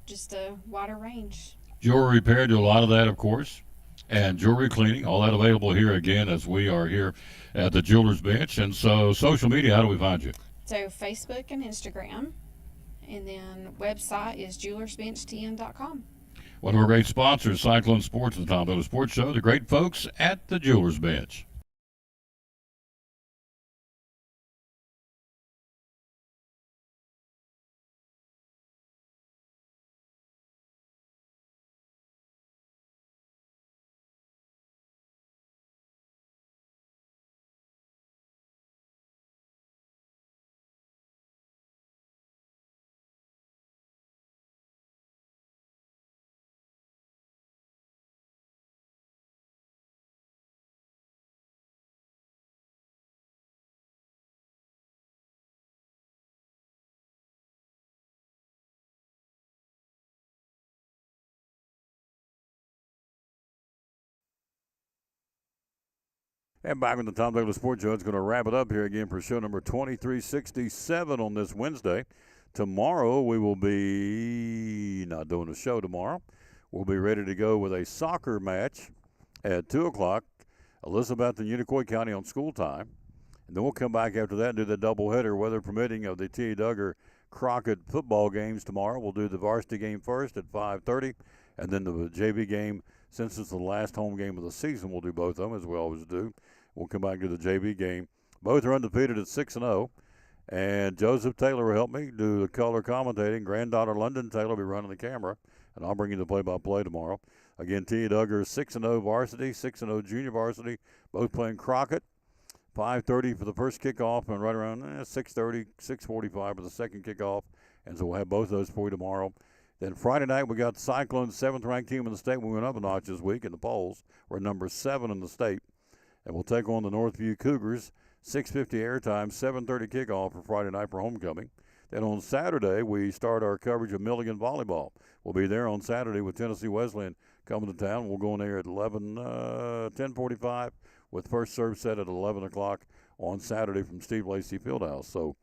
just a wider range. Jewelry repair, do a lot of that, of course. And jewelry cleaning, all that available here again as we are here at the Jewelers Bench. And so social media, how do we find you? So Facebook and Instagram, And then website is jewelersbenchtn.com. One of our great sponsors, Cyclone Sports, the Tom Miller Sports Show, the great folks at the Jewelers Bench. And back with the Tom Douglas Sports Show. It's going to wrap it up here again for show number 2367 on this Wednesday. Tomorrow we will be not doing a show tomorrow. We'll be ready to go with a soccer match at 2 o'clock, Elizabethton, Unicoi County on school time. And then we'll come back after that and do the doubleheader, weather permitting, of the T. Duggar Crockett football games tomorrow. We'll do the varsity game first at 5:30, and then the JV game. Since it's the last home game of the season, we'll do both of them, as we always do. We'll come back to the JV game. Both are undefeated at 6-0. And Joseph Taylor will help me do the color commentating. Granddaughter London Taylor will be running the camera, and I'll bring you the play-by-play tomorrow. Again, T. Duggar 6-0 varsity, 6-0 junior varsity, both playing Crockett. 5:30 for the first kickoff, and right around 6:30, 6:45 for the second kickoff. And so we'll have both of those for you tomorrow. Then Friday night, we got the Cyclones, 7th-ranked team in the state. We went up a notch this week in the polls. We're number 7 in the state. And we'll take on the Northview Cougars, 6:50 airtime, 7:30 kickoff for Friday night for homecoming. Then on Saturday, we start our coverage of Milligan volleyball. We'll be there on Saturday with Tennessee Wesleyan coming to town. We'll go in there at 10:45 with first serve set at 11 o'clock on Saturday from Steve Lacey Fieldhouse. So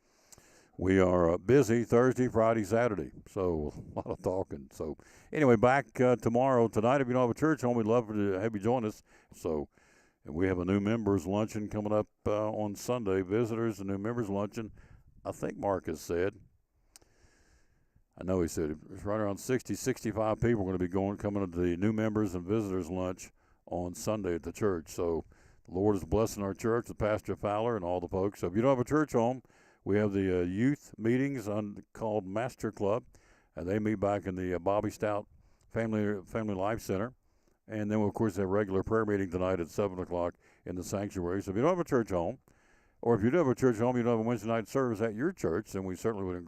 we are busy Thursday, Friday, Saturday. So a lot of talking. So anyway, back tomorrow. Tonight, if you don't have a church home, we'd love to have you join us. So and we have a new members luncheon coming up on Sunday. Visitors and new members luncheon. I think Marcus said. I know he said it's right around 60, 65 people are going to be coming to the new members and visitors lunch on Sunday at the church. So the Lord is blessing our church, the Pastor Fowler and all the folks. So if you don't have a church home, we have the youth meetings called Master Club, and they meet back in the Bobby Stout Family Life Center. And then, of course, have a regular prayer meeting tonight at 7 o'clock in the sanctuary. So if you don't have a church home, or if you do have a church home, you don't have a Wednesday night service at your church, then we certainly would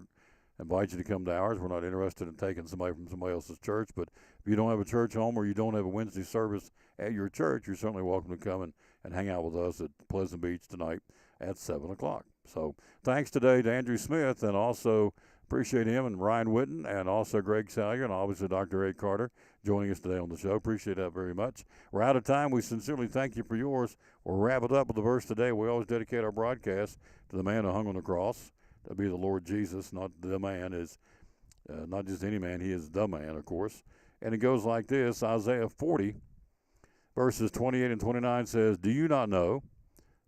invite you to come to ours. We're not interested in taking somebody from somebody else's church. But if you don't have a church home or you don't have a Wednesday service at your church, you're certainly welcome to come and hang out with us at Pleasant Beach tonight at 7 o'clock. So thanks today to Andrew Smith, and also appreciate him and Ryan Whitten, and also Greg Salyer, and obviously Dr. Ed Carter joining us today on the show. Appreciate that very much. We're out of time. We sincerely thank you for yours. We'll wrap it up with the verse today. We always dedicate our broadcast to the man who hung on the cross. That'd be the Lord Jesus, not the man. Is not just any man. He is the man, of course. And it goes like this. Isaiah 40, verses 28 and 29 says, "Do you not know?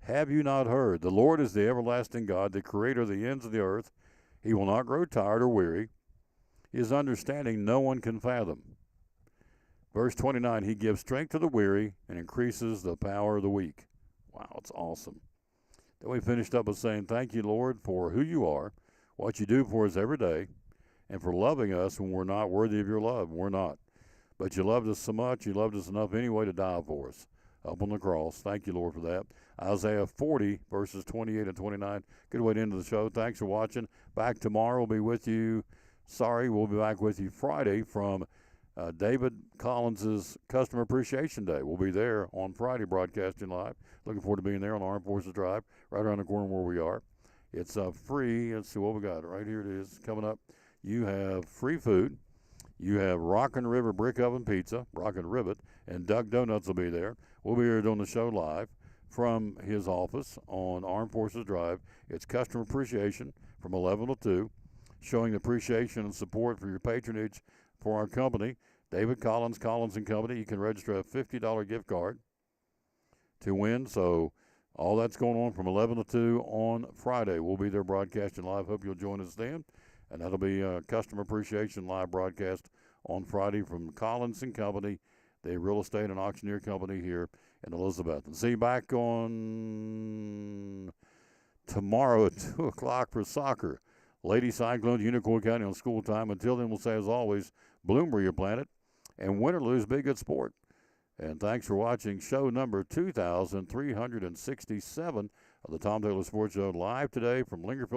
Have you not heard? The Lord is the everlasting God, the creator of the ends of the earth. He will not grow tired or weary. His understanding no one can fathom." Verse 29, he gives strength to the weary and increases the power of the weak. Wow, it's awesome. Then we finished up with saying, thank you, Lord, for who you are, what you do for us every day, and for loving us when we're not worthy of your love. We're not. But you loved us so much, you loved us enough anyway to die for us up on the cross. Thank you, Lord, for that. Isaiah 40, verses 28 and 29. Good way to end the show. Thanks for watching. Back tomorrow. We'll be with you. We'll be back with you Friday from David Collins's Customer Appreciation Day. We'll be there on Friday broadcasting live. Looking forward to being there on Armed Forces Drive, right around the corner where we are. It's free. Let's see what we got. Right here it is coming up. You have free food. You have Rockin' River Brick Oven Pizza, Rockin' Rivet, and Doug Donuts will be there. We'll be here doing the show live from his office on Armed Forces Drive. It's Customer Appreciation from 11 to 2, showing appreciation and support for your patronage for our company. David Collins and Company. You can register a $50 gift card to win. So all that's going on from 11 to 2 on Friday. We'll be there broadcasting live. Hope you'll join us then. And that'll be a Customer Appreciation live broadcast on Friday from Collins and Company, the real estate and auctioneer company here in Elizabethton. See you back on tomorrow at 2 o'clock for soccer. Lady Cyclones, Unicorn County on school time. Until then, we'll say, as always, bloom where you plant it, and win or lose, be a good sport. And thanks for watching show number 2,367 of the Tom Taylor Sports Show, live today from Lingerfield.